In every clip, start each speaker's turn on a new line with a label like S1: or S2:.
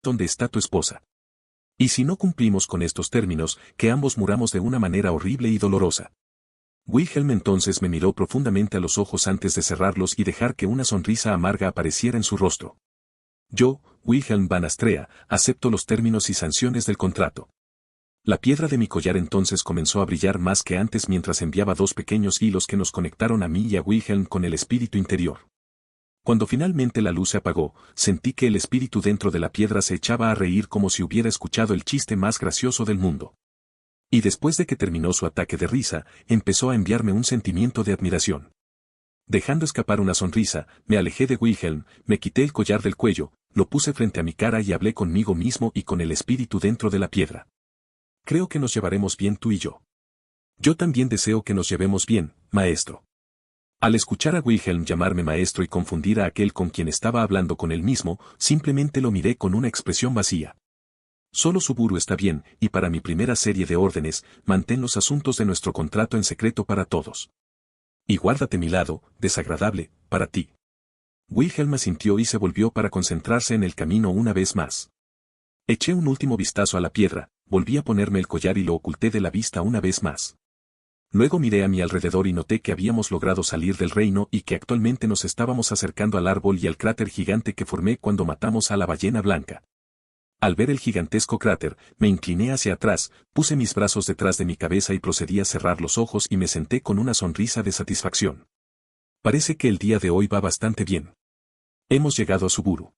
S1: ¿dónde está tu esposa? Y si no cumplimos con estos términos, que ambos muramos de una manera horrible y dolorosa. Wilhelm entonces me miró profundamente a los ojos antes de cerrarlos y dejar que una sonrisa amarga apareciera en su rostro. Yo, Wilhelm van Astrea, acepto los términos y sanciones del contrato. La piedra de mi collar entonces comenzó a brillar más que antes mientras enviaba 2 pequeños hilos que nos conectaron a mí y a Wilhelm con el espíritu interior. Cuando finalmente la luz se apagó, sentí que el espíritu dentro de la piedra se echaba a reír como si hubiera escuchado el chiste más gracioso del mundo. Y después de que terminó su ataque de risa, empezó a enviarme un sentimiento de admiración. Dejando escapar una sonrisa, me alejé de Wilhelm, me quité el collar del cuello, lo puse frente a mi cara y hablé conmigo mismo y con el espíritu dentro de la piedra. Creo que nos llevaremos bien tú y yo. Yo también deseo que nos llevemos bien, maestro. Al escuchar a Wilhelm llamarme maestro y confundir a aquel con quien estaba hablando con él mismo, simplemente lo miré con una expresión vacía. Solo Suburu está bien, y para mi primera serie de órdenes, mantén los asuntos de nuestro contrato en secreto para todos. Y guárdate mi lado, desagradable, para ti. Wilhelm asintió y se volvió para concentrarse en el camino una vez más. Eché un último vistazo a la piedra, volví a ponerme el collar y lo oculté de la vista una vez más. Luego miré a mi alrededor y noté que habíamos logrado salir del reino y que actualmente nos estábamos acercando al árbol y al cráter gigante que formé cuando matamos a la ballena blanca. Al ver el gigantesco cráter, me incliné hacia atrás, puse mis brazos detrás de mi cabeza y procedí a cerrar los ojos y me senté con una sonrisa de satisfacción. Parece que el día de hoy va bastante bien. Hemos llegado a Suburu.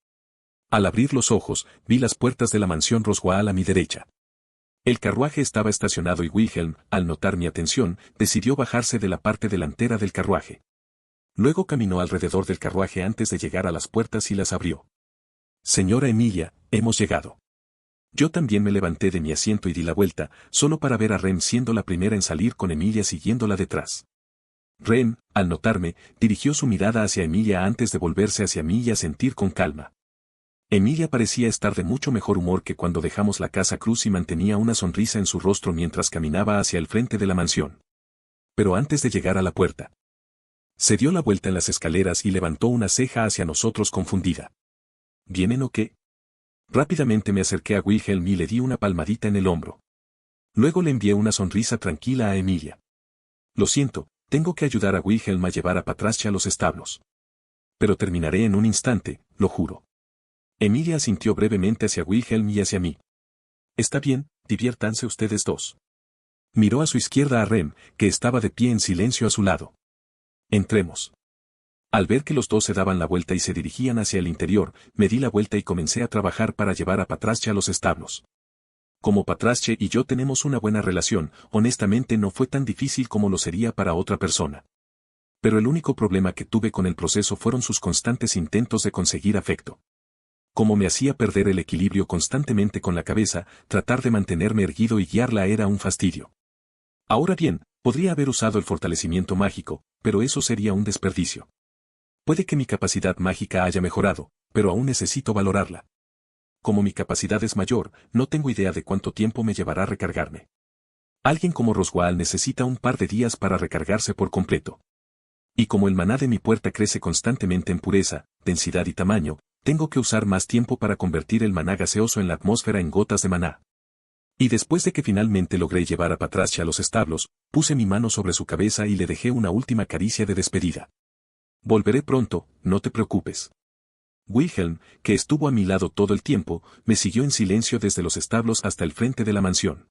S1: Al abrir los ojos, vi las puertas de la mansión Roswaal a mi derecha. El carruaje estaba estacionado y Wilhelm, al notar mi atención, decidió bajarse de la parte delantera del carruaje. Luego caminó alrededor del carruaje antes de llegar a las puertas y las abrió. Señora Emilia, hemos llegado. Yo también me levanté de mi asiento y di la vuelta, solo para ver a Rem siendo la primera en salir con Emilia siguiéndola detrás. Rem, al notarme, dirigió su mirada hacia Emilia antes de volverse hacia mí y asentir con calma. Emilia parecía estar de mucho mejor humor que cuando dejamos la casa Cruz y mantenía una sonrisa en su rostro mientras caminaba hacia el frente de la mansión. Pero antes de llegar a la puerta, se dio la vuelta en las escaleras y levantó una ceja hacia nosotros confundida. ¿Vienen o qué? Rápidamente me acerqué a Wilhelm y le di una palmadita en el hombro. Luego le envié una sonrisa tranquila a Emilia. Lo siento, tengo que ayudar a Wilhelm a llevar a Patrascha a los establos. Pero terminaré en un instante, lo juro. Emilia asintió brevemente hacia Wilhelm y hacia mí. Está bien, diviértanse ustedes dos. Miró a su izquierda a Rem, que estaba de pie en silencio a su lado. Entremos. Al ver que los dos se daban la vuelta y se dirigían hacia el interior, me di la vuelta y comencé a trabajar para llevar a Patrascha a los establos. Como Patrasche y yo tenemos una buena relación, honestamente no fue tan difícil como lo sería para otra persona. Pero el único problema que tuve con el proceso fueron sus constantes intentos de conseguir afecto. Como me hacía perder el equilibrio constantemente con la cabeza, tratar de mantenerme erguido y guiarla era un fastidio. Ahora bien, podría haber usado el fortalecimiento mágico, pero eso sería un desperdicio. Puede que mi capacidad mágica haya mejorado, pero aún necesito valorarla. Como mi capacidad es mayor, no tengo idea de cuánto tiempo me llevará recargarme. Alguien como Roswaal necesita un par de días para recargarse por completo. Y como el maná de mi puerta crece constantemente en pureza, densidad y tamaño, tengo que usar más tiempo para convertir el maná gaseoso en la atmósfera en gotas de maná. Y después de que finalmente logré llevar a Patrascha a los establos, puse mi mano sobre su cabeza y le dejé una última caricia de despedida. Volveré pronto, no te preocupes. Wilhelm, que estuvo a mi lado todo el tiempo, me siguió en silencio desde los establos hasta el frente de la mansión.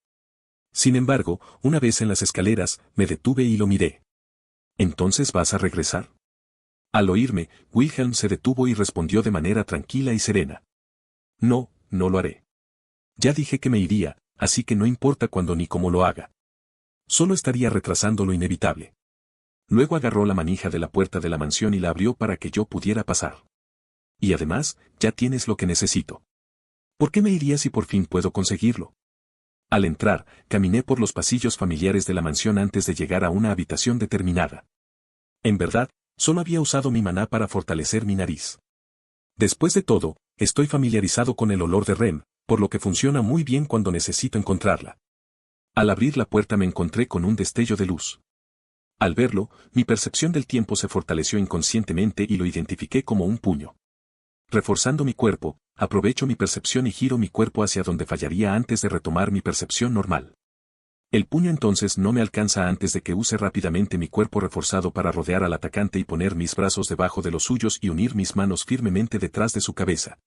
S1: Sin embargo, una vez en las escaleras, me detuve y lo miré. ¿Entonces vas a regresar? Al oírme, Wilhelm se detuvo y respondió de manera tranquila y serena. No, no lo haré. Ya dije que me iría, así que no importa cuándo ni cómo lo haga. Solo estaría retrasando lo inevitable. Luego agarró la manija de la puerta de la mansión y la abrió para que yo pudiera pasar. Y además, ya tienes lo que necesito. ¿Por qué me iría si por fin puedo conseguirlo? Al entrar, caminé por los pasillos familiares de la mansión antes de llegar a una habitación determinada. En verdad, solo había usado mi maná para fortalecer mi nariz. Después de todo, estoy familiarizado con el olor de Rem, por lo que funciona muy bien cuando necesito encontrarla. Al abrir la puerta me encontré con un destello de luz. Al verlo, mi percepción del tiempo se fortaleció inconscientemente y lo identifiqué como un puño. Reforzando mi cuerpo, aprovecho mi percepción y giro mi cuerpo hacia donde fallaría antes de retomar mi percepción normal. El puño entonces no me alcanza antes de que use rápidamente mi cuerpo reforzado para rodear al atacante y poner mis brazos debajo de los suyos y unir mis manos firmemente detrás de su cabeza.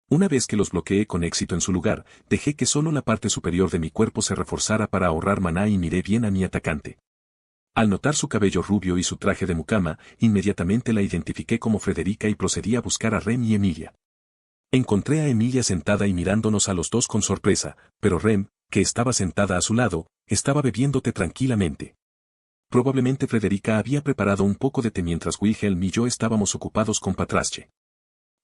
S1: Una vez que los bloqueé con éxito en su lugar, dejé que solo la parte superior de mi cuerpo se reforzara para ahorrar maná y miré bien a mi atacante. Al notar su cabello rubio y su traje de mucama, inmediatamente la identifiqué como Frederica y procedí a buscar a Rem y Emilia. Encontré a Emilia sentada y mirándonos a los dos con sorpresa, pero Rem, que estaba sentada a su lado, estaba bebiendo té tranquilamente. Probablemente Frederica había preparado un poco de té mientras Wilhelm y yo estábamos ocupados con Patrache.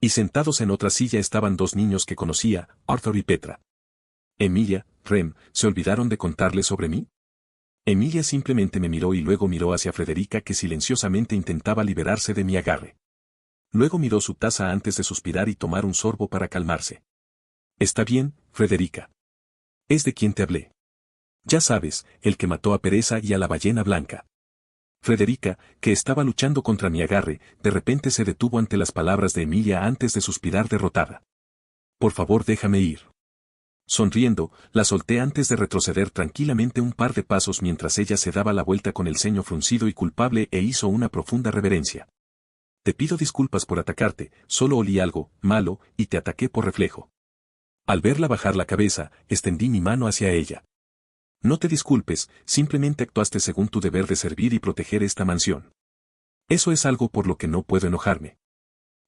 S1: Y sentados en otra silla estaban dos niños que conocía, Arthur y Petra. Emilia, Rem, ¿se olvidaron de contarle sobre mí? Emilia simplemente me miró y luego miró hacia Frederica que silenciosamente intentaba liberarse de mi agarre. Luego miró su taza antes de suspirar y tomar un sorbo para calmarse. Está bien, Frederica. Es de quien te hablé. Ya sabes, el que mató a Pereza y a la ballena blanca. Frederica, que estaba luchando contra mi agarre, de repente se detuvo ante las palabras de Emilia antes de suspirar derrotada. Por favor, déjame ir. Sonriendo, la solté antes de retroceder tranquilamente un par de pasos mientras ella se daba la vuelta con el ceño fruncido y culpable e hizo una profunda reverencia. Te pido disculpas por atacarte, solo olí algo malo y te ataqué por reflejo. Al verla bajar la cabeza, extendí mi mano hacia ella. No te disculpes, simplemente actuaste según tu deber de servir y proteger esta mansión. Eso es algo por lo que no puedo enojarme.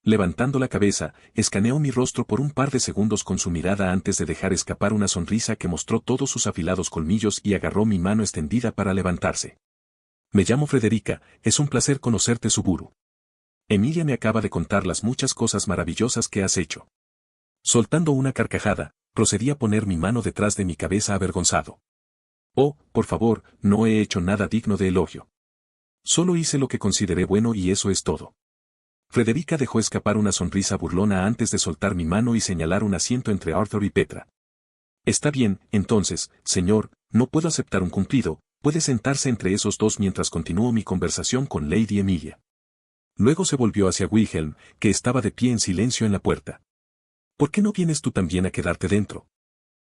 S1: Levantando la cabeza, escaneó mi rostro por un par de segundos con su mirada antes de dejar escapar una sonrisa que mostró todos sus afilados colmillos y agarró mi mano extendida para levantarse. Me llamo Frederica, es un placer conocerte, Suburu. Emilia me acaba de contar las muchas cosas maravillosas que has hecho. Soltando una carcajada, procedí a poner mi mano detrás de mi cabeza avergonzado. Oh, por favor, no he hecho nada digno de elogio. Solo hice lo que consideré bueno y eso es todo. Frederica dejó escapar una sonrisa burlona antes de soltar mi mano y señalar un asiento entre Arthur y Petra. Está bien, entonces, señor, no puedo aceptar un cumplido, puede sentarse entre esos dos mientras continúo mi conversación con Lady Emilia. Luego se volvió hacia Wilhelm, que estaba de pie en silencio en la puerta. ¿Por qué no vienes tú también a quedarte dentro?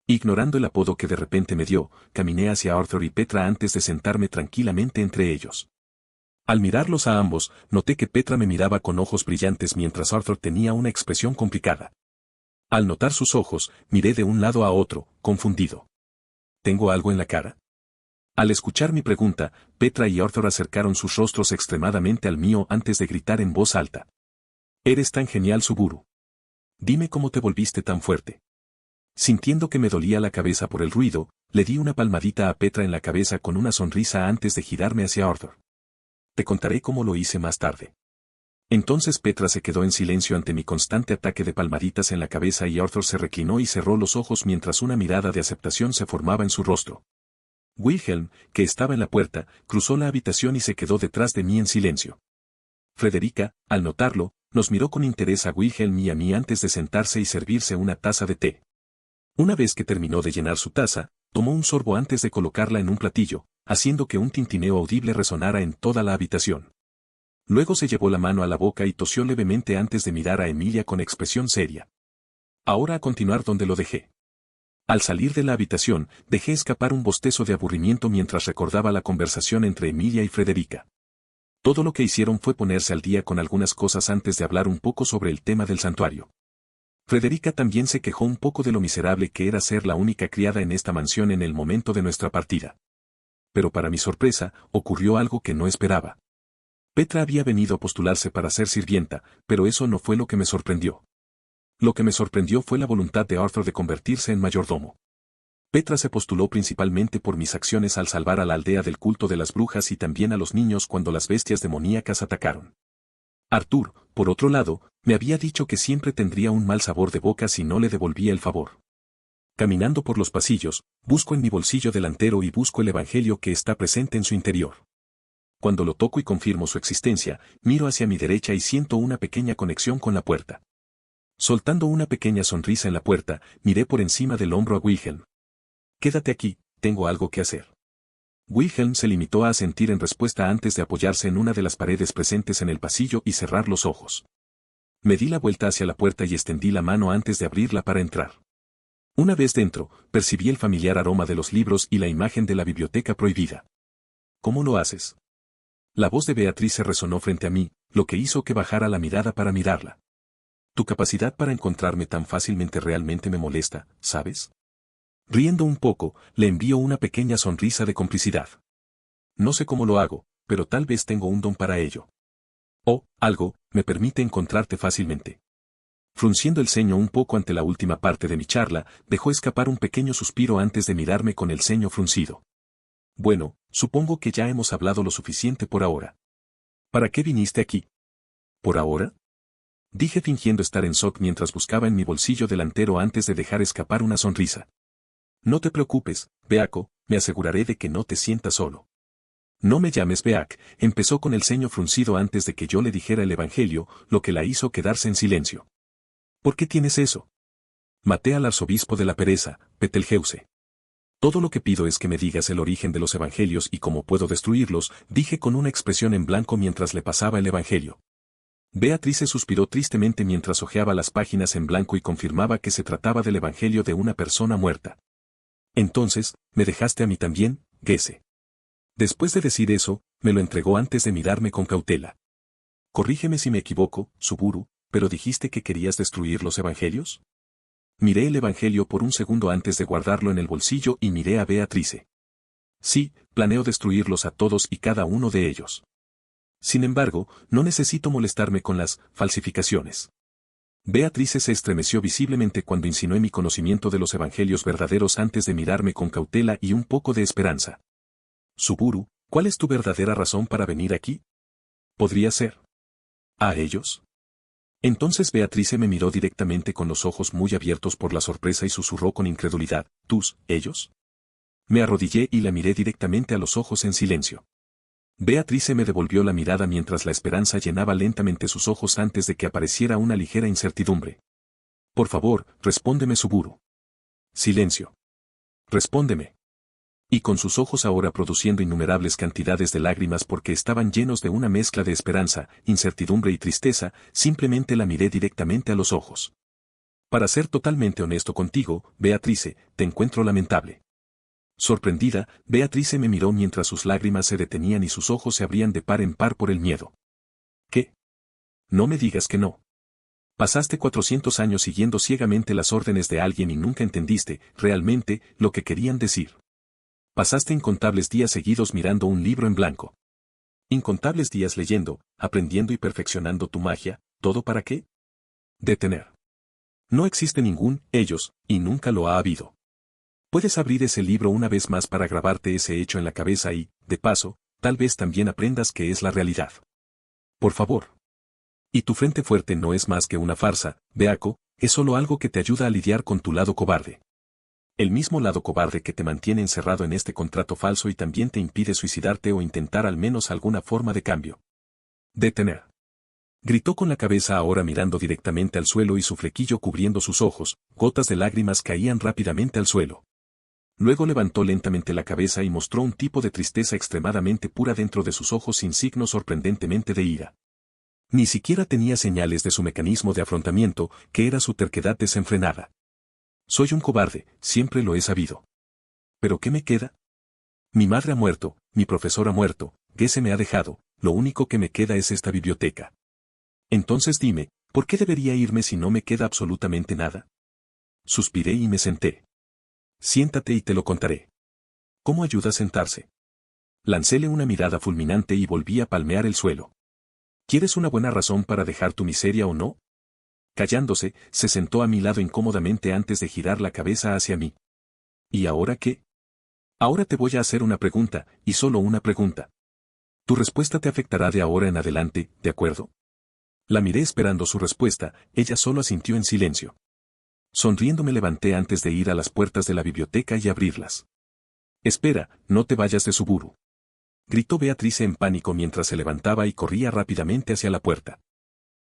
S1: Ignorando el apodo que de repente me dio, caminé hacia Arthur y Petra antes de sentarme tranquilamente entre ellos. Al mirarlos a ambos, noté que Petra me miraba con ojos brillantes mientras Arthur tenía una expresión complicada. Al notar sus ojos, miré de un lado a otro, confundido. ¿Tengo algo en la cara? Al escuchar mi pregunta, Petra y Arthur acercaron sus rostros extremadamente al mío antes de gritar en voz alta. Eres tan genial, Suburu. Dime cómo te volviste tan fuerte. Sintiendo que me dolía la cabeza por el ruido, le di una palmadita a Petra en la cabeza con una sonrisa antes de girarme hacia Arthur. Te contaré cómo lo hice más tarde. Entonces Petra se quedó en silencio ante mi constante ataque de palmaditas en la cabeza y Arthur se reclinó y cerró los ojos mientras una mirada de aceptación se formaba en su rostro. Wilhelm, que estaba en la puerta, cruzó la habitación y se quedó detrás de mí en silencio. Frederica, al notarlo, nos miró con interés a Wilhelm y a mí antes de sentarse y servirse una taza de té. Una vez que terminó de llenar su taza, tomó un sorbo antes de colocarla en un platillo, haciendo que un tintineo audible resonara en toda la habitación. Luego se llevó la mano a la boca y tosió levemente antes de mirar a Emilia con expresión seria. Ahora a continuar donde lo dejé. Al salir de la habitación, dejé escapar un bostezo de aburrimiento mientras recordaba la conversación entre Emilia y Frederica. Todo lo que hicieron fue ponerse al día con algunas cosas antes de hablar un poco sobre el tema del santuario. Frederica también se quejó un poco de lo miserable que era ser la única criada en esta mansión en el momento de nuestra partida. Pero para mi sorpresa, ocurrió algo que no esperaba. Petra había venido a postularse para ser sirvienta, pero eso no fue lo que me sorprendió. Lo que me sorprendió fue la voluntad de Arthur de convertirse en mayordomo. Petra se postuló principalmente por mis acciones al salvar a la aldea del culto de las brujas y también a los niños cuando las bestias demoníacas atacaron. Arthur, por otro lado, me había dicho que siempre tendría un mal sabor de boca si no le devolvía el favor. Caminando por los pasillos, busco en mi bolsillo delantero y busco el evangelio que está presente en su interior. Cuando lo toco y confirmo su existencia, miro hacia mi derecha y siento una pequeña conexión con la puerta. Soltando una pequeña sonrisa en la puerta, miré por encima del hombro a Wilhelm. Quédate aquí, tengo algo que hacer. Wilhelm se limitó a asentir en respuesta antes de apoyarse en una de las paredes presentes en el pasillo y cerrar los ojos. Me di la vuelta hacia la puerta y extendí la mano antes de abrirla para entrar. Una vez dentro, percibí el familiar aroma de los libros y la imagen de la biblioteca prohibida. ¿Cómo lo haces? La voz de Beatrice resonó frente a mí, lo que hizo que bajara la mirada para mirarla. Tu capacidad para encontrarme tan fácilmente realmente me molesta, ¿sabes? Riendo un poco, le envío una pequeña sonrisa de complicidad. No sé cómo lo hago, pero tal vez tengo un don para ello. O, algo, me permite encontrarte fácilmente. Frunciendo el ceño un poco ante la última parte de mi charla, dejó escapar un pequeño suspiro antes de mirarme con el ceño fruncido. Bueno, supongo que ya hemos hablado lo suficiente por ahora. ¿Para qué viniste aquí? ¿Por ahora? Dije fingiendo estar en shock mientras buscaba en mi bolsillo delantero antes de dejar escapar una sonrisa. No te preocupes, Beaco, me aseguraré de que no te sientas solo. No me llames Beac, empezó con el ceño fruncido antes de que yo le dijera el evangelio, lo que la hizo quedarse en silencio. ¿Por qué tienes eso? Maté al arzobispo de la pereza, Betelgeuse. Todo lo que pido es que me digas el origen de los evangelios y cómo puedo destruirlos, dije con una expresión en blanco mientras le pasaba el evangelio. Beatrice suspiró tristemente mientras hojeaba las páginas en blanco y confirmaba que se trataba del evangelio de una persona muerta. Entonces, ¿me dejaste a mí también, Gese? Después de decir eso, me lo entregó antes de mirarme con cautela. Corrígeme si me equivoco, Suburu, pero dijiste que querías destruir los evangelios. Miré el evangelio por un segundo antes de guardarlo en el bolsillo y miré a Beatrice. Sí, planeo destruirlos a todos y cada uno de ellos. Sin embargo, no necesito molestarme con las falsificaciones. Beatrice se estremeció visiblemente cuando insinué mi conocimiento de los evangelios verdaderos antes de mirarme con cautela y un poco de esperanza. Suburu, ¿cuál es tu verdadera razón para venir aquí? ¿Podría ser? ¿A ellos? Entonces Beatrice me miró directamente con los ojos muy abiertos por la sorpresa y susurró con incredulidad, ¿ellos? Me arrodillé y la miré directamente a los ojos en silencio. Beatrice me devolvió la mirada mientras la esperanza llenaba lentamente sus ojos antes de que apareciera una ligera incertidumbre. Por favor, respóndeme, Suburu. Silencio. Respóndeme. Y con sus ojos ahora produciendo innumerables cantidades de lágrimas porque estaban llenos de una mezcla de esperanza, incertidumbre y tristeza, simplemente la miré directamente a los ojos. Para ser totalmente honesto contigo, Beatrice, te encuentro lamentable. Sorprendida, Beatrice me miró mientras sus lágrimas se detenían y sus ojos se abrían de par en par por el miedo. ¿Qué? No me digas que no. Pasaste 400 años siguiendo ciegamente las órdenes de alguien y nunca entendiste, realmente, lo que querían decir. Pasaste incontables días seguidos mirando un libro en blanco. Incontables días leyendo, aprendiendo y perfeccionando tu magia, ¿todo para qué? Detener. No existe ningún ellos, y nunca lo ha habido. Puedes abrir ese libro una vez más para grabarte ese hecho en la cabeza y, de paso, tal vez también aprendas qué es la realidad. Por favor. Y tu frente fuerte no es más que una farsa, Beaco, es solo algo que te ayuda a lidiar con tu lado cobarde. El mismo lado cobarde que te mantiene encerrado en este contrato falso y también te impide suicidarte o intentar al menos alguna forma de cambio. Detener. Gritó con la cabeza ahora mirando directamente al suelo y su flequillo cubriendo sus ojos, gotas de lágrimas caían rápidamente al suelo. Luego levantó lentamente la cabeza y mostró un tipo de tristeza extremadamente pura dentro de sus ojos sin signos sorprendentemente de ira. Ni siquiera tenía señales de su mecanismo de afrontamiento, que era su terquedad desenfrenada. Soy un cobarde, siempre lo he sabido. ¿Pero qué me queda? Mi madre ha muerto, mi profesor ha muerto, Gese me ha dejado, lo único que me queda es esta biblioteca. Entonces dime, ¿por qué debería irme si no me queda absolutamente nada? Suspiré y me senté. Siéntate y te lo contaré. ¿Cómo ayuda a sentarse? Lancéle una mirada fulminante y volví a palmear el suelo. ¿Quieres una buena razón para dejar tu miseria o no? Callándose, se sentó a mi lado incómodamente antes de girar la cabeza hacia mí. ¿Y ahora qué? Ahora te voy a hacer una pregunta, y solo una pregunta. Tu respuesta te afectará de ahora en adelante, ¿de acuerdo? La miré esperando su respuesta, ella solo asintió en silencio. Sonriendo me levanté antes de ir a las puertas de la biblioteca y abrirlas. Espera, no te vayas de Suburu. Gritó Beatrice en pánico mientras se levantaba y corría rápidamente hacia la puerta.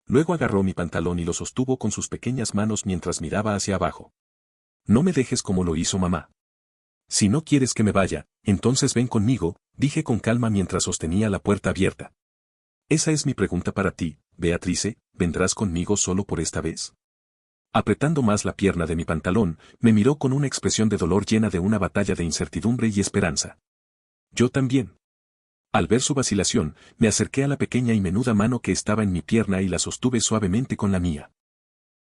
S1: Luego agarró mi pantalón y lo sostuvo con sus pequeñas manos mientras miraba hacia abajo. No me dejes como lo hizo mamá. Si no quieres que me vaya, entonces ven conmigo, dije con calma mientras sostenía la puerta abierta. Esa es mi pregunta para ti, Beatrice, ¿vendrás conmigo solo por esta vez? Apretando más la pierna de mi pantalón, me miró con una expresión de dolor llena de una batalla de incertidumbre y esperanza. Yo también. Al ver su vacilación, me acerqué a la pequeña y menuda mano que estaba en mi pierna y la sostuve suavemente con la mía.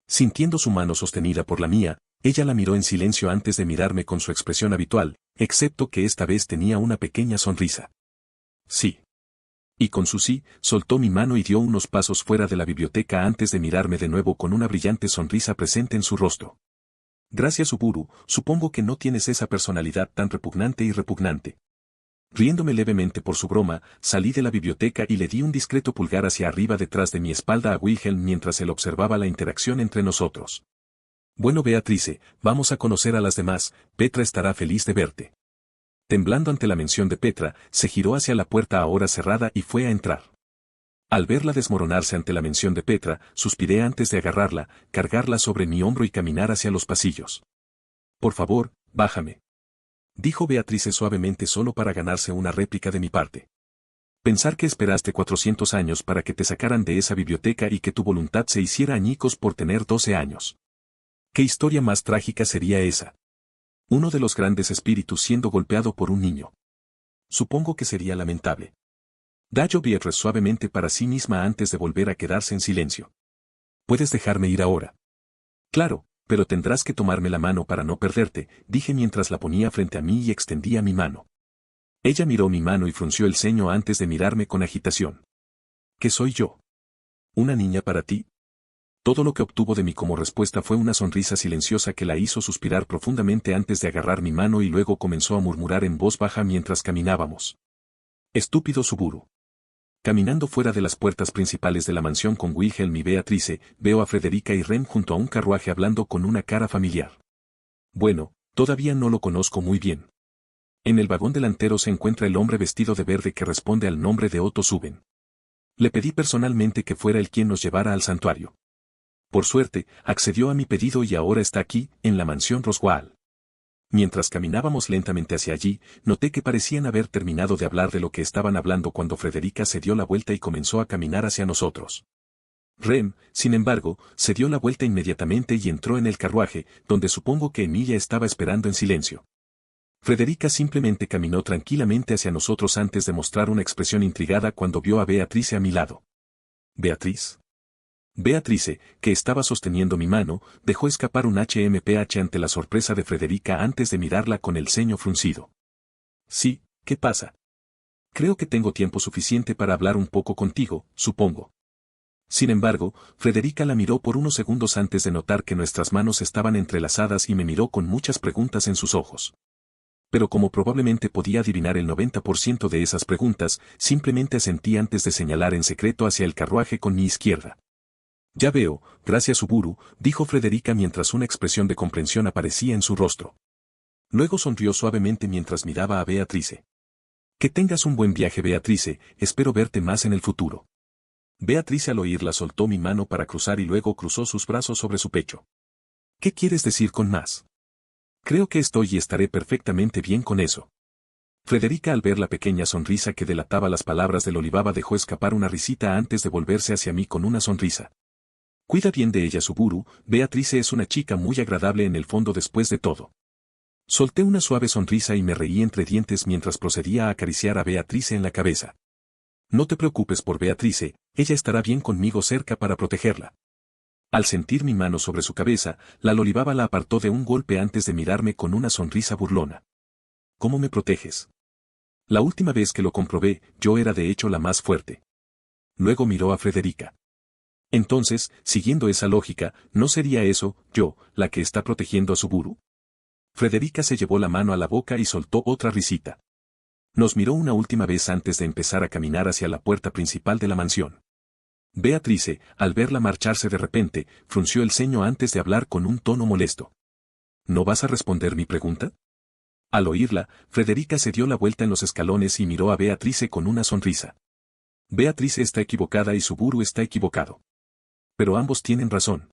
S1: Sintiendo su mano sostenida por la mía, ella la miró en silencio antes de mirarme con su expresión habitual, excepto que esta vez tenía una pequeña sonrisa. Sí. Y con su sí, soltó mi mano y dio unos pasos fuera de la biblioteca antes de mirarme de nuevo con una brillante sonrisa presente en su rostro. Gracias, Uburu, supongo que no tienes esa personalidad tan repugnante y repugnante. Riéndome levemente por su broma, salí de la biblioteca y le di un discreto pulgar hacia arriba detrás de mi espalda a Wilhelm mientras él observaba la interacción entre nosotros. Bueno, Beatrice, vamos a conocer a las demás, Petra estará feliz de verte. Temblando ante la mención de Petra, se giró hacia la puerta ahora cerrada y fue a entrar. Al verla desmoronarse ante la mención de Petra, suspiré antes de agarrarla, cargarla sobre mi hombro y caminar hacia los pasillos. Por favor, bájame. Dijo Beatrice suavemente solo para ganarse una réplica de mi parte. Pensar que esperaste 400 años para que te sacaran de esa biblioteca y que tu voluntad se hiciera añicos por tener 12 años. ¿Qué historia más trágica sería esa? Uno de los grandes espíritus siendo golpeado por un niño. Supongo que sería lamentable. Dijo Beatrice suavemente para sí misma antes de volver a quedarse en silencio. Puedes dejarme ir ahora. Claro, pero tendrás que tomarme la mano para no perderte, dije mientras la ponía frente a mí y extendía mi mano. Ella miró mi mano y frunció el ceño antes de mirarme con agitación. ¿Qué soy yo? ¿Una niña para ti? Todo lo que obtuvo de mí como respuesta fue una sonrisa silenciosa que la hizo suspirar profundamente antes de agarrar mi mano y luego comenzó a murmurar en voz baja mientras caminábamos. Estúpido Suburu. Caminando fuera de las puertas principales de la mansión con Wilhelm y Beatrice, veo a Frederica y Rem junto a un carruaje hablando con una cara familiar. Bueno, todavía no lo conozco muy bien. En el vagón delantero se encuentra el hombre vestido de verde que responde al nombre de Otto Suben. Le pedí personalmente que fuera él quien nos llevara al santuario. Por suerte, accedió a mi pedido y ahora está aquí, en la mansión Roswell. Mientras caminábamos lentamente hacia allí, noté que parecían haber terminado de hablar de lo que estaban hablando cuando Frederica se dio la vuelta y comenzó a caminar hacia nosotros. Rem, sin embargo, se dio la vuelta inmediatamente y entró en el carruaje, donde supongo que Emilia estaba esperando en silencio. Frederica simplemente caminó tranquilamente hacia nosotros antes de mostrar una expresión intrigada cuando vio a Beatrice a mi lado. ¿Beatriz? Beatrice, que estaba sosteniendo mi mano, dejó escapar un HMPH ante la sorpresa de Frederica antes de mirarla con el ceño fruncido. Sí, ¿qué pasa? Creo que tengo tiempo suficiente para hablar un poco contigo, supongo. Sin embargo, Frederica la miró por unos segundos antes de notar que nuestras manos estaban entrelazadas y me miró con muchas preguntas en sus ojos. Pero como probablemente podía adivinar el 90% de esas preguntas, simplemente asentí antes de señalar en secreto hacia el carruaje con mi izquierda. Ya veo, gracias Uburu, dijo Frederica mientras una expresión de comprensión aparecía en su rostro. Luego sonrió suavemente mientras miraba a Beatrice. Que tengas un buen viaje, Beatrice, espero verte más en el futuro. Beatrice al oírla soltó mi mano para cruzar y luego cruzó sus brazos sobre su pecho. ¿Qué quieres decir con más? Creo que estoy y estaré perfectamente bien con eso. Frederica al ver la pequeña sonrisa que delataba las palabras del Olivaba dejó escapar una risita antes de volverse hacia mí con una sonrisa. Cuida bien de ella, Suburu, Beatrice es una chica muy agradable en el fondo después de todo. Solté una suave sonrisa y me reí entre dientes mientras procedía a acariciar a Beatrice en la cabeza. No te preocupes por Beatrice, ella estará bien conmigo cerca para protegerla. Al sentir mi mano sobre su cabeza, la Olivaba la apartó de un golpe antes de mirarme con una sonrisa burlona. ¿Cómo me proteges? La última vez que lo comprobé, yo era de hecho la más fuerte. Luego miró a Frederica. Entonces, siguiendo esa lógica, ¿no sería eso, yo, la que está protegiendo a Suburu? Frederica se llevó la mano a la boca y soltó otra risita. Nos miró una última vez antes de empezar a caminar hacia la puerta principal de la mansión. Beatrice, al verla marcharse de repente, frunció el ceño antes de hablar con un tono molesto. ¿No vas a responder mi pregunta? Al oírla, Frederica se dio la vuelta en los escalones y miró a Beatrice con una sonrisa. Beatrice está equivocada y Suburu está equivocado. Pero ambos tienen razón.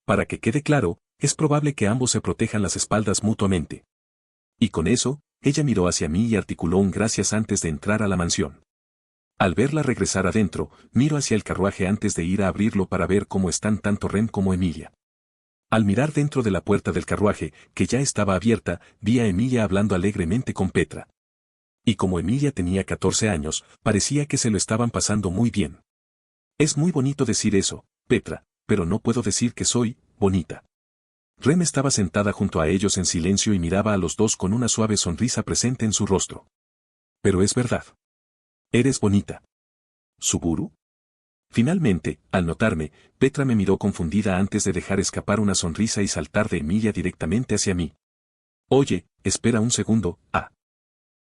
S1: Para que quede claro, es probable que ambos se protejan las espaldas mutuamente. Y con eso, ella miró hacia mí y articuló un gracias antes de entrar a la mansión. Al verla regresar adentro, miro hacia el carruaje antes de ir a abrirlo para ver cómo están tanto Rem como Emilia. Al mirar dentro de la puerta del carruaje, que ya estaba abierta, vi a Emilia hablando alegremente con Petra. Y como Emilia tenía 14 años, parecía que se lo estaban pasando muy bien. Es muy bonito decir eso, Petra, pero no puedo decir que soy bonita. Rem estaba sentada junto a ellos en silencio y miraba a los dos con una suave sonrisa presente en su rostro. Pero es verdad. Eres bonita. ¿Suburu? Finalmente, al notarme, Petra me miró confundida antes de dejar escapar una sonrisa y saltar de Emilia directamente hacia mí. Oye, espera un segundo,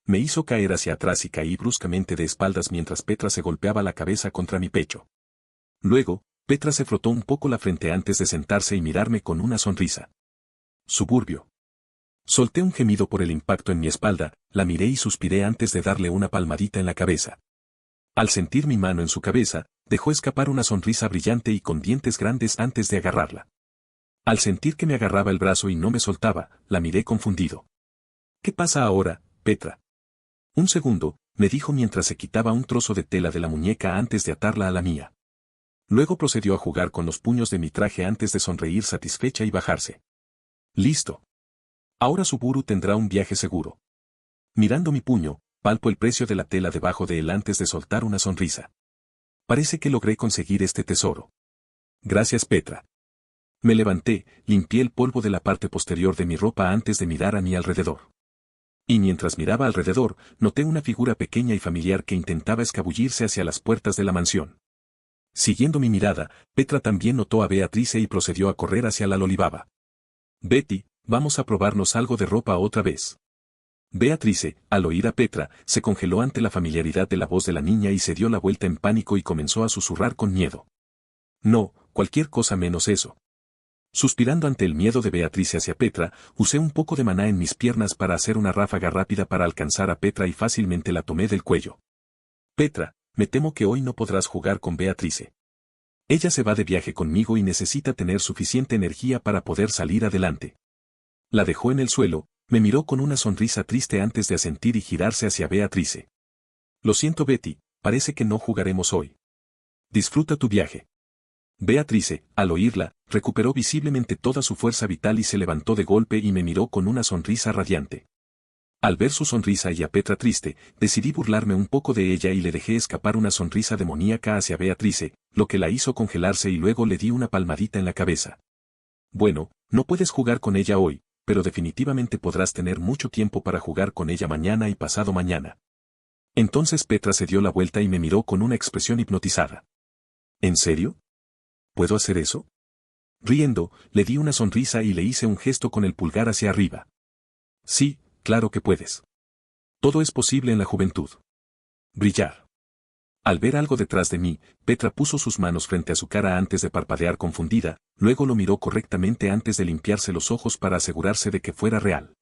S1: Me hizo caer hacia atrás y caí bruscamente de espaldas mientras Petra se golpeaba la cabeza contra mi pecho. Luego, Petra se frotó un poco la frente antes de sentarse y mirarme con una sonrisa. Suburbio. Solté un gemido por el impacto en mi espalda, la miré y suspiré antes de darle una palmadita en la cabeza. Al sentir mi mano en su cabeza, dejó escapar una sonrisa brillante y con dientes grandes antes de agarrarla. Al sentir que me agarraba el brazo y no me soltaba, la miré confundido. ¿Qué pasa ahora, Petra? Un segundo, me dijo mientras se quitaba un trozo de tela de la muñeca antes de atarla a la mía. Luego procedió a jugar con los puños de mi traje antes de sonreír satisfecha y bajarse. Listo. Ahora Suburu tendrá un viaje seguro. Mirando mi puño, palpo el precio de la tela debajo de él antes de soltar una sonrisa. Parece que logré conseguir este tesoro. Gracias, Petra. Me levanté, limpié el polvo de la parte posterior de mi ropa antes de mirar a mi alrededor. Y mientras miraba alrededor, noté una figura pequeña y familiar que intentaba escabullirse hacia las puertas de la mansión. Siguiendo mi mirada, Petra también notó a Beatrice y procedió a correr hacia la Lolibaba. Betty, vamos a probarnos algo de ropa otra vez. Beatrice, al oír a Petra, se congeló ante la familiaridad de la voz de la niña y se dio la vuelta en pánico y comenzó a susurrar con miedo. No, cualquier cosa menos eso. Suspirando ante el miedo de Beatrice hacia Petra, usé un poco de maná en mis piernas para hacer una ráfaga rápida para alcanzar a Petra y fácilmente la tomé del cuello. Petra, me temo que hoy no podrás jugar con Beatrice. Ella se va de viaje conmigo y necesita tener suficiente energía para poder salir adelante. La dejó en el suelo, me miró con una sonrisa triste antes de asentir y girarse hacia Beatrice. Lo siento, Betty, parece que no jugaremos hoy. Disfruta tu viaje. Beatrice, al oírla, recuperó visiblemente toda su fuerza vital y se levantó de golpe y me miró con una sonrisa radiante. Al ver su sonrisa y a Petra triste, decidí burlarme un poco de ella y le dejé escapar una sonrisa demoníaca hacia Beatrice, lo que la hizo congelarse y luego le di una palmadita en la cabeza. Bueno, no puedes jugar con ella hoy, pero definitivamente podrás tener mucho tiempo para jugar con ella mañana y pasado mañana. Entonces Petra se dio la vuelta y me miró con una expresión hipnotizada. ¿En serio? ¿Puedo hacer eso? Riendo, le di una sonrisa y le hice un gesto con el pulgar hacia arriba. Sí, claro que puedes. Todo es posible en la juventud. Brillar. Al ver algo detrás de mí, Petra puso sus manos frente a su cara antes de parpadear confundida, luego lo miró correctamente antes de limpiarse los ojos para asegurarse de que fuera real.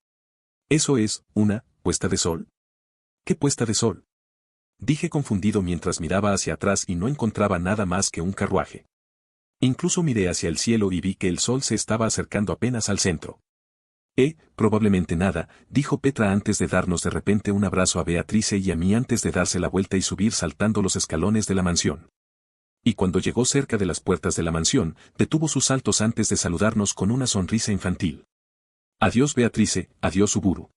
S1: ¿Eso es, una, puesta de sol? ¿Qué puesta de sol? Dije confundido mientras miraba hacia atrás y no encontraba nada más que un carruaje. Incluso miré hacia el cielo y vi que el sol se estaba acercando apenas al centro. Probablemente nada, dijo Petra antes de darnos de repente un abrazo a Beatrice y a mí antes de darse la vuelta y subir saltando los escalones de la mansión. Y cuando llegó cerca de las puertas de la mansión, detuvo sus saltos antes de saludarnos con una sonrisa infantil. Adiós Beatrice, adiós Suburu.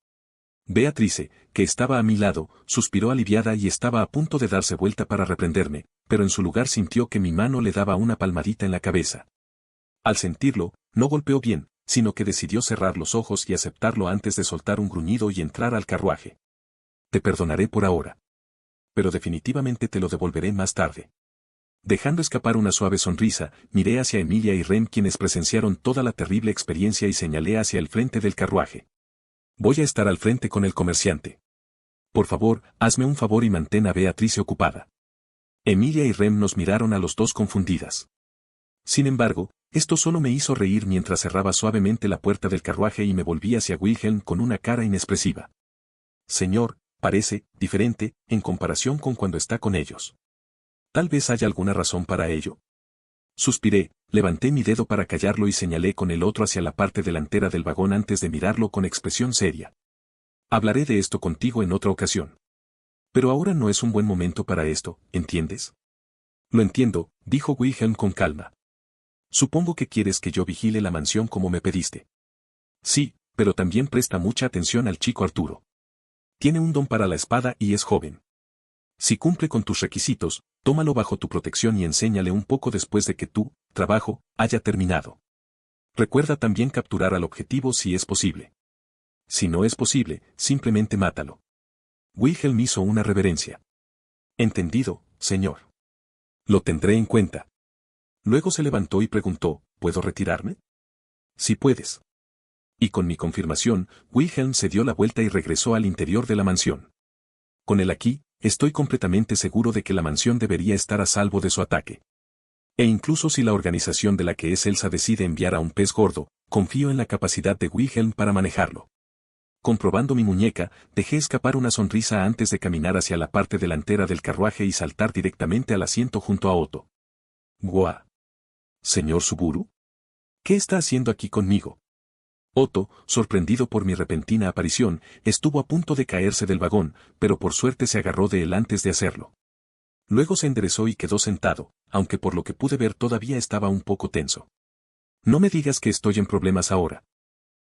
S1: Beatrice, que estaba a mi lado, suspiró aliviada y estaba a punto de darse vuelta para reprenderme, pero en su lugar sintió que mi mano le daba una palmadita en la cabeza. Al sentirlo, no golpeó bien, sino que decidió cerrar los ojos y aceptarlo antes de soltar un gruñido y entrar al carruaje. Te perdonaré por ahora. Pero definitivamente te lo devolveré más tarde. Dejando escapar una suave sonrisa, miré hacia Emilia y Rem quienes presenciaron toda la terrible experiencia y señalé hacia el frente del carruaje. Voy a estar al frente con el comerciante. Por favor, hazme un favor y mantén a Beatrice ocupada. Emilia y Rem nos miraron a los dos confundidas. Sin embargo, esto solo me hizo reír mientras cerraba suavemente la puerta del carruaje y me volví hacia Wilhelm con una cara inexpresiva. Señor, parece diferente en comparación con cuando está con ellos. Tal vez haya alguna razón para ello. Suspiré, levanté mi dedo para callarlo y señalé con el otro hacia la parte delantera del vagón antes de mirarlo con expresión seria. Hablaré de esto contigo en otra ocasión. Pero ahora no es un buen momento para esto, ¿entiendes? Lo entiendo, dijo Wilhelm con calma. Supongo que quieres que yo vigile la mansión como me pediste. Sí, pero también presta mucha atención al chico Arturo. Tiene un don para la espada y es joven. Si cumple con tus requisitos, tómalo bajo tu protección y enséñale un poco después de que tu trabajo haya terminado. Recuerda también capturar al objetivo si es posible. Si no es posible, simplemente mátalo. Wilhelm hizo una reverencia. Entendido, señor. Lo tendré en cuenta. Luego se levantó y preguntó, ¿puedo retirarme? Sí puedes. Y con mi confirmación, Wilhelm se dio la vuelta y regresó al interior de la mansión. Con él aquí, estoy completamente seguro de que la mansión debería estar a salvo de su ataque. E incluso si la organización de la que es Elsa decide enviar a un pez gordo, confío en la capacidad de Wilhelm para manejarlo. Comprobando mi muñeca, dejé escapar una sonrisa antes de caminar hacia la parte delantera del carruaje y saltar directamente al asiento junto a Otto. ¡Guau! ¿Señor Suburu? ¿Qué está haciendo aquí conmigo? Otto, sorprendido por mi repentina aparición, estuvo a punto de caerse del vagón, pero por suerte se agarró de él antes de hacerlo. Luego se enderezó y quedó sentado, aunque por lo que pude ver todavía estaba un poco tenso. No me digas que estoy en problemas ahora.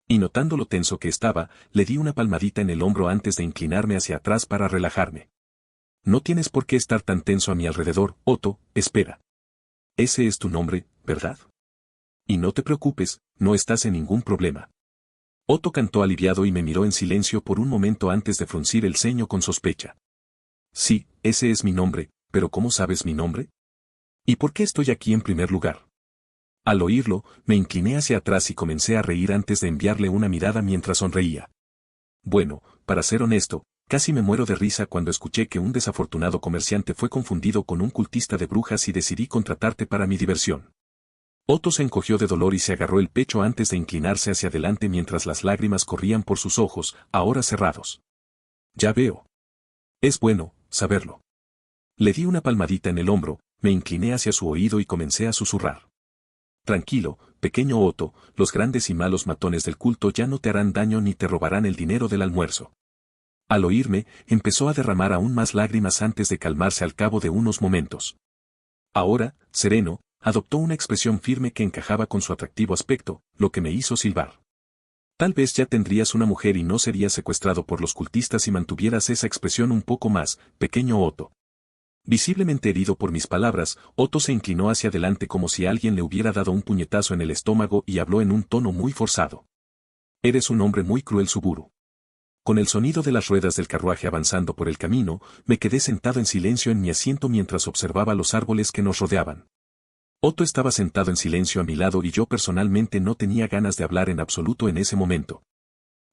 S1: Y notando lo tenso que estaba, le di una palmadita en el hombro antes de inclinarme hacia atrás para relajarme. No tienes por qué estar tan tenso a mi alrededor, Otto, espera. Ese es tu nombre, ¿verdad? Y no te preocupes, no estás en ningún problema. Otto cantó aliviado y me miró en silencio por un momento antes de fruncir el ceño con sospecha. Sí, ese es mi nombre, pero ¿cómo sabes mi nombre? ¿Y por qué estoy aquí en primer lugar? Al oírlo, me incliné hacia atrás y comencé a reír antes de enviarle una mirada mientras sonreía. Bueno, para ser honesto, casi me muero de risa cuando escuché que un desafortunado comerciante fue confundido con un cultista de brujas y decidí contratarte para mi diversión. Otto se encogió de dolor y se agarró el pecho antes de inclinarse hacia adelante mientras las lágrimas corrían por sus ojos, ahora cerrados. Ya veo. Es bueno, saberlo. Le di una palmadita en el hombro, me incliné hacia su oído y comencé a susurrar. Tranquilo, pequeño Otto, los grandes y malos matones del culto ya no te harán daño ni te robarán el dinero del almuerzo. Al oírme, empezó a derramar aún más lágrimas antes de calmarse al cabo de unos momentos. Ahora, sereno, adoptó una expresión firme que encajaba con su atractivo aspecto, lo que me hizo silbar. Tal vez ya tendrías una mujer y no serías secuestrado por los cultistas si mantuvieras esa expresión un poco más, pequeño Otto. Visiblemente herido por mis palabras, Otto se inclinó hacia adelante como si alguien le hubiera dado un puñetazo en el estómago y habló en un tono muy forzado. Eres un hombre muy cruel, Suburu. Con el sonido de las ruedas del carruaje avanzando por el camino, me quedé sentado en silencio en mi asiento mientras observaba los árboles que nos rodeaban. Otto estaba sentado en silencio a mi lado y yo personalmente no tenía ganas de hablar en absoluto en ese momento.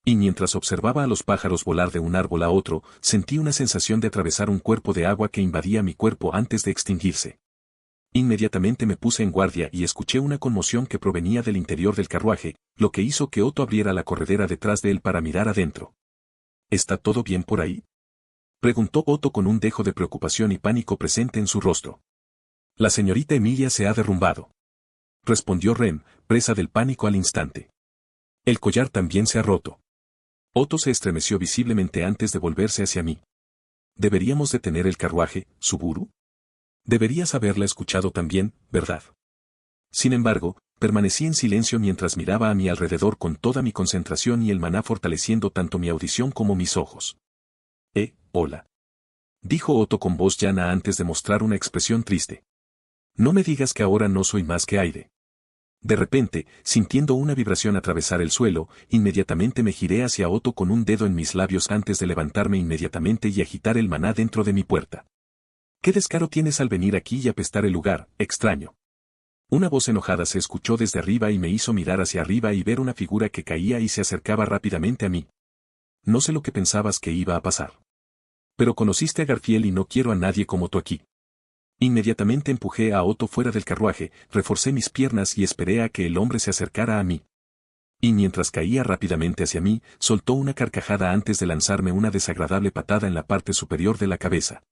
S1: Y mientras observaba a los pájaros volar de un árbol a otro, sentí una sensación de atravesar un cuerpo de agua que invadía mi cuerpo antes de extinguirse. Inmediatamente me puse en guardia y escuché una conmoción que provenía del interior del carruaje, lo que hizo que Otto abriera la corredera detrás de él para mirar adentro. ¿Está todo bien por ahí?, preguntó Otto con un dejo de preocupación y pánico presente en su rostro. La señorita Emilia se ha derrumbado, respondió Rem, presa del pánico al instante. El collar también se ha roto. Otto se estremeció visiblemente antes de volverse hacia mí. ¿Deberíamos detener el carruaje, Suburu? Deberías haberla escuchado también, ¿verdad? Sin embargo, permanecí en silencio mientras miraba a mi alrededor con toda mi concentración y el maná fortaleciendo tanto mi audición como mis ojos. Hola. Dijo Otto con voz llana antes de mostrar una expresión triste. No me digas que ahora no soy más que aire. De repente, sintiendo una vibración atravesar el suelo, inmediatamente me giré hacia Otto con un dedo en mis labios antes de levantarme inmediatamente y agitar el maná dentro de mi puerta. ¿Qué descaro tienes al venir aquí y apestar el lugar, extraño? Una voz enojada se escuchó desde arriba y me hizo mirar hacia arriba y ver una figura que caía y se acercaba rápidamente a mí. No sé lo que pensabas que iba a pasar. Pero conociste a Garfield y no quiero a nadie como tú aquí. Inmediatamente empujé a Otto fuera del carruaje, reforcé mis piernas y esperé a que el hombre se acercara a mí. Y mientras caía rápidamente hacia mí, soltó una carcajada antes de lanzarme una desagradable patada en la parte superior de la cabeza.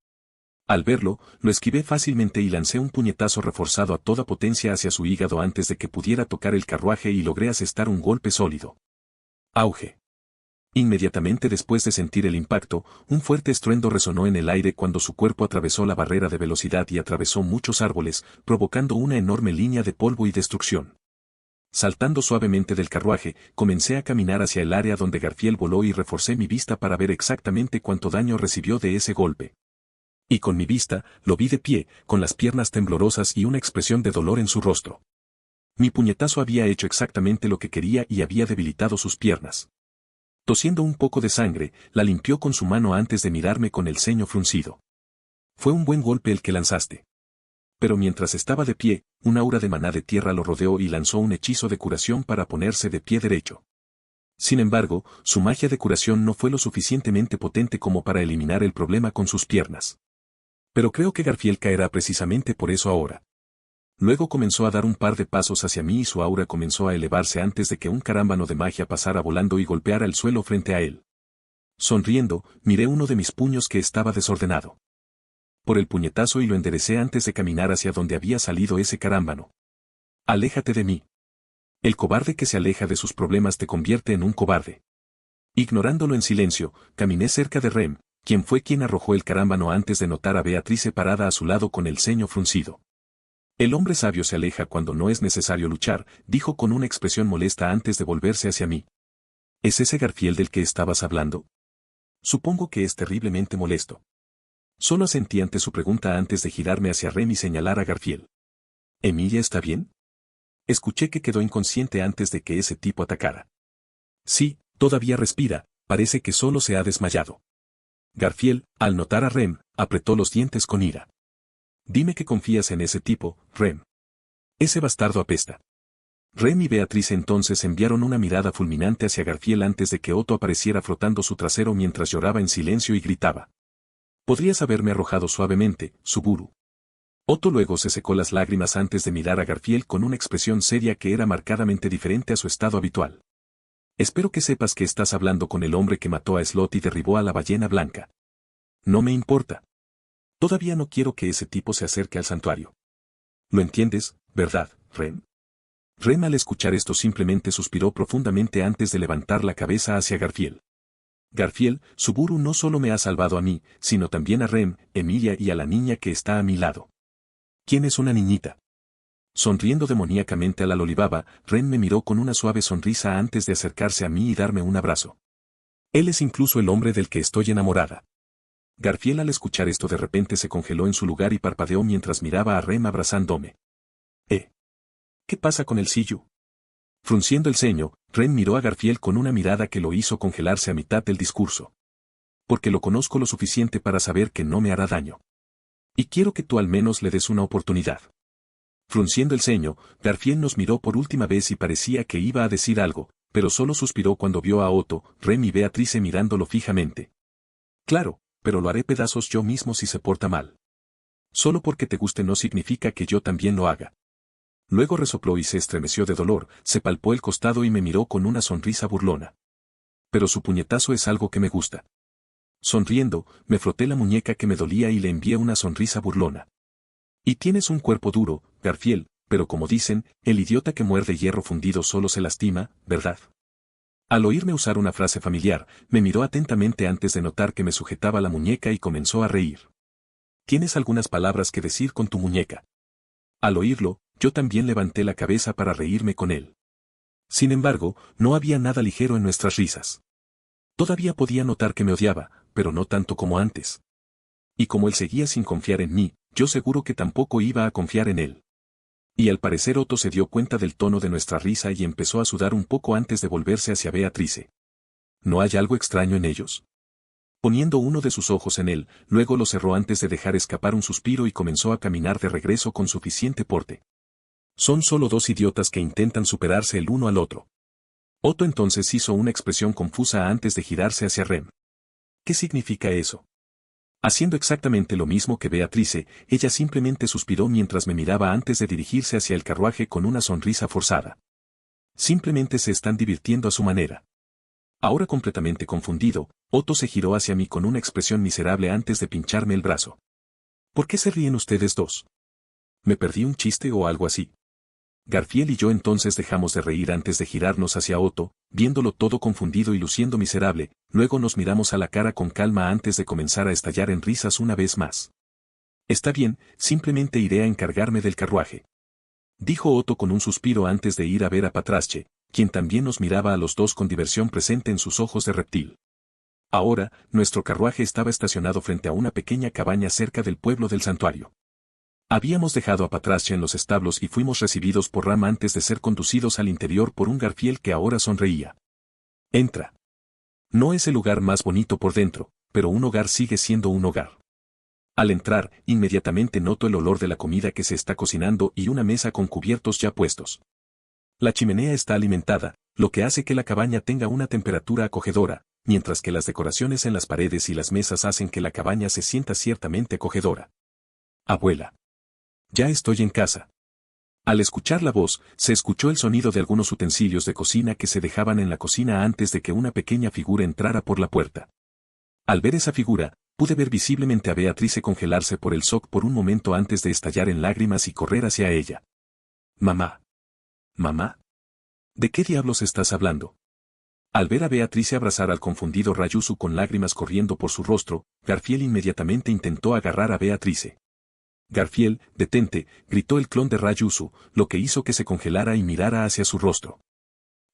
S1: Al verlo, lo esquivé fácilmente y lancé un puñetazo reforzado a toda potencia hacia su hígado antes de que pudiera tocar el carruaje y logré asestar un golpe sólido. Auge. Inmediatamente después de sentir el impacto, un fuerte estruendo resonó en el aire cuando su cuerpo atravesó la barrera de velocidad y atravesó muchos árboles, provocando una enorme línea de polvo y destrucción. Saltando suavemente del carruaje, comencé a caminar hacia el área donde Garfield voló y reforcé mi vista para ver exactamente cuánto daño recibió de ese golpe. Y con mi vista, lo vi de pie, con las piernas temblorosas y una expresión de dolor en su rostro. Mi puñetazo había hecho exactamente lo que quería y había debilitado sus piernas. Tosiendo un poco de sangre, la limpió con su mano antes de mirarme con el ceño fruncido. Fue un buen golpe el que lanzaste. Pero mientras estaba de pie, un aura de maná de tierra lo rodeó y lanzó un hechizo de curación para ponerse de pie derecho. Sin embargo, su magia de curación no fue lo suficientemente potente como para eliminar el problema con sus piernas. Pero creo que Garfield caerá precisamente por eso ahora. Luego comenzó a dar un par de pasos hacia mí y su aura comenzó a elevarse antes de que un carámbano de magia pasara volando y golpeara el suelo frente a él. Sonriendo, miré uno de mis puños que estaba desordenado. Por el puñetazo y lo enderecé antes de caminar hacia donde había salido ese carámbano. Aléjate de mí. El cobarde que se aleja de sus problemas te convierte en un cobarde. Ignorándolo en silencio, caminé cerca de Rem, quien fue quien arrojó el carámbano antes de notar a Beatrice parada a su lado con el ceño fruncido. El hombre sabio se aleja cuando no es necesario luchar, dijo con una expresión molesta antes de volverse hacia mí. ¿Es ese Garfield del que estabas hablando? Supongo que es terriblemente molesto. Solo asentí ante su pregunta antes de girarme hacia Rem y señalar a Garfield. ¿Emilia está bien? Escuché que quedó inconsciente antes de que ese tipo atacara. Sí, todavía respira, parece que solo se ha desmayado. Garfield, al notar a Rem, apretó los dientes con ira. Dime que confías en ese tipo, Rem. Ese bastardo apesta. Rem y Beatrice entonces enviaron una mirada fulminante hacia Garfield antes de que Otto apareciera frotando su trasero mientras lloraba en silencio y gritaba. Podrías haberme arrojado suavemente, Suburu. Otto luego se secó las lágrimas antes de mirar a Garfield con una expresión seria que era marcadamente diferente a su estado habitual. Espero que sepas que estás hablando con el hombre que mató a Slot y derribó a la ballena blanca. No me importa. Todavía no quiero que ese tipo se acerque al santuario. ¿Lo entiendes, verdad, Rem? Rem al escuchar esto simplemente suspiró profundamente antes de levantar la cabeza hacia Garfield. Garfield, Suburu no solo me ha salvado a mí, sino también a Rem, Emilia y a la niña que está a mi lado. ¿Quién es una niñita? Sonriendo demoníacamente a la Lolibaba, Rem me miró con una suave sonrisa antes de acercarse a mí y darme un abrazo. Él es incluso el hombre del que estoy enamorada. Garfield al escuchar esto de repente se congeló en su lugar y parpadeó mientras miraba a Rem abrazándome. ¿Qué pasa con el Siyu? Frunciendo el ceño, Rem miró a Garfield con una mirada que lo hizo congelarse a mitad del discurso. Porque lo conozco lo suficiente para saber que no me hará daño. Y quiero que tú al menos le des una oportunidad. Frunciendo el ceño, Garfield nos miró por última vez y parecía que iba a decir algo, pero solo suspiró cuando vio a Otto, Rem y Beatrice mirándolo fijamente. Claro, pero lo haré pedazos yo mismo si se porta mal. Solo porque te guste no significa que yo también lo haga. Luego resopló y se estremeció de dolor, se palpó el costado y me miró con una sonrisa burlona. Pero su puñetazo es algo que me gusta. Sonriendo, me froté la muñeca que me dolía y le envié una sonrisa burlona. Y tienes un cuerpo duro, Garfield, pero como dicen, el idiota que muerde hierro fundido solo se lastima, ¿verdad? Al oírme usar una frase familiar, me miró atentamente antes de notar que me sujetaba la muñeca y comenzó a reír. ¿Tienes algunas palabras que decir con tu muñeca? Al oírlo, yo también levanté la cabeza para reírme con él. Sin embargo, no había nada ligero en nuestras risas. Todavía podía notar que me odiaba, pero no tanto como antes. Y como él seguía sin confiar en mí, yo seguro que tampoco iba a confiar en él. Y al parecer Otto se dio cuenta del tono de nuestra risa y empezó a sudar un poco antes de volverse hacia Beatrice. ¿No hay algo extraño en ellos? Poniendo uno de sus ojos en él, luego lo cerró antes de dejar escapar un suspiro y comenzó a caminar de regreso con suficiente porte. Son solo dos idiotas que intentan superarse el uno al otro. Otto entonces hizo una expresión confusa antes de girarse hacia Rem. ¿Qué significa eso? Haciendo exactamente lo mismo que Beatrice, ella simplemente suspiró mientras me miraba antes de dirigirse hacia el carruaje con una sonrisa forzada. Simplemente se están divirtiendo a su manera. Ahora completamente confundido, Otto se giró hacia mí con una expresión miserable antes de pincharme el brazo. ¿Por qué se ríen ustedes dos? ¿Me perdí un chiste o algo así? Garfiel y yo entonces dejamos de reír antes de girarnos hacia Otto, viéndolo todo confundido y luciendo miserable, luego nos miramos a la cara con calma antes de comenzar a estallar en risas una vez más. Está bien, simplemente iré a encargarme del carruaje, dijo Otto con un suspiro antes de ir a ver a Patrasche, quien también nos miraba a los dos con diversión presente en sus ojos de reptil. Ahora, nuestro carruaje estaba estacionado frente a una pequeña cabaña cerca del pueblo del santuario. Habíamos dejado a Patrasche en los establos y fuimos recibidos por Ram antes de ser conducidos al interior por un Garfiel que ahora sonreía. Entra. No es el lugar más bonito por dentro, pero un hogar sigue siendo un hogar. Al entrar, inmediatamente noto el olor de la comida que se está cocinando y una mesa con cubiertos ya puestos. La chimenea está alimentada, lo que hace que la cabaña tenga una temperatura acogedora, mientras que las decoraciones en las paredes y las mesas hacen que la cabaña se sienta ciertamente acogedora. Abuela. Ya estoy en casa. Al escuchar la voz, se escuchó el sonido de algunos utensilios de cocina que se dejaban en la cocina antes de que una pequeña figura entrara por la puerta. Al ver esa figura, pude ver visiblemente a Beatrice congelarse por el shock por un momento antes de estallar en lágrimas y correr hacia ella. Mamá. ¿Mamá? ¿De qué diablos estás hablando? Al ver a Beatrice abrazar al confundido Ryusu con lágrimas corriendo por su rostro, Garfiel inmediatamente intentó agarrar a Beatrice. Garfiel, detente, gritó el clon de Ryusu, lo que hizo que se congelara y mirara hacia su rostro.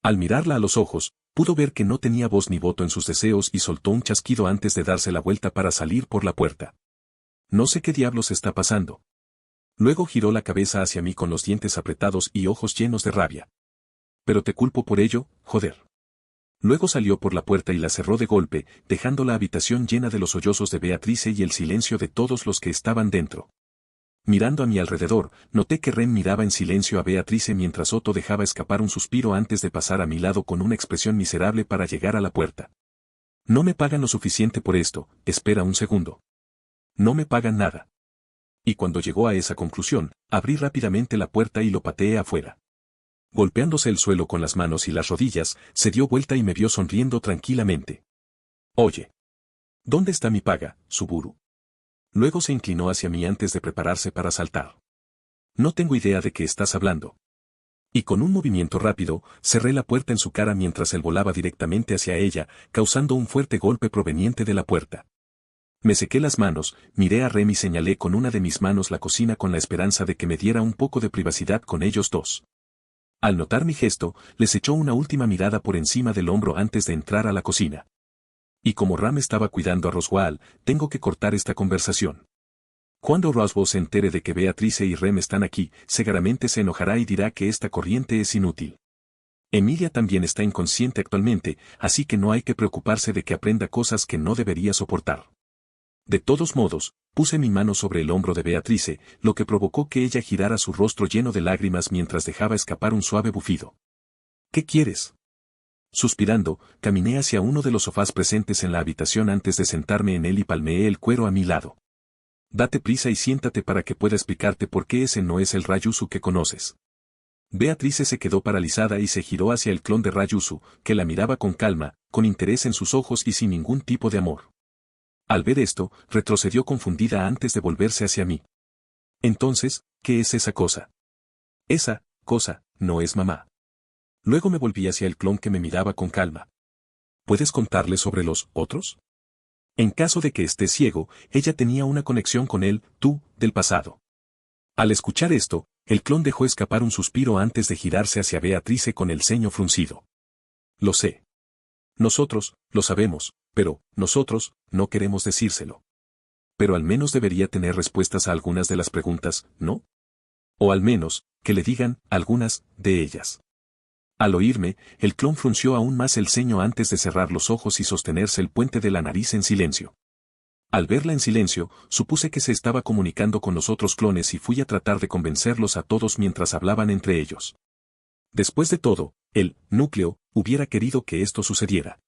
S1: Al mirarla a los ojos, pudo ver que no tenía voz ni voto en sus deseos y soltó un chasquido antes de darse la vuelta para salir por la puerta. No sé qué diablos está pasando. Luego giró la cabeza hacia mí con los dientes apretados y ojos llenos de rabia. Pero te culpo por ello, joder. Luego salió por la puerta y la cerró de golpe, dejando la habitación llena de los sollozos de Beatrice y el silencio de todos los que estaban dentro. Mirando a mi alrededor, noté que Ren miraba en silencio a Beatrice mientras Otto dejaba escapar un suspiro antes de pasar a mi lado con una expresión miserable para llegar a la puerta. No me pagan lo suficiente por esto, espera un segundo. No me pagan nada. Y cuando llegó a esa conclusión, abrí rápidamente la puerta y lo pateé afuera. Golpeándose el suelo con las manos y las rodillas, se dio vuelta y me vio sonriendo tranquilamente. Oye. ¿Dónde está mi paga, Suburu? Luego se inclinó hacia mí antes de prepararse para saltar. No tengo idea de qué estás hablando. Y con un movimiento rápido, cerré la puerta en su cara mientras él volaba directamente hacia ella, causando un fuerte golpe proveniente de la puerta. Me sequé las manos, miré a Rem y señalé con una de mis manos la cocina con la esperanza de que me diera un poco de privacidad con ellos dos. Al notar mi gesto, les echó una última mirada por encima del hombro antes de entrar a la cocina. Y como Ram estaba cuidando a Roswaal, tengo que cortar esta conversación. Cuando Roswaal se entere de que Beatrice y Rem están aquí, seguramente se enojará y dirá que esta corriente es inútil. Emilia también está inconsciente actualmente, así que no hay que preocuparse de que aprenda cosas que no debería soportar. De todos modos, puse mi mano sobre el hombro de Beatrice, lo que provocó que ella girara su rostro lleno de lágrimas mientras dejaba escapar un suave bufido. ¿Qué quieres? Suspirando, caminé hacia uno de los sofás presentes en la habitación antes de sentarme en él y palmeé el cuero a mi lado. Date prisa y siéntate para que pueda explicarte por qué ese no es el Ryusu que conoces. Beatrice se quedó paralizada y se giró hacia el clon de Ryusu, que la miraba con calma, con interés en sus ojos y sin ningún tipo de amor. Al ver esto, retrocedió confundida antes de volverse hacia mí. Entonces, ¿qué es esa cosa? Esa cosa no es mamá. Luego me volví hacia el clon que me miraba con calma. ¿Puedes contarle sobre los otros? En caso de que estés ciego, ella tenía una conexión con él, tú, del pasado. Al escuchar esto, el clon dejó escapar un suspiro antes de girarse hacia Beatrice con el ceño fruncido. Lo sé. Nosotros, lo sabemos, pero, nosotros, no queremos decírselo. Pero al menos debería tener respuestas a algunas de las preguntas, ¿no? O al menos, que le digan, algunas, de ellas. Al oírme, el clon frunció aún más el ceño antes de cerrar los ojos y sostenerse el puente de la nariz en silencio. Al verla en silencio, supuse que se estaba comunicando con los otros clones y fui a tratar de convencerlos a todos mientras hablaban entre ellos. Después de todo, el núcleo hubiera querido que esto sucediera.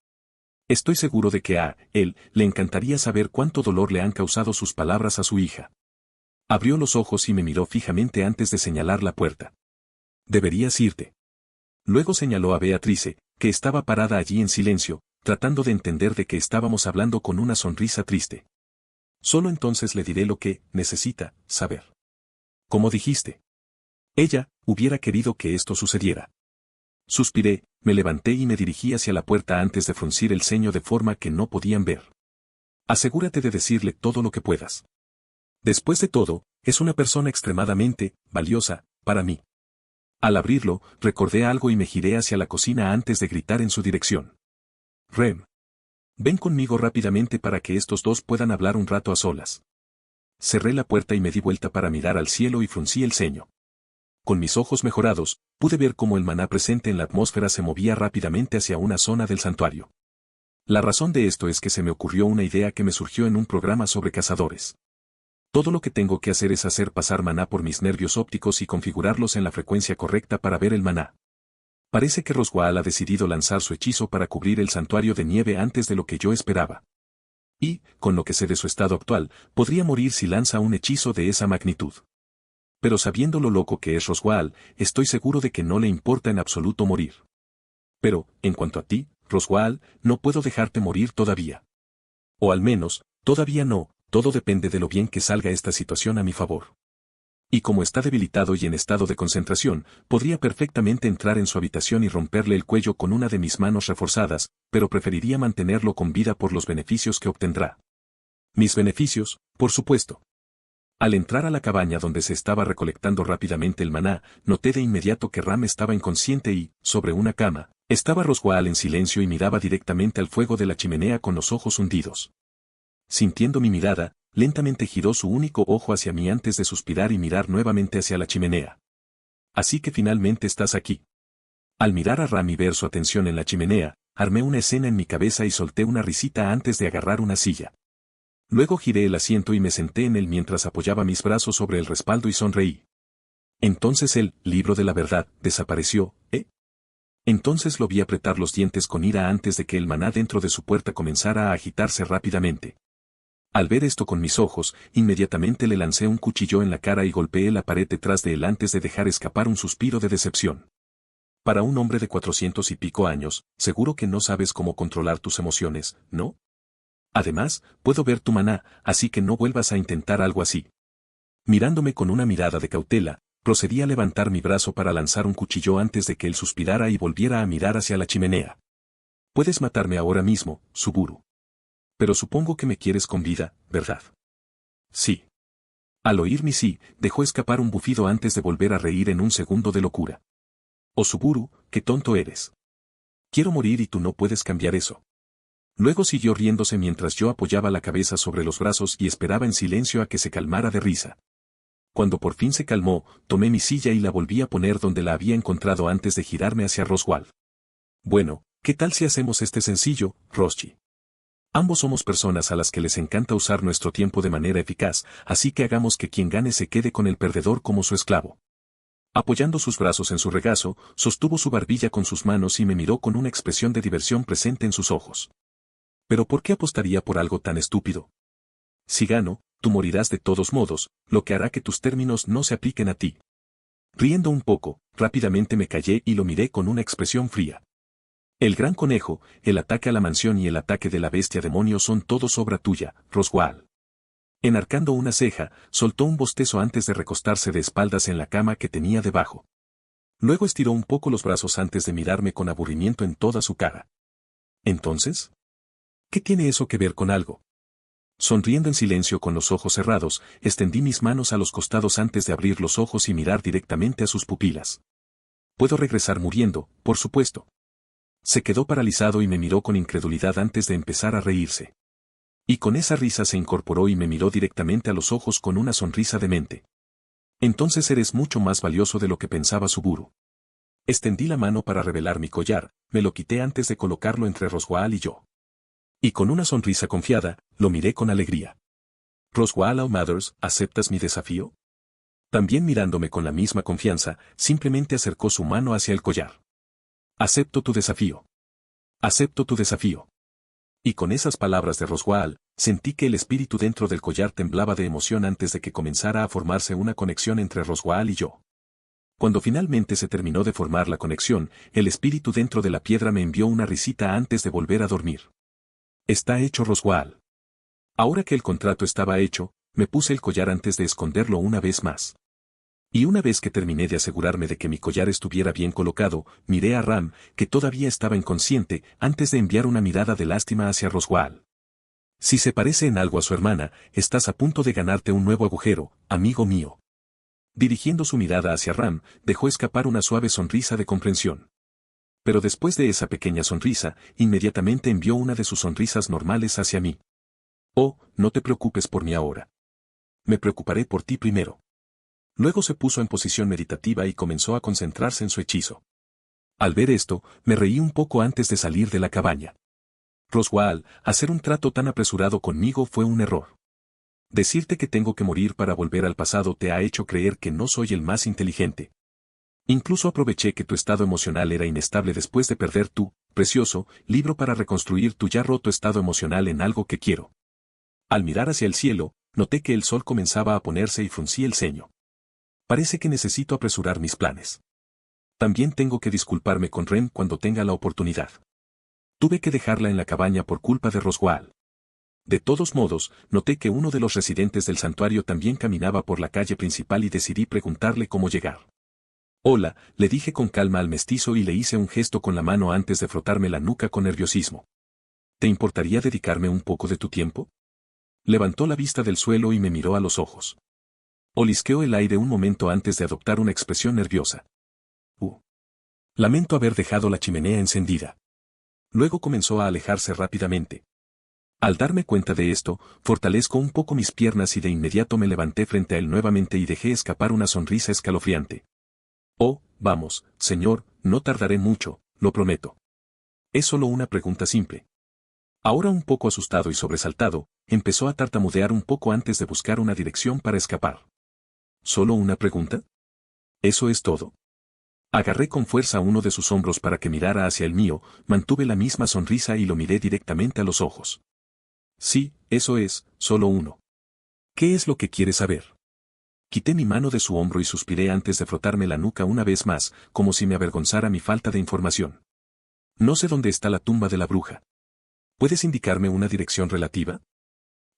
S1: Estoy seguro de que a él le encantaría saber cuánto dolor le han causado sus palabras a su hija. Abrió los ojos y me miró fijamente antes de señalar la puerta. Deberías irte. Luego señaló a Beatrice, que estaba parada allí en silencio, tratando de entender de que estábamos hablando con una sonrisa triste. Solo entonces le diré lo que necesita saber. ¿Cómo dijiste? Ella hubiera querido que esto sucediera. Suspiré, me levanté y me dirigí hacia la puerta antes de fruncir el ceño de forma que no podían ver. Asegúrate de decirle todo lo que puedas. Después de todo, es una persona extremadamente valiosa para mí. Al abrirlo, recordé algo y me giré hacia la cocina antes de gritar en su dirección. Rem. Ven conmigo rápidamente para que estos dos puedan hablar un rato a solas. Cerré la puerta y me di vuelta para mirar al cielo y fruncí el ceño. Con mis ojos mejorados, pude ver cómo el maná presente en la atmósfera se movía rápidamente hacia una zona del santuario. La razón de esto es que se me ocurrió una idea que me surgió en un programa sobre cazadores. Todo lo que tengo que hacer es hacer pasar maná por mis nervios ópticos y configurarlos en la frecuencia correcta para ver el maná. Parece que Roswaal ha decidido lanzar su hechizo para cubrir el santuario de nieve antes de lo que yo esperaba. Y, con lo que sé de su estado actual, podría morir si lanza un hechizo de esa magnitud. Pero sabiendo lo loco que es Roswaal, estoy seguro de que no le importa en absoluto morir. Pero, en cuanto a ti, Roswaal, no puedo dejarte morir todavía. O al menos, todavía no, todo depende de lo bien que salga esta situación a mi favor. Y como está debilitado y en estado de concentración, podría perfectamente entrar en su habitación y romperle el cuello con una de mis manos reforzadas, pero preferiría mantenerlo con vida por los beneficios que obtendrá. Mis beneficios, por supuesto. Al entrar a la cabaña donde se estaba recolectando rápidamente el maná, noté de inmediato que Ram estaba inconsciente y, sobre una cama, estaba Roswaal en silencio y miraba directamente al fuego de la chimenea con los ojos hundidos. Sintiendo mi mirada, lentamente giró su único ojo hacia mí antes de suspirar y mirar nuevamente hacia la chimenea. Así que finalmente estás aquí. Al mirar a Ram y ver su atención en la chimenea, armé una escena en mi cabeza y solté una risita antes de agarrar una silla. Luego giré el asiento y me senté en él mientras apoyaba mis brazos sobre el respaldo y sonreí. Entonces el libro de la verdad desapareció, ¿eh? Entonces lo vi apretar los dientes con ira antes de que el maná dentro de su puerta comenzara a agitarse rápidamente. Al ver esto con mis ojos, inmediatamente le lancé un cuchillo en la cara y golpeé la pared detrás de él antes de dejar escapar un suspiro de decepción. Para un hombre de 400 y pico años, seguro que no sabes cómo controlar tus emociones, ¿no? Además, puedo ver tu maná, así que no vuelvas a intentar algo así. Mirándome con una mirada de cautela, procedí a levantar mi brazo para lanzar un cuchillo antes de que él suspirara y volviera a mirar hacia la chimenea. Puedes matarme ahora mismo, Suburu. Pero supongo que me quieres con vida, ¿verdad? Sí. Al oír mi sí, dejó escapar un bufido antes de volver a reír en un segundo de locura. Oh Suburu, qué tonto eres. Quiero morir y tú no puedes cambiar eso. Luego siguió riéndose mientras yo apoyaba la cabeza sobre los brazos y esperaba en silencio a que se calmara de risa. Cuando por fin se calmó, tomé mi silla y la volví a poner donde la había encontrado antes de girarme hacia Roswaal. Bueno, ¿qué tal si hacemos este sencillo, Roschi? Ambos somos personas a las que les encanta usar nuestro tiempo de manera eficaz, así que hagamos que quien gane se quede con el perdedor como su esclavo. Apoyando sus brazos en su regazo, sostuvo su barbilla con sus manos y me miró con una expresión de diversión presente en sus ojos. ¿Pero por qué apostaría por algo tan estúpido? Si gano, tú morirás de todos modos, lo que hará que tus términos no se apliquen a ti. Riendo un poco, rápidamente me callé y lo miré con una expresión fría. El gran conejo, el ataque a la mansión y el ataque de la bestia demonio son todos obra tuya, Roswaal. Enarcando una ceja, soltó un bostezo antes de recostarse de espaldas en la cama que tenía debajo. Luego estiró un poco los brazos antes de mirarme con aburrimiento en toda su cara. ¿Entonces? ¿Qué tiene eso que ver con algo? Sonriendo en silencio con los ojos cerrados, extendí mis manos a los costados antes de abrir los ojos y mirar directamente a sus pupilas. Puedo regresar muriendo, por supuesto. Se quedó paralizado y me miró con incredulidad antes de empezar a reírse. Y con esa risa se incorporó y me miró directamente a los ojos con una sonrisa demente. Entonces eres mucho más valioso de lo que pensaba Suburu. Extendí la mano para revelar mi collar, me lo quité antes de colocarlo entre Roswaal y yo. Y con una sonrisa confiada, lo miré con alegría. Roswaal Mathers, ¿aceptas mi desafío? También mirándome con la misma confianza, simplemente acercó su mano hacia el collar. Acepto tu desafío. Acepto tu desafío. Y con esas palabras de Roswaal, sentí que el espíritu dentro del collar temblaba de emoción antes de que comenzara a formarse una conexión entre Roswaal y yo. Cuando finalmente se terminó de formar la conexión, el espíritu dentro de la piedra me envió una risita antes de volver a dormir. Está hecho, Roswaal. Ahora que el contrato estaba hecho, me puse el collar antes de esconderlo una vez más. Y una vez que terminé de asegurarme de que mi collar estuviera bien colocado, miré a Ram, que todavía estaba inconsciente, antes de enviar una mirada de lástima hacia Roswaal. Si se parece en algo a su hermana, estás a punto de ganarte un nuevo agujero, amigo mío. Dirigiendo su mirada hacia Ram, dejó escapar una suave sonrisa de comprensión. Pero después de esa pequeña sonrisa, inmediatamente envió una de sus sonrisas normales hacia mí. Oh, no te preocupes por mí ahora. Me preocuparé por ti primero. Luego se puso en posición meditativa y comenzó a concentrarse en su hechizo. Al ver esto, me reí un poco antes de salir de la cabaña. Roswaal, hacer un trato tan apresurado conmigo fue un error. Decirte que tengo que morir para volver al pasado te ha hecho creer que no soy el más inteligente. Incluso aproveché que tu estado emocional era inestable después de perder tu, precioso, libro para reconstruir tu ya roto estado emocional en algo que quiero. Al mirar hacia el cielo, noté que el sol comenzaba a ponerse y fruncí el ceño. Parece que necesito apresurar mis planes. También tengo que disculparme con Ren cuando tenga la oportunidad. Tuve que dejarla en la cabaña por culpa de Roswaal. De todos modos, noté que uno de los residentes del santuario también caminaba por la calle principal y decidí preguntarle cómo llegar. Hola, le dije con calma al mestizo y le hice un gesto con la mano antes de frotarme la nuca con nerviosismo. ¿Te importaría dedicarme un poco de tu tiempo? Levantó la vista del suelo y me miró a los ojos. Olisqueó el aire un momento antes de adoptar una expresión nerviosa. Lamento haber dejado la chimenea encendida. Luego comenzó a alejarse rápidamente. Al darme cuenta de esto, fortalezco un poco mis piernas y de inmediato me levanté frente a él nuevamente y dejé escapar una sonrisa escalofriante. Oh, vamos, señor, no tardaré mucho, lo prometo. Es solo una pregunta simple. Ahora un poco asustado y sobresaltado, empezó a tartamudear un poco antes de buscar una dirección para escapar. ¿Solo una pregunta? ¿Eso es todo? Agarré con fuerza uno de sus hombros para que mirara hacia el mío, mantuve la misma sonrisa y lo miré directamente a los ojos. Sí, eso es, solo uno. ¿Qué es lo que quieres saber? Quité mi mano de su hombro y suspiré antes de frotarme la nuca una vez más, como si me avergonzara mi falta de información. No sé dónde está la tumba de la bruja. ¿Puedes indicarme una dirección relativa?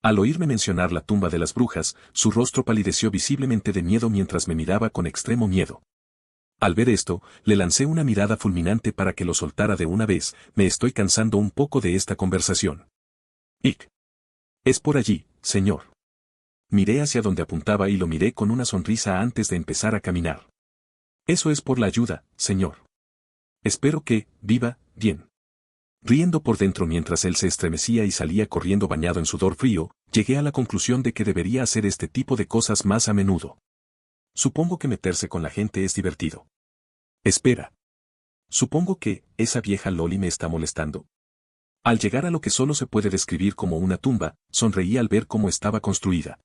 S1: Al oírme mencionar la tumba de las brujas, su rostro palideció visiblemente de miedo mientras me miraba con extremo miedo. Al ver esto, le lancé una mirada fulminante para que lo soltara de una vez. Me estoy cansando un poco de esta conversación. Ick. Es por allí, señor. Miré hacia donde apuntaba y lo miré con una sonrisa antes de empezar a caminar. Eso es por la ayuda, señor. Espero que, viva, bien. Riendo por dentro mientras él se estremecía y salía corriendo bañado en sudor frío, llegué a la conclusión de que debería hacer este tipo de cosas más a menudo. Supongo que meterse con la gente es divertido. Espera. Supongo que, esa vieja Loli me está molestando. Al llegar a lo que solo se puede describir como una tumba, sonreí al ver cómo estaba construida.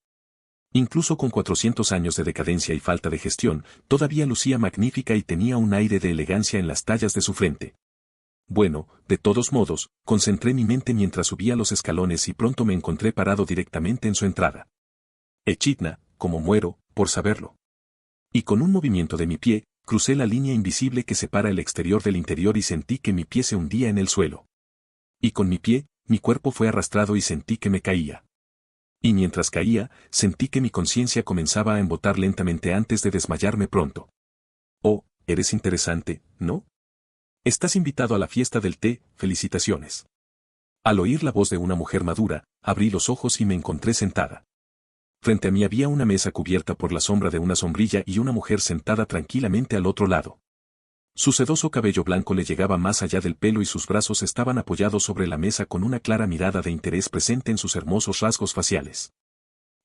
S1: Incluso con 400 años de decadencia y falta de gestión, todavía lucía magnífica y tenía un aire de elegancia en las tallas de su frente. Bueno, de todos modos, concentré mi mente mientras subía los escalones y pronto me encontré parado directamente en su entrada. Echidna, como muero, por saberlo. Y con un movimiento de mi pie, crucé la línea invisible que separa el exterior del interior y sentí que mi pie se hundía en el suelo. Y con mi pie, mi cuerpo fue arrastrado y sentí que me caía. Y mientras caía, sentí que mi conciencia comenzaba a embotar lentamente antes de desmayarme pronto. Oh, eres interesante, ¿no? Estás invitado a la fiesta del té, felicitaciones. Al oír la voz de una mujer madura, abrí los ojos y me encontré sentada. Frente a mí había una mesa cubierta por la sombra de una sombrilla y una mujer sentada tranquilamente al otro lado. Su sedoso cabello blanco le llegaba más allá del pelo y sus brazos estaban apoyados sobre la mesa con una clara mirada de interés presente en sus hermosos rasgos faciales.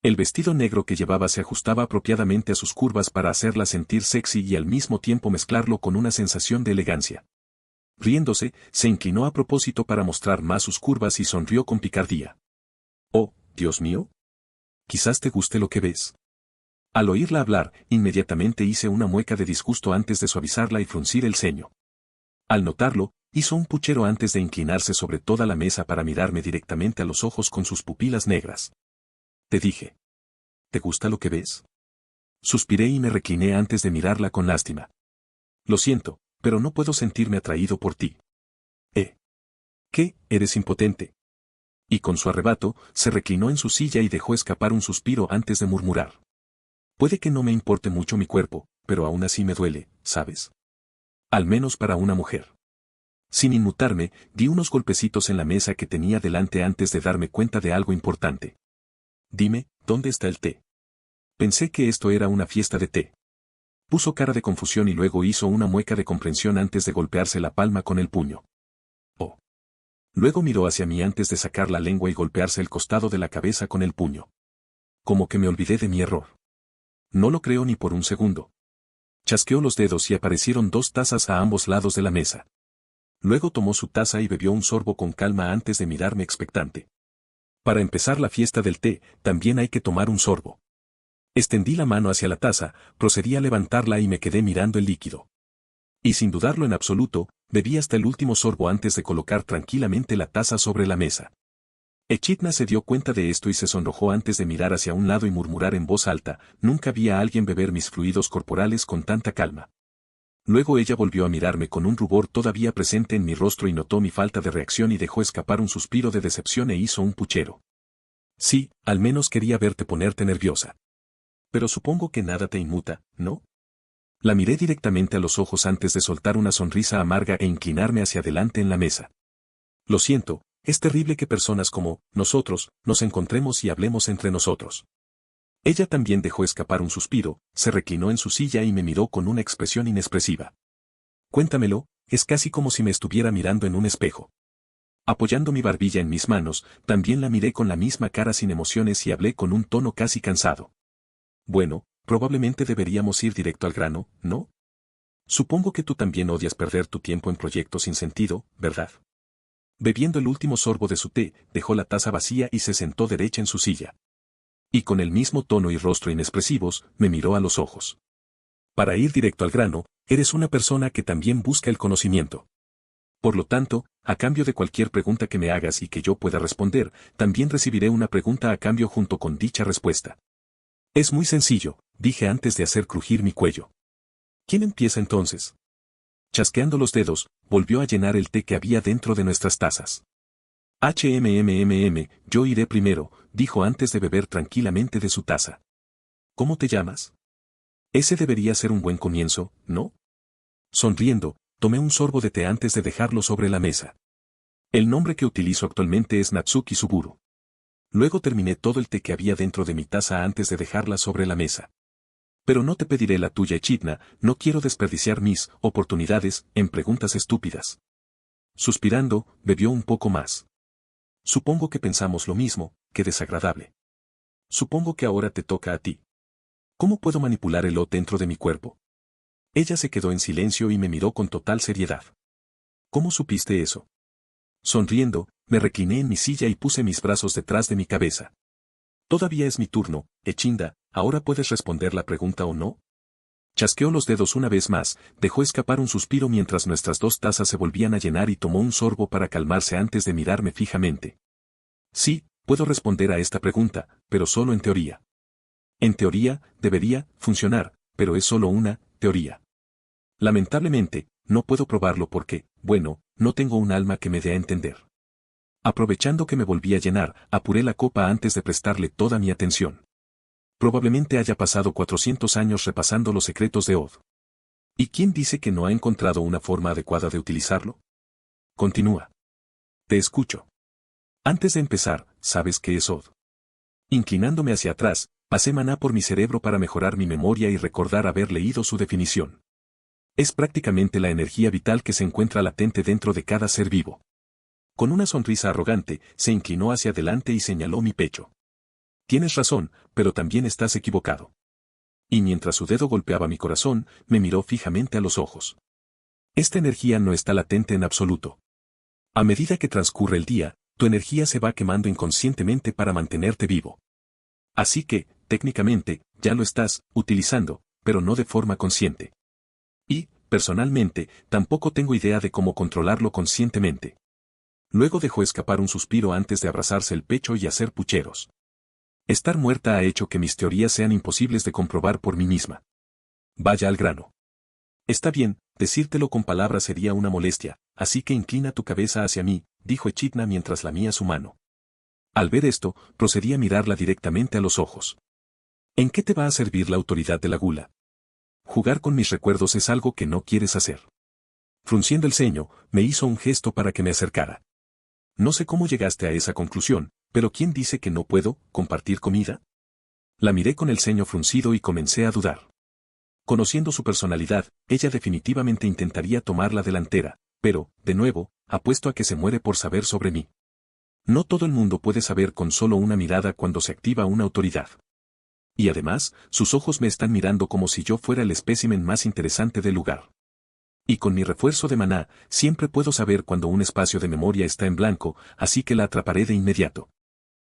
S1: El vestido negro que llevaba se ajustaba apropiadamente a sus curvas para hacerla sentir sexy y al mismo tiempo mezclarlo con una sensación de elegancia. Riéndose, se inclinó a propósito para mostrar más sus curvas y sonrió con picardía. Oh, Dios mío. Quizás te guste lo que ves. Al oírla hablar, inmediatamente hice una mueca de disgusto antes de suavizarla y fruncir el ceño. Al notarlo, hizo un puchero antes de inclinarse sobre toda la mesa para mirarme directamente a los ojos con sus pupilas negras. Te dije. ¿Te gusta lo que ves? Suspiré y me recliné antes de mirarla con lástima. Lo siento, pero no puedo sentirme atraído por ti. ¿Qué? Eres impotente. Y con su arrebato, se reclinó en su silla y dejó escapar un suspiro antes de murmurar. Puede que no me importe mucho mi cuerpo, pero aún así me duele, ¿sabes? Al menos para una mujer. Sin inmutarme, di unos golpecitos en la mesa que tenía delante antes de darme cuenta de algo importante. Dime, ¿dónde está el té? Pensé que esto era una fiesta de té. Puso cara de confusión y luego hizo una mueca de comprensión antes de golpearse la palma con el puño. Oh. Luego miró hacia mí antes de sacar la lengua y golpearse el costado de la cabeza con el puño. Como que me olvidé de mi error. No lo creo ni por un segundo. Chasqueó los dedos y aparecieron 2 tazas a ambos lados de la mesa. Luego tomó su taza y bebió un sorbo con calma antes de mirarme expectante. Para empezar la fiesta del té, también hay que tomar un sorbo. Extendí la mano hacia la taza, procedí a levantarla y me quedé mirando el líquido. Y sin dudarlo en absoluto, bebí hasta el último sorbo antes de colocar tranquilamente la taza sobre la mesa. Echidna se dio cuenta de esto y se sonrojó antes de mirar hacia un lado y murmurar en voz alta: nunca vi a alguien beber mis fluidos corporales con tanta calma. Luego ella volvió a mirarme con un rubor todavía presente en mi rostro y notó mi falta de reacción y dejó escapar un suspiro de decepción e hizo un puchero. Sí, al menos quería verte ponerte nerviosa. Pero supongo que nada te inmuta, ¿no? La miré directamente a los ojos antes de soltar una sonrisa amarga e inclinarme hacia adelante en la mesa. Lo siento, es terrible que personas como nosotros nos encontremos y hablemos entre nosotros. Ella también dejó escapar un suspiro, se reclinó en su silla y me miró con una expresión inexpresiva. Cuéntamelo, es casi como si me estuviera mirando en un espejo. Apoyando mi barbilla en mis manos, también la miré con la misma cara sin emociones y hablé con un tono casi cansado. Bueno, probablemente deberíamos ir directo al grano, ¿no? Supongo que tú también odias perder tu tiempo en proyectos sin sentido, ¿verdad? Bebiendo el último sorbo de su té, dejó la taza vacía y se sentó derecha en su silla. Y con el mismo tono y rostro inexpresivos, me miró a los ojos. Para ir directo al grano, eres una persona que también busca el conocimiento. Por lo tanto, a cambio de cualquier pregunta que me hagas y que yo pueda responder, también recibiré una pregunta a cambio junto con dicha respuesta. Es muy sencillo, dije antes de hacer crujir mi cuello. ¿Quién empieza entonces? Chasqueando los dedos, volvió a llenar el té que había dentro de nuestras tazas. Yo iré primero, dijo antes de beber tranquilamente de su taza. ¿Cómo te llamas? Ese debería ser un buen comienzo, ¿no? Sonriendo, tomé un sorbo de té antes de dejarlo sobre la mesa. El nombre que utilizo actualmente es Natsuki Suburu. Luego terminé todo el té que había dentro de mi taza antes de dejarla sobre la mesa. Pero no te pediré la tuya, Echidna, no quiero desperdiciar mis oportunidades en preguntas estúpidas. Suspirando, bebió un poco más. Supongo que pensamos lo mismo, qué desagradable. Supongo que ahora te toca a ti. ¿Cómo puedo manipular el O dentro de mi cuerpo? Ella se quedó en silencio y me miró con total seriedad. ¿Cómo supiste eso? Sonriendo, me recliné en mi silla y puse mis brazos detrás de mi cabeza. Todavía es mi turno, Echidna, ¿ahora puedes responder la pregunta o no? Chasqueó los dedos una vez más, dejó escapar un suspiro mientras nuestras 2 tazas se volvían a llenar y tomó un sorbo para calmarse antes de mirarme fijamente. Sí, puedo responder a esta pregunta, pero solo en teoría. En teoría, debería funcionar, pero es solo una teoría. Lamentablemente, no puedo probarlo porque, bueno, no tengo un alma que me dé a entender. Aprovechando que me volví a llenar, apuré la copa antes de prestarle toda mi atención. Probablemente haya pasado 400 años repasando los secretos de Od. ¿Y quién dice que no ha encontrado una forma adecuada de utilizarlo? Continúa. Te escucho. Antes de empezar, ¿sabes qué es Od? Inclinándome hacia atrás, pasé maná por mi cerebro para mejorar mi memoria y recordar haber leído su definición. Es prácticamente la energía vital que se encuentra latente dentro de cada ser vivo. Con una sonrisa arrogante, se inclinó hacia adelante y señaló mi pecho. Tienes razón, pero también estás equivocado. Y mientras su dedo golpeaba mi corazón, me miró fijamente a los ojos. Esta energía no está latente en absoluto. A medida que transcurre el día, tu energía se va quemando inconscientemente para mantenerte vivo. Así que, técnicamente, ya lo estás utilizando, pero no de forma consciente. Y, personalmente, tampoco tengo idea de cómo controlarlo conscientemente. Luego dejó escapar un suspiro antes de abrazarse el pecho y hacer pucheros. Estar muerta ha hecho que mis teorías sean imposibles de comprobar por mí misma. Vaya al grano. Está bien, decírtelo con palabras sería una molestia, así que inclina tu cabeza hacia mí, dijo Echidna mientras lamía su mano. Al ver esto, procedí a mirarla directamente a los ojos. ¿En qué te va a servir la autoridad de la gula? Jugar con mis recuerdos es algo que no quieres hacer. Frunciendo el ceño, me hizo un gesto para que me acercara. No sé cómo llegaste a esa conclusión, pero ¿quién dice que no puedo compartir comida? La miré con el ceño fruncido y comencé a dudar. Conociendo su personalidad, ella definitivamente intentaría tomar la delantera, pero, de nuevo, apuesto a que se muere por saber sobre mí. No todo el mundo puede saber con solo una mirada cuando se activa una autoridad. Y además, sus ojos me están mirando como si yo fuera el espécimen más interesante del lugar. Y con mi refuerzo de maná, siempre puedo saber cuando un espacio de memoria está en blanco, así que la atraparé de inmediato.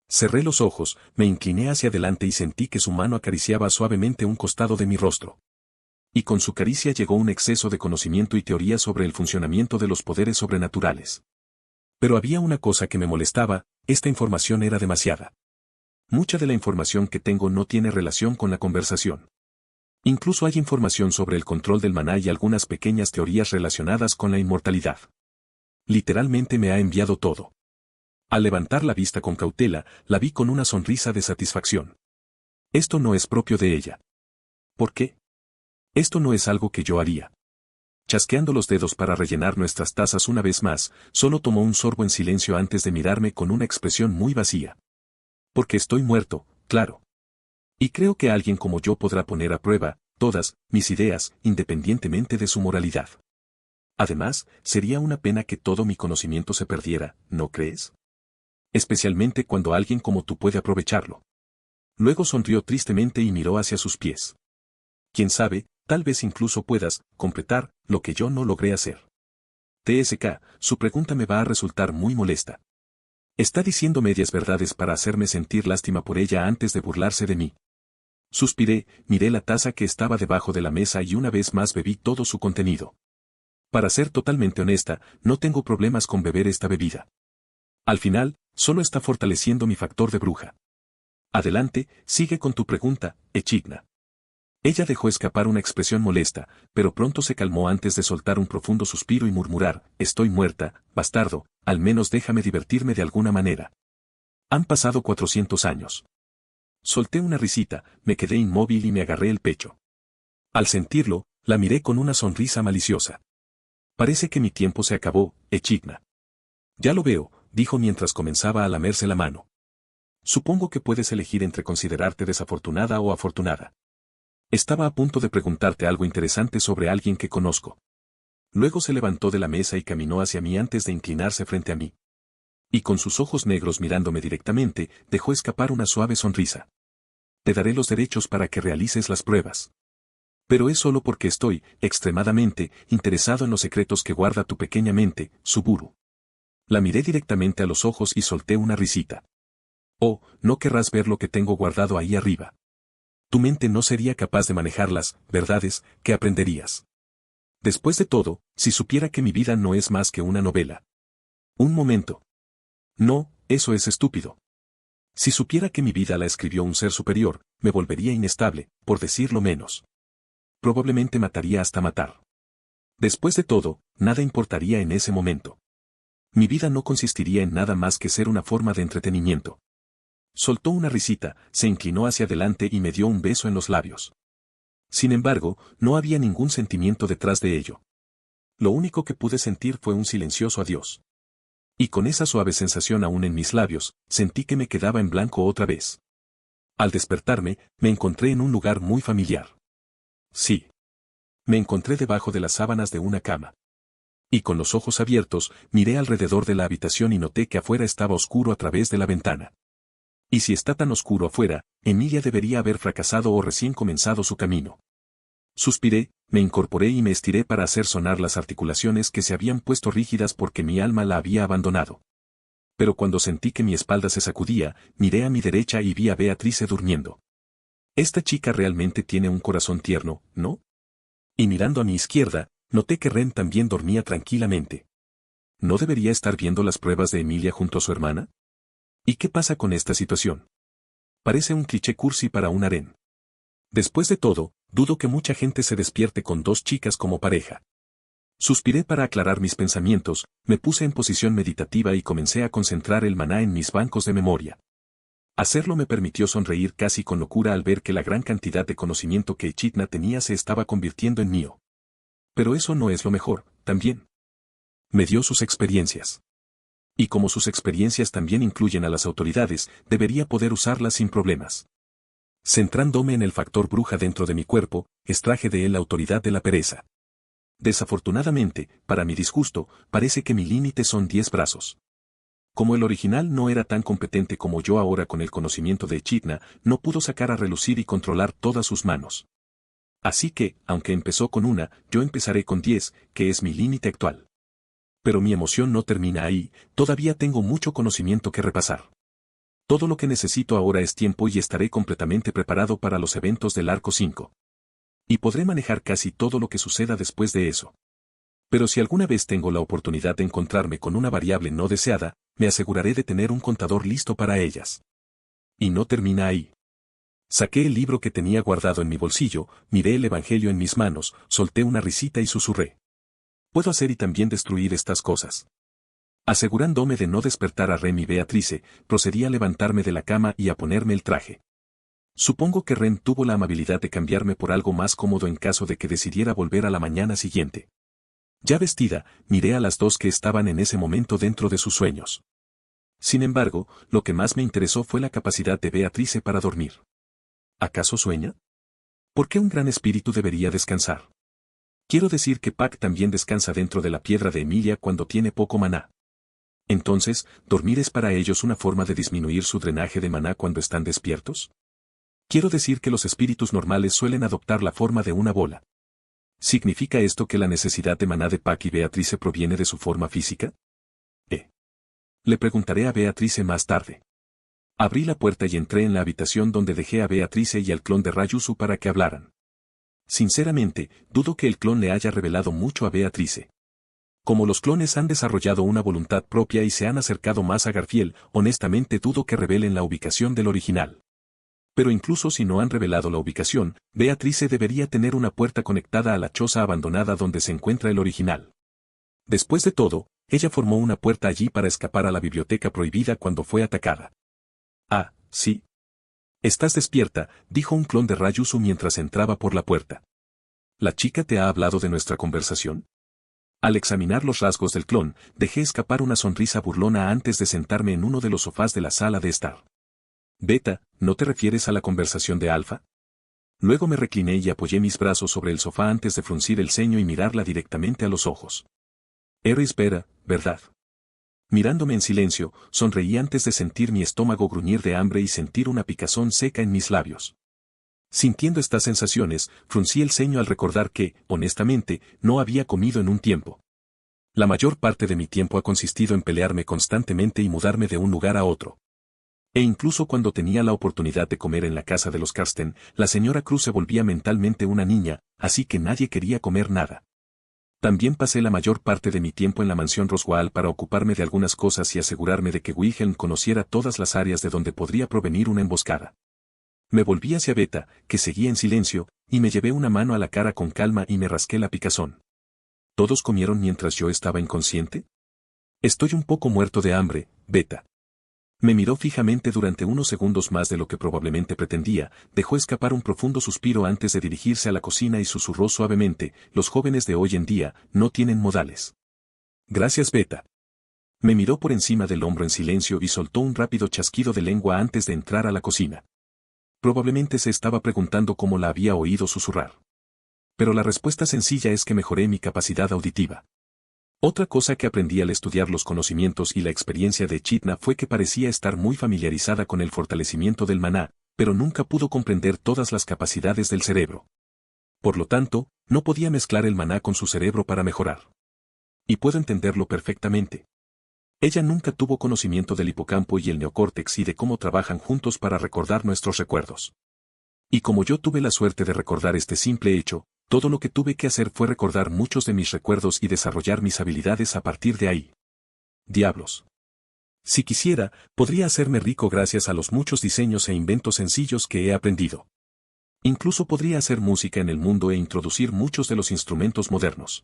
S1: Cerré los ojos, me incliné hacia adelante y sentí que su mano acariciaba suavemente un costado de mi rostro. Y con su caricia llegó un exceso de conocimiento y teoría sobre el funcionamiento de los poderes sobrenaturales. Pero había una cosa que me molestaba, esta información era demasiada. Mucha de la información que tengo no tiene relación con la conversación. Incluso hay información sobre el control del maná y algunas pequeñas teorías relacionadas con la inmortalidad. Literalmente me ha enviado todo. Al levantar la vista con cautela, la vi con una sonrisa de satisfacción. Esto no es propio de ella. ¿Por qué? Esto no es algo que yo haría. Chasqueando los dedos para rellenar nuestras tazas una vez más, solo tomó un sorbo en silencio antes de mirarme con una expresión muy vacía. Porque estoy muerto, claro. Y creo que alguien como yo podrá poner a prueba todas mis ideas, independientemente de su moralidad. Además, sería una pena que todo mi conocimiento se perdiera, ¿no crees? Especialmente cuando alguien como tú puede aprovecharlo. Luego sonrió tristemente y miró hacia sus pies. Quién sabe, tal vez incluso puedas completar lo que yo no logré hacer. TSK, su pregunta me va a resultar muy molesta. Está diciendo medias verdades para hacerme sentir lástima por ella antes de burlarse de mí. Suspiré, miré la taza que estaba debajo de la mesa y una vez más bebí todo su contenido. Para ser totalmente honesta, no tengo problemas con beber esta bebida. Al final, solo está fortaleciendo mi factor de bruja. Adelante, sigue con tu pregunta, Echidna. Ella dejó escapar una expresión molesta, pero pronto se calmó antes de soltar un profundo suspiro y murmurar, estoy muerta, bastardo, al menos déjame divertirme de alguna manera. Han pasado 400 años. Solté una risita, me quedé inmóvil y me agarré el pecho. Al sentirlo, la miré con una sonrisa maliciosa. Parece que mi tiempo se acabó, Echidna. Ya lo veo, dijo mientras comenzaba a lamerse la mano. Supongo que puedes elegir entre considerarte desafortunada o afortunada. Estaba a punto de preguntarte algo interesante sobre alguien que conozco. Luego se levantó de la mesa y caminó hacia mí antes de inclinarse frente a mí. Y con sus ojos negros mirándome directamente, dejó escapar una suave sonrisa. Te daré los derechos para que realices las pruebas. Pero es solo porque estoy, extremadamente, interesado en los secretos que guarda tu pequeña mente, Suburu. La miré directamente a los ojos y solté una risita. Oh, no querrás ver lo que tengo guardado ahí arriba. Tu mente no sería capaz de manejar las verdades que aprenderías. Después de todo, si supiera que mi vida no es más que una novela. Un momento. No, eso es estúpido. Si supiera que mi vida la escribió un ser superior, me volvería inestable, por decirlo menos. Probablemente mataría hasta matar. Después de todo, nada importaría en ese momento. Mi vida no consistiría en nada más que ser una forma de entretenimiento. Soltó una risita, se inclinó hacia adelante y me dio un beso en los labios. Sin embargo, no había ningún sentimiento detrás de ello. Lo único que pude sentir fue un silencioso adiós. Y con esa suave sensación aún en mis labios, sentí que me quedaba en blanco otra vez. Al despertarme, me encontré en un lugar muy familiar. Sí. Me encontré debajo de las sábanas de una cama. Y con los ojos abiertos, miré alrededor de la habitación y noté que afuera estaba oscuro a través de la ventana. Y si está tan oscuro afuera, Emilia debería haber fracasado o recién comenzado su camino. Suspiré, me incorporé y me estiré para hacer sonar las articulaciones que se habían puesto rígidas porque mi alma la había abandonado. Pero cuando sentí que mi espalda se sacudía, miré a mi derecha y vi a Beatrice durmiendo. Esta chica realmente tiene un corazón tierno, ¿no? Y mirando a mi izquierda, noté que Ren también dormía tranquilamente. ¿No debería estar viendo las pruebas de Emilia junto a su hermana? ¿Y qué pasa con esta situación? Parece un cliché cursi para un harén. Después de todo, dudo que mucha gente se despierte con dos chicas como pareja. Suspiré para aclarar mis pensamientos, me puse en posición meditativa y comencé a concentrar el maná en mis bancos de memoria. Hacerlo me permitió sonreír casi con locura al ver que la gran cantidad de conocimiento que Echidna tenía se estaba convirtiendo en mío. Pero eso no es lo mejor, también me dio sus experiencias. Y como sus experiencias también incluyen a las autoridades, debería poder usarlas sin problemas. Centrándome en el factor bruja dentro de mi cuerpo, extraje de él la autoridad de la pereza. Desafortunadamente, para mi disgusto, parece que mi límite son 10 brazos. Como el original no era tan competente como yo ahora con el conocimiento de Echidna, no pudo sacar a relucir y controlar todas sus manos. Así que, aunque empezó con una, yo empezaré con 10, que es mi límite actual. Pero mi emoción no termina ahí, todavía tengo mucho conocimiento que repasar. Todo lo que necesito ahora es tiempo y estaré completamente preparado para los eventos del Arco 5. Y podré manejar casi todo lo que suceda después de eso. Pero si alguna vez tengo la oportunidad de encontrarme con una variable no deseada, me aseguraré de tener un contador listo para ellas. Y no termina ahí. Saqué el libro que tenía guardado en mi bolsillo, miré el Evangelio en mis manos, solté una risita y susurré. Puedo hacer y también destruir estas cosas. Asegurándome de no despertar a Rem y Beatrice, procedí a levantarme de la cama y a ponerme el traje. Supongo que Rem tuvo la amabilidad de cambiarme por algo más cómodo en caso de que decidiera volver a la mañana siguiente. Ya vestida, miré a las dos que estaban en ese momento dentro de sus sueños. Sin embargo, lo que más me interesó fue la capacidad de Beatrice para dormir. ¿Acaso sueña? ¿Por qué un gran espíritu debería descansar? Quiero decir que Pac también descansa dentro de la piedra de Emilia cuando tiene poco maná. Entonces, ¿dormir es para ellos una forma de disminuir su drenaje de maná cuando están despiertos? Quiero decir que los espíritus normales suelen adoptar la forma de una bola. ¿Significa esto que la necesidad de maná de Pac y Beatrice proviene de su forma física? Le preguntaré a Beatrice más tarde. Abrí la puerta y entré en la habitación donde dejé a Beatrice y al clon de Rayusu para que hablaran. Sinceramente, dudo que el clon le haya revelado mucho a Beatrice. Como los clones han desarrollado una voluntad propia y se han acercado más a Garfield, honestamente dudo que revelen la ubicación del original. Pero incluso si no han revelado la ubicación, Beatrice debería tener una puerta conectada a la choza abandonada donde se encuentra el original. Después de todo, ella formó una puerta allí para escapar a la biblioteca prohibida cuando fue atacada. Ah, sí. Estás despierta, dijo un clon de Rayusu mientras entraba por la puerta. ¿La chica te ha hablado de nuestra conversación? Al examinar los rasgos del clon, dejé escapar una sonrisa burlona antes de sentarme en uno de los sofás de la sala de estar. Beta, ¿no te refieres a la conversación de Alpha? Luego me recliné y apoyé mis brazos sobre el sofá antes de fruncir el ceño y mirarla directamente a los ojos. Eres Vera, ¿verdad? Mirándome en silencio, sonreí antes de sentir mi estómago gruñir de hambre y sentir una picazón seca en mis labios. Sintiendo estas sensaciones, fruncí el ceño al recordar que, honestamente, no había comido en un tiempo. La mayor parte de mi tiempo ha consistido en pelearme constantemente y mudarme de un lugar a otro. E incluso cuando tenía la oportunidad de comer en la casa de los Karsten, la señora Cruz se volvía mentalmente una niña, así que nadie quería comer nada. También pasé la mayor parte de mi tiempo en la mansión Roswell para ocuparme de algunas cosas y asegurarme de que Wilhelm conociera todas las áreas de donde podría provenir una emboscada. Me volví hacia Beta, que seguía en silencio, y me llevé una mano a la cara con calma y me rasqué la picazón. ¿Todos comieron mientras yo estaba inconsciente? Estoy un poco muerto de hambre, Beta. Me miró fijamente durante unos segundos más de lo que probablemente pretendía, dejó escapar un profundo suspiro antes de dirigirse a la cocina y susurró suavemente, los jóvenes de hoy en día no tienen modales. Gracias, Beta. Me miró por encima del hombro en silencio y soltó un rápido chasquido de lengua antes de entrar a la cocina. Probablemente se estaba preguntando cómo la había oído susurrar. Pero la respuesta sencilla es que mejoré mi capacidad auditiva. Otra cosa que aprendí al estudiar los conocimientos y la experiencia de Echidna fue que parecía estar muy familiarizada con el fortalecimiento del maná, pero nunca pudo comprender todas las capacidades del cerebro. Por lo tanto, no podía mezclar el maná con su cerebro para mejorar. Y puedo entenderlo perfectamente. Ella nunca tuvo conocimiento del hipocampo y el neocórtex y de cómo trabajan juntos para recordar nuestros recuerdos. Y como yo tuve la suerte de recordar este simple hecho, todo lo que tuve que hacer fue recordar muchos de mis recuerdos y desarrollar mis habilidades a partir de ahí. Diablos. Si quisiera, podría hacerme rico gracias a los muchos diseños e inventos sencillos que he aprendido. Incluso podría hacer música en el mundo e introducir muchos de los instrumentos modernos.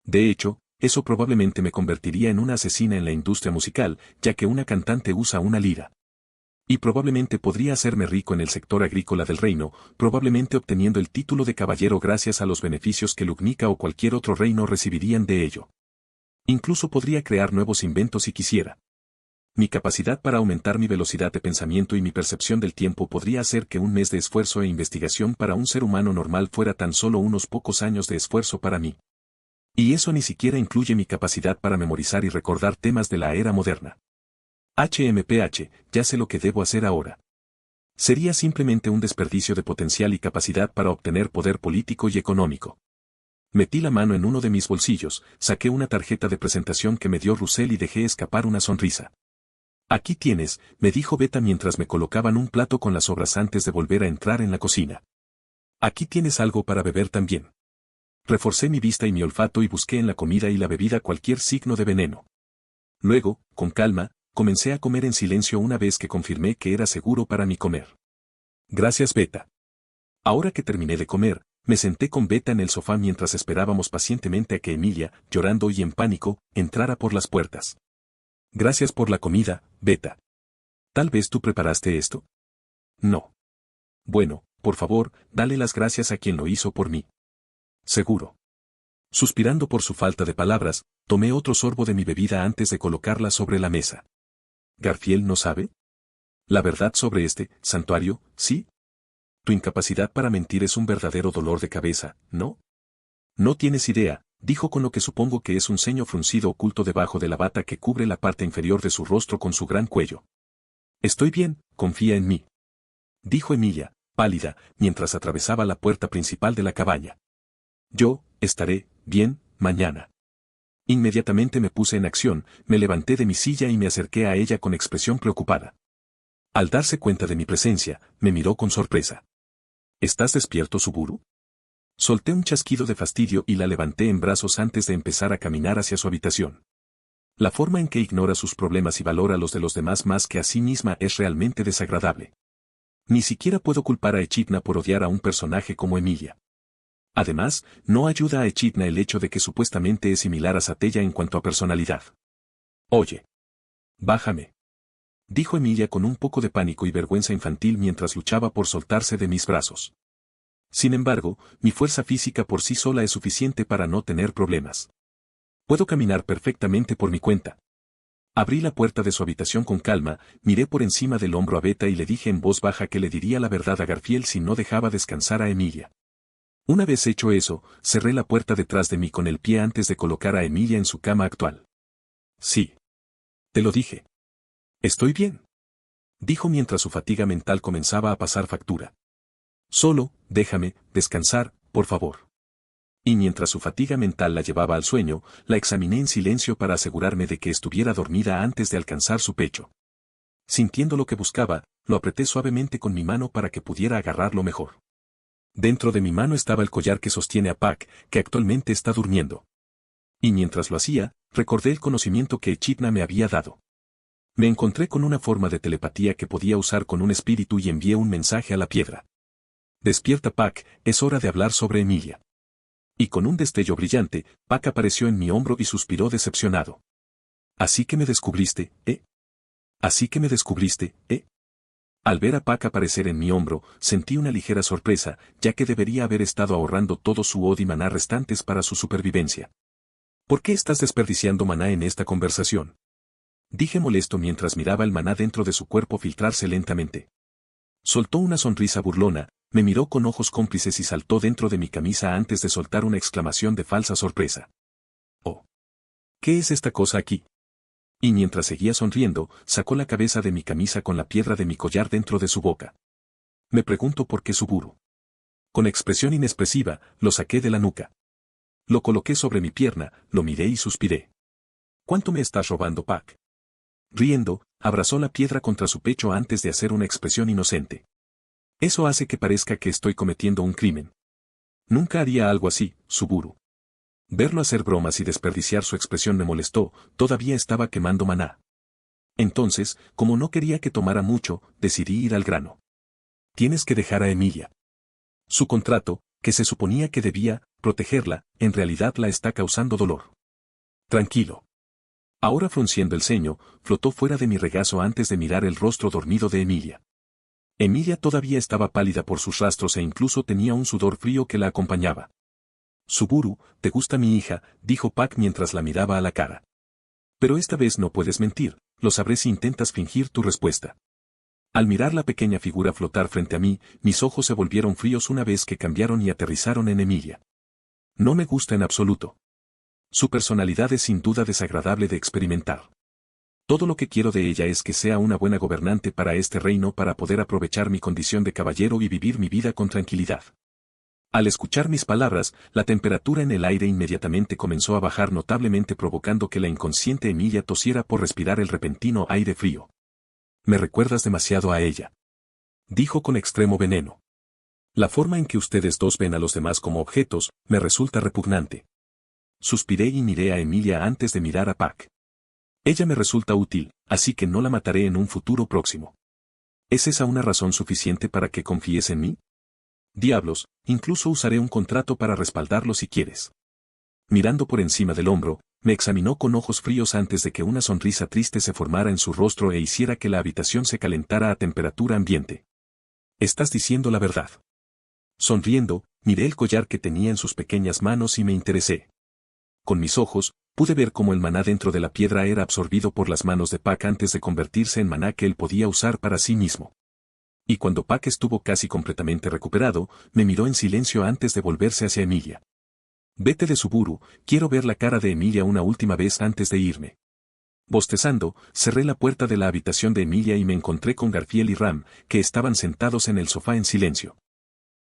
S1: De hecho, eso probablemente me convertiría en una asesina en la industria musical, ya que una cantante usa una lira. Y probablemente podría hacerme rico en el sector agrícola del reino, probablemente obteniendo el título de caballero gracias a los beneficios que Lugnica o cualquier otro reino recibirían de ello. Incluso podría crear nuevos inventos si quisiera. Mi capacidad para aumentar mi velocidad de pensamiento y mi percepción del tiempo podría hacer que un mes de esfuerzo e investigación para un ser humano normal fuera tan solo unos pocos años de esfuerzo para mí. Y eso ni siquiera incluye mi capacidad para memorizar y recordar temas de la era moderna. HMPH, ya sé lo que debo hacer ahora. Sería simplemente un desperdicio de potencial y capacidad para obtener poder político y económico. Metí la mano en uno de mis bolsillos, saqué una tarjeta de presentación que me dio Russell y dejé escapar una sonrisa. Aquí tienes, me dijo Beta mientras me colocaban un plato con las sobras antes de volver a entrar en la cocina. Aquí tienes algo para beber también. Reforcé mi vista y mi olfato y busqué en la comida y la bebida cualquier signo de veneno. Luego, con calma, comencé a comer en silencio una vez que confirmé que era seguro para mí comer. Gracias, Beta. Ahora que terminé de comer, me senté con Beta en el sofá mientras esperábamos pacientemente a que Emilia, llorando y en pánico, entrara por las puertas. Gracias por la comida, Beta. ¿Tal vez tú preparaste esto? No. Bueno, por favor, dale las gracias a quien lo hizo por mí. Seguro. Suspirando por su falta de palabras, tomé otro sorbo de mi bebida antes de colocarla sobre la mesa. ¿Garfield no sabe? La verdad sobre este santuario, ¿sí? Tu incapacidad para mentir es un verdadero dolor de cabeza, ¿no? No tienes idea, dijo con lo que supongo que es un ceño fruncido oculto debajo de la bata que cubre la parte inferior de su rostro con su gran cuello. Estoy bien, confía en mí. Dijo Emilia, pálida, mientras atravesaba la puerta principal de la cabaña. Yo, estaré, bien, mañana. Inmediatamente me puse en acción, me levanté de mi silla y me acerqué a ella con expresión preocupada. Al darse cuenta de mi presencia, me miró con sorpresa. ¿Estás despierto, Suburu? Solté un chasquido de fastidio y la levanté en brazos antes de empezar a caminar hacia su habitación. La forma en que ignora sus problemas y valora los de los demás más que a sí misma es realmente desagradable. Ni siquiera puedo culpar a Echidna por odiar a un personaje como Emilia. Además, no ayuda a Echidna el hecho de que supuestamente es similar a Satella en cuanto a personalidad. Oye. Bájame. Dijo Emilia con un poco de pánico y vergüenza infantil mientras luchaba por soltarse de mis brazos. Sin embargo, mi fuerza física por sí sola es suficiente para no tener problemas. Puedo caminar perfectamente por mi cuenta. Abrí la puerta de su habitación con calma, miré por encima del hombro a Beta y le dije en voz baja que le diría la verdad a Garfield si no dejaba descansar a Emilia. Una vez hecho eso, cerré la puerta detrás de mí con el pie antes de colocar a Emilia en su cama actual. Sí. Te lo dije. Estoy bien. Dijo mientras su fatiga mental comenzaba a pasar factura. Solo, déjame, descansar, por favor. Y mientras su fatiga mental la llevaba al sueño, la examiné en silencio para asegurarme de que estuviera dormida antes de alcanzar su pecho. Sintiendo lo que buscaba, lo apreté suavemente con mi mano para que pudiera agarrarlo mejor. Dentro de mi mano estaba el collar que sostiene a Pac, que actualmente está durmiendo. Y mientras lo hacía, recordé el conocimiento que Echidna me había dado. Me encontré con una forma de telepatía que podía usar con un espíritu y envié un mensaje a la piedra. Despierta Pac, es hora de hablar sobre Emilia. Y con un destello brillante, Pac apareció en mi hombro y suspiró decepcionado. Así que me descubriste, ¿eh? Así que me descubriste, ¿eh? Al ver a Pac aparecer en mi hombro, sentí una ligera sorpresa, ya que debería haber estado ahorrando todo su od y maná restantes para su supervivencia. ¿Por qué estás desperdiciando maná en esta conversación? Dije molesto mientras miraba el maná dentro de su cuerpo filtrarse lentamente. Soltó una sonrisa burlona, me miró con ojos cómplices y saltó dentro de mi camisa antes de soltar una exclamación de falsa sorpresa. Oh. ¿Qué es esta cosa aquí? Y mientras seguía sonriendo, sacó la cabeza de mi camisa con la piedra de mi collar dentro de su boca. Me pregunto por qué Suburu. Con expresión inexpresiva, lo saqué de la nuca. Lo coloqué sobre mi pierna, lo miré y suspiré. ¿Cuánto me estás robando, Pac? Riendo, abrazó la piedra contra su pecho antes de hacer una expresión inocente. Eso hace que parezca que estoy cometiendo un crimen. Nunca haría algo así, Suburu. Verlo hacer bromas y desperdiciar su expresión me molestó, todavía estaba quemando maná. Entonces, como no quería que tomara mucho, decidí ir al grano. Tienes que dejar a Emilia. Su contrato, que se suponía que debía protegerla, en realidad la está causando dolor. Tranquilo. Ahora frunciendo el ceño, flotó fuera de mi regazo antes de mirar el rostro dormido de Emilia. Emilia todavía estaba pálida por sus rastros e incluso tenía un sudor frío que la acompañaba. Suburu, ¿te gusta mi hija?, dijo Pac mientras la miraba a la cara. Pero esta vez no puedes mentir, lo sabré si intentas fingir tu respuesta. Al mirar la pequeña figura flotar frente a mí, mis ojos se volvieron fríos una vez que cambiaron y aterrizaron en Emilia. No me gusta en absoluto. Su personalidad es sin duda desagradable de experimentar. Todo lo que quiero de ella es que sea una buena gobernante para este reino para poder aprovechar mi condición de caballero y vivir mi vida con tranquilidad. Al escuchar mis palabras, la temperatura en el aire inmediatamente comenzó a bajar notablemente provocando que la inconsciente Emilia tosiera por respirar el repentino aire frío. Me recuerdas demasiado a ella, dijo con extremo veneno. La forma en que ustedes dos ven a los demás como objetos, me resulta repugnante. Suspiré y miré a Emilia antes de mirar a Pac. Ella me resulta útil, así que no la mataré en un futuro próximo. ¿Es esa una razón suficiente para que confíes en mí? Diablos, incluso usaré un contrato para respaldarlo si quieres. Mirando por encima del hombro, me examinó con ojos fríos antes de que una sonrisa triste se formara en su rostro e hiciera que la habitación se calentara a temperatura ambiente. Estás diciendo la verdad. Sonriendo, miré el collar que tenía en sus pequeñas manos y me interesé. Con mis ojos, pude ver cómo el maná dentro de la piedra era absorbido por las manos de Pac antes de convertirse en maná que él podía usar para sí mismo. Y cuando Pac estuvo casi completamente recuperado, me miró en silencio antes de volverse hacia Emilia. Vete de Suburu, quiero ver la cara de Emilia una última vez antes de irme. Bostezando, cerré la puerta de la habitación de Emilia y me encontré con Garfiel y Ram, que estaban sentados en el sofá en silencio.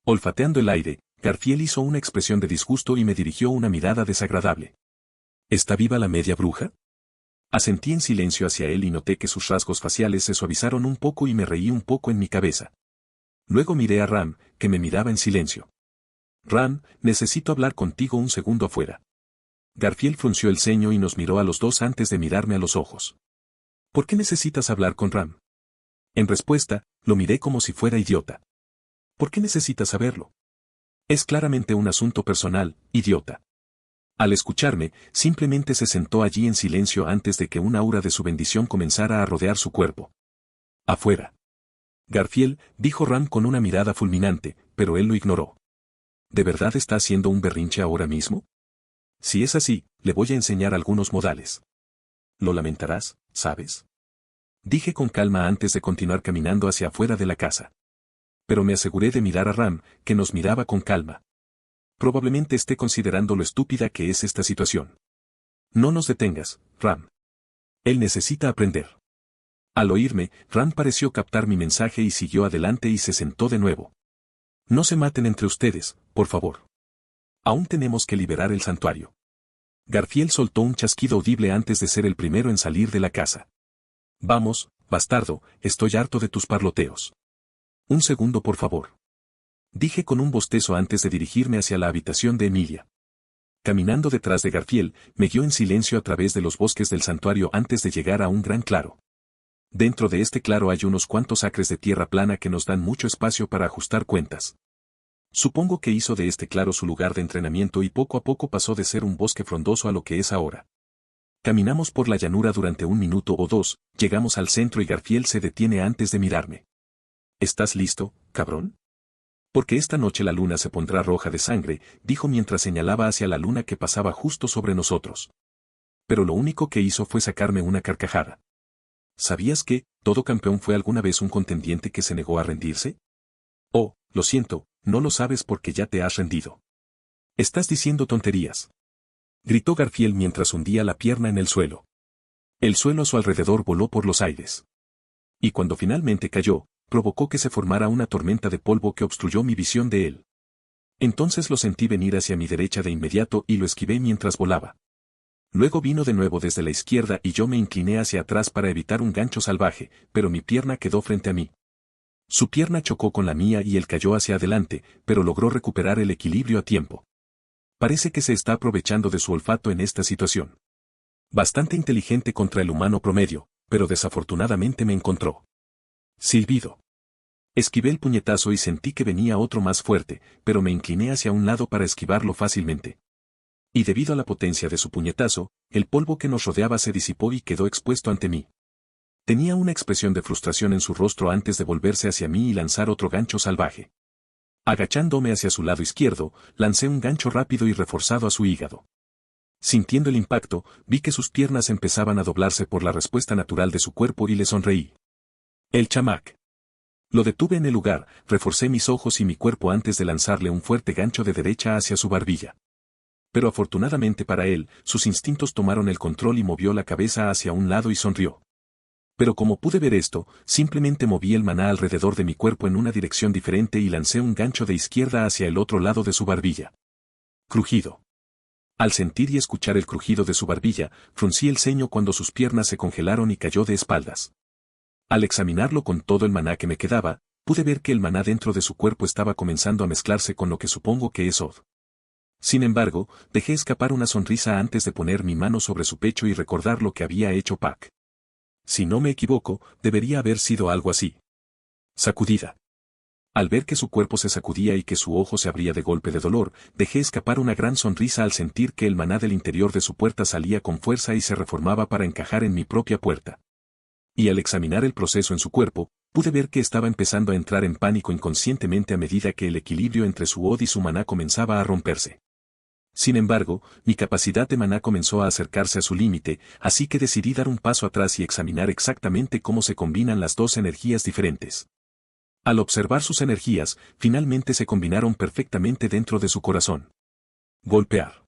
S1: Olfateando el aire, Garfiel hizo una expresión de disgusto y me dirigió una mirada desagradable. ¿Está viva la media bruja? Asentí en silencio hacia él y noté que sus rasgos faciales se suavizaron un poco y me reí un poco en mi cabeza. Luego miré a Ram, que me miraba en silencio. Ram, necesito hablar contigo un segundo afuera. Garfiel frunció el ceño y nos miró a los dos antes de mirarme a los ojos. ¿Por qué necesitas hablar con Ram? En respuesta, lo miré como si fuera idiota. ¿Por qué necesitas saberlo? Es claramente un asunto personal, idiota. Al escucharme, simplemente se sentó allí en silencio antes de que un aura de su bendición comenzara a rodear su cuerpo. Afuera. Garfiel, dijo Ram con una mirada fulminante, pero él lo ignoró. ¿De verdad está haciendo un berrinche ahora mismo? Si es así, le voy a enseñar algunos modales. Lo lamentarás, ¿sabes? Dije con calma antes de continuar caminando hacia afuera de la casa. Pero me aseguré de mirar a Ram, que nos miraba con calma. Probablemente esté considerando lo estúpida que es esta situación. No nos detengas, Ram. Él necesita aprender. Al oírme, Ram pareció captar mi mensaje y siguió adelante y se sentó de nuevo. No se maten entre ustedes, por favor. Aún tenemos que liberar el santuario. Garfiel soltó un chasquido audible antes de ser el primero en salir de la casa. Vamos, bastardo, estoy harto de tus parloteos. Un segundo por favor. Dije con un bostezo antes de dirigirme hacia la habitación de Emilia. Caminando detrás de Garfiel, me guió en silencio a través de los bosques del santuario antes de llegar a un gran claro. Dentro de este claro hay unos cuantos acres de tierra plana que nos dan mucho espacio para ajustar cuentas. Supongo que hizo de este claro su lugar de entrenamiento y poco a poco pasó de ser un bosque frondoso a lo que es ahora. Caminamos por la llanura durante un minuto o dos, llegamos al centro y Garfiel se detiene antes de mirarme. ¿Estás listo, cabrón? Porque esta noche la luna se pondrá roja de sangre, dijo mientras señalaba hacia la luna que pasaba justo sobre nosotros. Pero lo único que hizo fue sacarme una carcajada. ¿Sabías que, todo campeón fue alguna vez un contendiente que se negó a rendirse? Oh, lo siento, no lo sabes porque ya te has rendido. Estás diciendo tonterías. Gritó Garfiel mientras hundía la pierna en el suelo. El suelo a su alrededor voló por los aires. Y cuando finalmente cayó, provocó que se formara una tormenta de polvo que obstruyó mi visión de él. Entonces lo sentí venir hacia mi derecha de inmediato y lo esquivé mientras volaba. Luego vino de nuevo desde la izquierda y yo me incliné hacia atrás para evitar un gancho salvaje, pero mi pierna quedó frente a mí. Su pierna chocó con la mía y él cayó hacia adelante, pero logró recuperar el equilibrio a tiempo. Parece que se está aprovechando de su olfato en esta situación. Bastante inteligente contra el humano promedio, pero desafortunadamente me encontró. Silbido. Esquivé el puñetazo y sentí que venía otro más fuerte, pero me incliné hacia un lado para esquivarlo fácilmente. Y debido a la potencia de su puñetazo, el polvo que nos rodeaba se disipó y quedó expuesto ante mí. Tenía una expresión de frustración en su rostro antes de volverse hacia mí y lanzar otro gancho salvaje. Agachándome hacia su lado izquierdo, lancé un gancho rápido y reforzado a su hígado. Sintiendo el impacto, vi que sus piernas empezaban a doblarse por la respuesta natural de su cuerpo y le sonreí. El chamac. Lo detuve en el lugar, reforcé mis ojos y mi cuerpo antes de lanzarle un fuerte gancho de derecha hacia su barbilla. Pero afortunadamente para él, sus instintos tomaron el control y movió la cabeza hacia un lado y sonrió. Pero como pude ver esto, simplemente moví el maná alrededor de mi cuerpo en una dirección diferente y lancé un gancho de izquierda hacia el otro lado de su barbilla. Crujido. Al sentir y escuchar el crujido de su barbilla, fruncí el ceño cuando sus piernas se congelaron y cayó de espaldas. Al examinarlo con todo el maná que me quedaba, pude ver que el maná dentro de su cuerpo estaba comenzando a mezclarse con lo que supongo que es Od. Sin embargo, dejé escapar una sonrisa antes de poner mi mano sobre su pecho y recordar lo que había hecho Pac. Si no me equivoco, debería haber sido algo así. Sacudida. Al ver que su cuerpo se sacudía y que su ojo se abría de golpe de dolor, dejé escapar una gran sonrisa al sentir que el maná del interior de su puerta salía con fuerza y se reformaba para encajar en mi propia puerta. Y al examinar el proceso en su cuerpo, pude ver que estaba empezando a entrar en pánico inconscientemente a medida que el equilibrio entre su Od y su maná comenzaba a romperse. Sin embargo, mi capacidad de maná comenzó a acercarse a su límite, así que decidí dar un paso atrás y examinar exactamente cómo se combinan las dos energías diferentes. Al observar sus energías, finalmente se combinaron perfectamente dentro de su corazón. Golpear.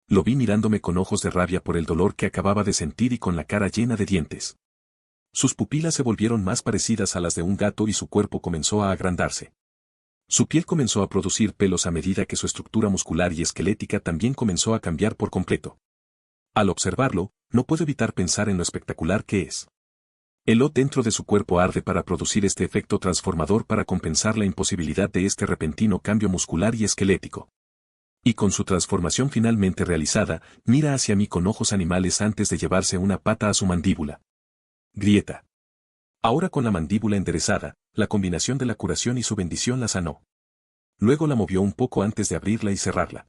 S1: Lo vi mirándome con ojos de rabia por el dolor que acababa de sentir y con la cara llena de dientes. Sus pupilas se volvieron más parecidas a las de un gato y su cuerpo comenzó a agrandarse. Su piel comenzó a producir pelos a medida que su estructura muscular y esquelética también comenzó a cambiar por completo. Al observarlo, no puedo evitar pensar en lo espectacular que es. El Od dentro de su cuerpo arde para producir este efecto transformador para compensar la imposibilidad de este repentino cambio muscular y esquelético. Y con su transformación finalmente realizada, mira hacia mí con ojos animales antes de llevarse una pata a su mandíbula. Grieta. Ahora con la mandíbula enderezada, la combinación de la curación y su bendición la sanó. Luego la movió un poco antes de abrirla y cerrarla.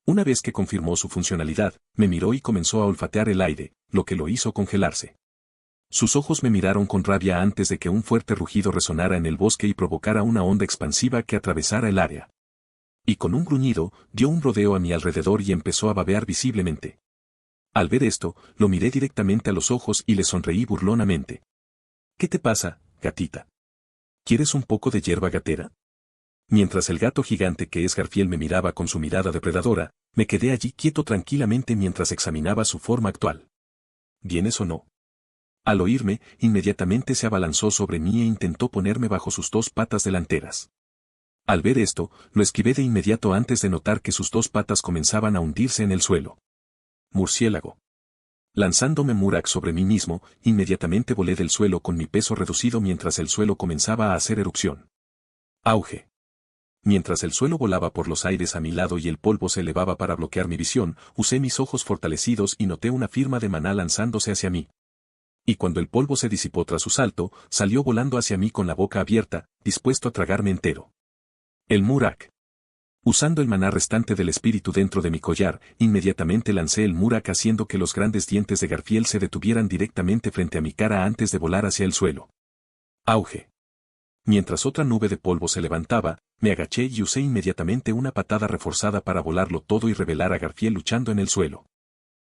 S1: Una vez que confirmó su funcionalidad, me miró y comenzó a olfatear el aire, lo que lo hizo congelarse. Sus ojos me miraron con rabia antes de que un fuerte rugido resonara en el bosque y provocara una onda expansiva que atravesara el área. Y con un gruñido, dio un rodeo a mi alrededor y empezó a babear visiblemente. Al ver esto, lo miré directamente a los ojos y le sonreí burlonamente. ¿Qué te pasa, gatita? ¿Quieres un poco de hierba gatera? Mientras el gato gigante que es Garfield me miraba con su mirada depredadora, me quedé allí quieto tranquilamente mientras examinaba su forma actual. ¿Vienes o no? Al oírme, inmediatamente se abalanzó sobre mí e intentó ponerme bajo sus dos patas delanteras. Al ver esto, lo esquivé de inmediato antes de notar que sus dos patas comenzaban a hundirse en el suelo. Murciélago. Lanzándome Murak sobre mí mismo, inmediatamente volé del suelo con mi peso reducido mientras el suelo comenzaba a hacer erupción. Auge. Mientras el suelo volaba por los aires a mi lado y el polvo se elevaba para bloquear mi visión, usé mis ojos fortalecidos y noté una firma de maná lanzándose hacia mí. Y cuando el polvo se disipó tras su salto, salió volando hacia mí con la boca abierta, dispuesto a tragarme entero. El Murak. Usando el maná restante del espíritu dentro de mi collar, inmediatamente lancé el Murak haciendo que los grandes dientes de Garfield se detuvieran directamente frente a mi cara antes de volar hacia el suelo. Auge. Mientras otra nube de polvo se levantaba, me agaché y usé inmediatamente una patada reforzada para volarlo todo y revelar a Garfield luchando en el suelo.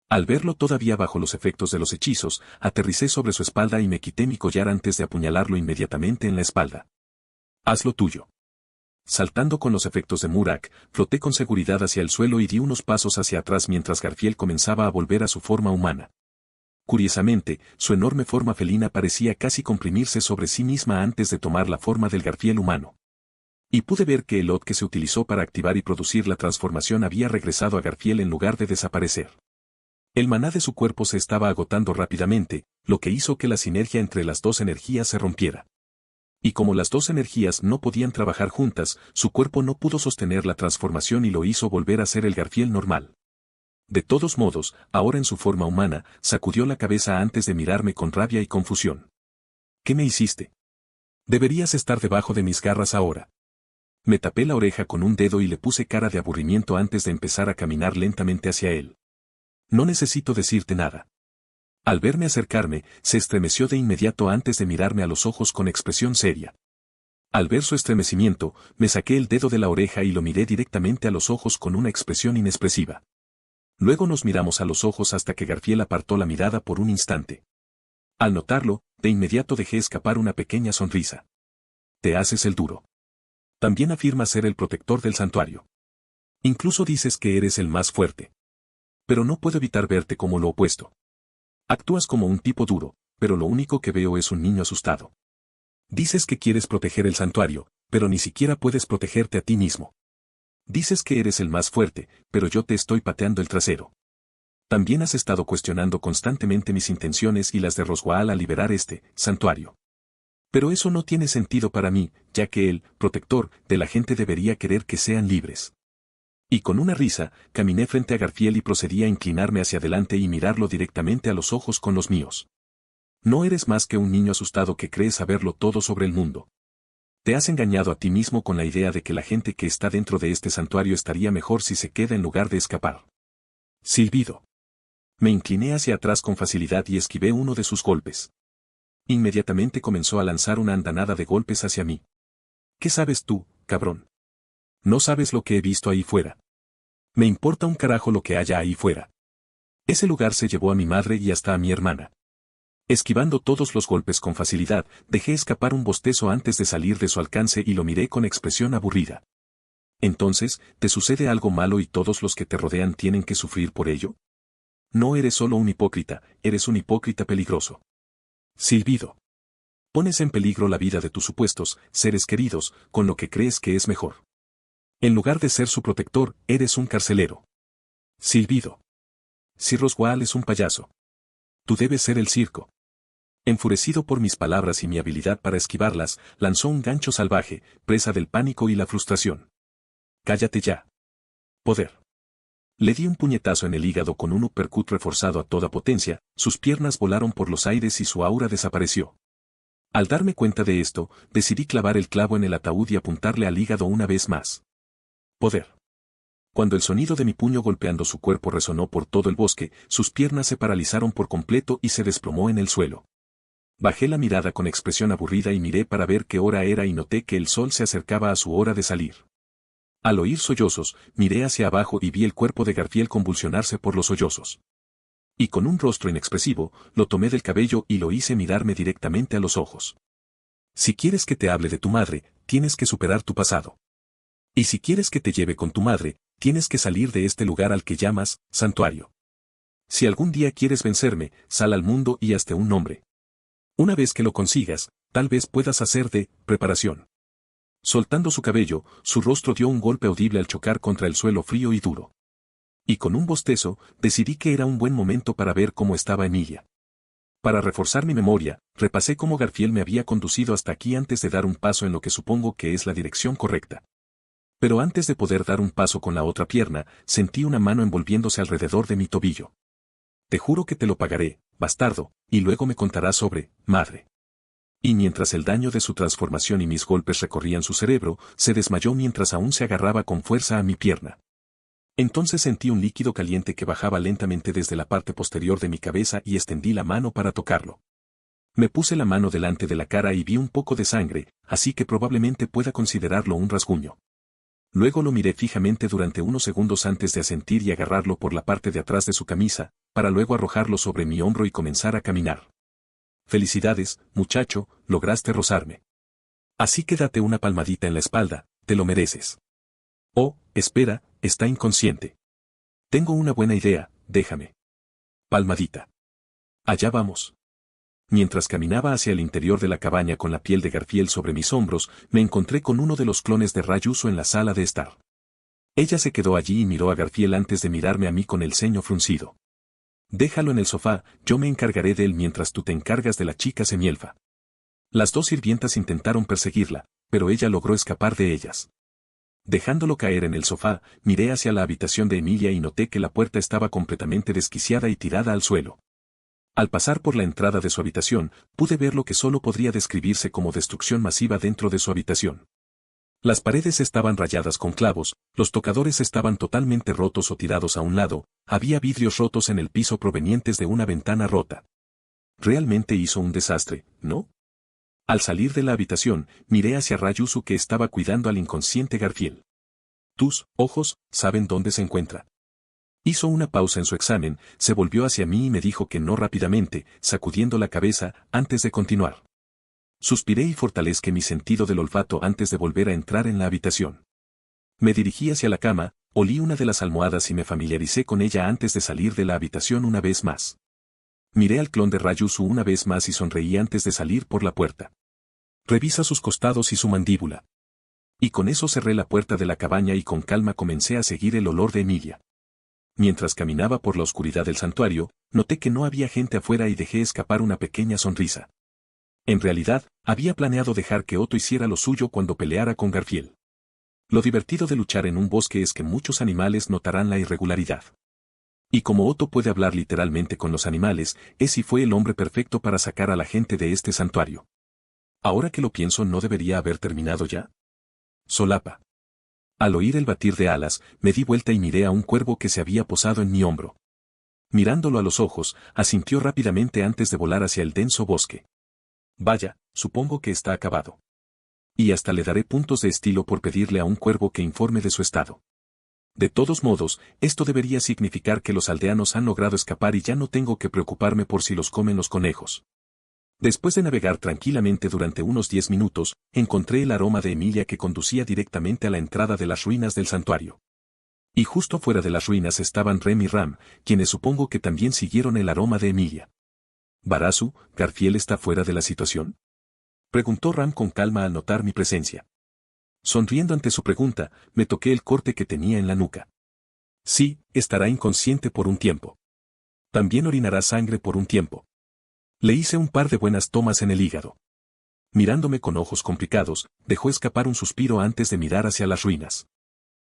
S1: Al verlo todavía bajo los efectos de los hechizos, aterricé sobre su espalda y me quité mi collar antes de apuñalarlo inmediatamente en la espalda. Haz lo tuyo. Saltando con los efectos de Murak, floté con seguridad hacia el suelo y di unos pasos hacia atrás mientras Garfield comenzaba a volver a su forma humana. Curiosamente, su enorme forma felina parecía casi comprimirse sobre sí misma antes de tomar la forma del Garfield humano. Y pude ver que el Od que se utilizó para activar y producir la transformación había regresado a Garfield en lugar de desaparecer. El maná de su cuerpo se estaba agotando rápidamente, lo que hizo que la sinergia entre las dos energías se rompiera. Y como las dos energías no podían trabajar juntas, su cuerpo no pudo sostener la transformación y lo hizo volver a ser el Garfield normal. De todos modos, ahora en su forma humana, sacudió la cabeza antes de mirarme con rabia y confusión. ¿Qué me hiciste? Deberías estar debajo de mis garras ahora. Me tapé la oreja con un dedo y le puse cara de aburrimiento antes de empezar a caminar lentamente hacia él. No necesito decirte nada. Al verme acercarme, se estremeció de inmediato antes de mirarme a los ojos con expresión seria. Al ver su estremecimiento, me saqué el dedo de la oreja y lo miré directamente a los ojos con una expresión inexpresiva. Luego nos miramos a los ojos hasta que Garfield apartó la mirada por un instante. Al notarlo, de inmediato dejé escapar una pequeña sonrisa. Te haces el duro. También afirmas ser el protector del santuario. Incluso dices que eres el más fuerte. Pero no puedo evitar verte como lo opuesto. Actúas como un tipo duro, pero lo único que veo es un niño asustado. Dices que quieres proteger el santuario, pero ni siquiera puedes protegerte a ti mismo. Dices que eres el más fuerte, pero yo te estoy pateando el trasero. También has estado cuestionando constantemente mis intenciones y las de Roswaal al liberar este santuario. Pero eso no tiene sentido para mí, ya que el protector de la gente debería querer que sean libres. Y con una risa, caminé frente a Garfield y procedí a inclinarme hacia adelante y mirarlo directamente a los ojos con los míos. No eres más que un niño asustado que cree saberlo todo sobre el mundo. Te has engañado a ti mismo con la idea de que la gente que está dentro de este santuario estaría mejor si se queda en lugar de escapar. Silbido. Me incliné hacia atrás con facilidad y esquivé uno de sus golpes. Inmediatamente comenzó a lanzar una andanada de golpes hacia mí. ¿Qué sabes tú, cabrón? No sabes lo que he visto ahí fuera. Me importa un carajo lo que haya ahí fuera. Ese lugar se llevó a mi madre y hasta a mi hermana. Esquivando todos los golpes con facilidad, dejé escapar un bostezo antes de salir de su alcance y lo miré con expresión aburrida. Entonces, ¿te sucede algo malo y todos los que te rodean tienen que sufrir por ello? No eres solo un hipócrita, eres un hipócrita peligroso. Silbido. Pones en peligro la vida de tus supuestos seres queridos, con lo que crees que es mejor. En lugar de ser su protector, eres un carcelero. Silbido. Si Roswaal es un payaso. Tú debes ser el circo. Enfurecido por mis palabras y mi habilidad para esquivarlas, lanzó un gancho salvaje, presa del pánico y la frustración. Cállate ya. Poder. Le di un puñetazo en el hígado con un uppercut reforzado a toda potencia, sus piernas volaron por los aires y su aura desapareció. Al darme cuenta de esto, decidí clavar el clavo en el ataúd y apuntarle al hígado una vez más. Poder. Cuando el sonido de mi puño golpeando su cuerpo resonó por todo el bosque, sus piernas se paralizaron por completo y se desplomó en el suelo. Bajé la mirada con expresión aburrida y miré para ver qué hora era y noté que el sol se acercaba a su hora de salir. Al oír sollozos, miré hacia abajo y vi el cuerpo de Garfield convulsionarse por los sollozos. Y con un rostro inexpresivo, lo tomé del cabello y lo hice mirarme directamente a los ojos. Si quieres que te hable de tu madre, tienes que superar tu pasado. Y si quieres que te lleve con tu madre, tienes que salir de este lugar al que llamas santuario. Si algún día quieres vencerme, sal al mundo y hazte un nombre. Una vez que lo consigas, tal vez puedas hacer de preparación. Soltando su cabello, su rostro dio un golpe audible al chocar contra el suelo frío y duro. Y con un bostezo, decidí que era un buen momento para ver cómo estaba Emilia. Para reforzar mi memoria, repasé cómo Garfield me había conducido hasta aquí antes de dar un paso en lo que supongo que es la dirección correcta. Pero antes de poder dar un paso con la otra pierna, sentí una mano envolviéndose alrededor de mi tobillo. Te juro que te lo pagaré, bastardo, y luego me contarás sobre, madre. Y mientras el daño de su transformación y mis golpes recorrían su cerebro, se desmayó mientras aún se agarraba con fuerza a mi pierna. Entonces sentí un líquido caliente que bajaba lentamente desde la parte posterior de mi cabeza y extendí la mano para tocarlo. Me puse la mano delante de la cara y vi un poco de sangre, así que probablemente pueda considerarlo un rasguño. Luego lo miré fijamente durante unos segundos antes de asentir y agarrarlo por la parte de atrás de su camisa, para luego arrojarlo sobre mi hombro y comenzar a caminar. Felicidades, muchacho, lograste rozarme. Así que date una palmadita en la espalda, te lo mereces. Oh, espera, está inconsciente. Tengo una buena idea, déjame. Palmadita. Allá vamos. Mientras caminaba hacia el interior de la cabaña con la piel de Garfield sobre mis hombros, me encontré con uno de los clones de Rayuso en la sala de estar. Ella se quedó allí y miró a Garfield antes de mirarme a mí con el ceño fruncido. Déjalo en el sofá, yo me encargaré de él mientras tú te encargas de la chica semielfa. Las dos sirvientas intentaron perseguirla, pero ella logró escapar de ellas. Dejándolo caer en el sofá, miré hacia la habitación de Emilia y noté que la puerta estaba completamente desquiciada y tirada al suelo. Al pasar por la entrada de su habitación, pude ver lo que solo podría describirse como destrucción masiva dentro de su habitación. Las paredes estaban rayadas con clavos, los tocadores estaban totalmente rotos o tirados a un lado, había vidrios rotos en el piso provenientes de una ventana rota. Realmente hizo un desastre, ¿no? Al salir de la habitación, miré hacia Ryusu que estaba cuidando al inconsciente Garfield. Tus ojos saben dónde se encuentra. Hizo una pausa en su examen, se volvió hacia mí y me dijo que no rápidamente, sacudiendo la cabeza, antes de continuar. Suspiré y fortalezqué mi sentido del olfato antes de volver a entrar en la habitación. Me dirigí hacia la cama, olí una de las almohadas y me familiaricé con ella antes de salir de la habitación una vez más. Miré al clon de Ryusu una vez más y sonreí antes de salir por la puerta. Revisa sus costados y su mandíbula. Y con eso cerré la puerta de la cabaña y con calma comencé a seguir el olor de Emilia. Mientras caminaba por la oscuridad del santuario, noté que no había gente afuera y dejé escapar una pequeña sonrisa. En realidad, había planeado dejar que Otto hiciera lo suyo cuando peleara con Garfield. Lo divertido de luchar en un bosque es que muchos animales notarán la irregularidad. Y como Otto puede hablar literalmente con los animales, ese fue el hombre perfecto para sacar a la gente de este santuario. Ahora que lo pienso, ¿no debería haber terminado ya? Solapa. Al oír el batir de alas, me di vuelta y miré a un cuervo que se había posado en mi hombro. Mirándolo a los ojos, asintió rápidamente antes de volar hacia el denso bosque. Vaya, supongo que está acabado. Y hasta le daré puntos de estilo por pedirle a un cuervo que informe de su estado. De todos modos, esto debería significar que los aldeanos han logrado escapar y ya no tengo que preocuparme por si los comen los conejos. Después de navegar tranquilamente durante unos 10 minutos, encontré el aroma de Emilia que conducía directamente a la entrada de las ruinas del santuario. Y justo fuera de las ruinas estaban Rem y Ram, quienes supongo que también siguieron el aroma de Emilia. ¿Barazu, Garfield está fuera de la situación?, preguntó Ram con calma al notar mi presencia. Sonriendo ante su pregunta, me toqué el corte que tenía en la nuca. Sí, estará inconsciente por un tiempo. También orinará sangre por un tiempo. Le hice un par de buenas tomas en el hígado. Mirándome con ojos complicados, dejó escapar un suspiro antes de mirar hacia las ruinas.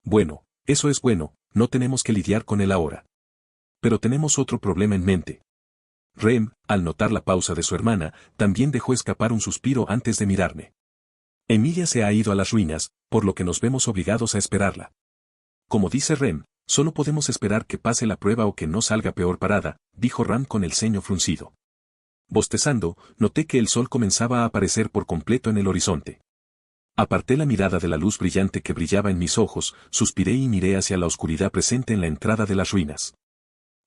S1: Bueno, eso es bueno, no tenemos que lidiar con él ahora. Pero tenemos otro problema en mente. Rem, al notar la pausa de su hermana, también dejó escapar un suspiro antes de mirarme. Emilia se ha ido a las ruinas, por lo que nos vemos obligados a esperarla. Como dice Rem, solo podemos esperar que pase la prueba o que no salga peor parada, dijo Ram con el ceño fruncido. Bostezando, noté que el sol comenzaba a aparecer por completo en el horizonte. Aparté la mirada de la luz brillante que brillaba en mis ojos, suspiré y miré hacia la oscuridad presente en la entrada de las ruinas.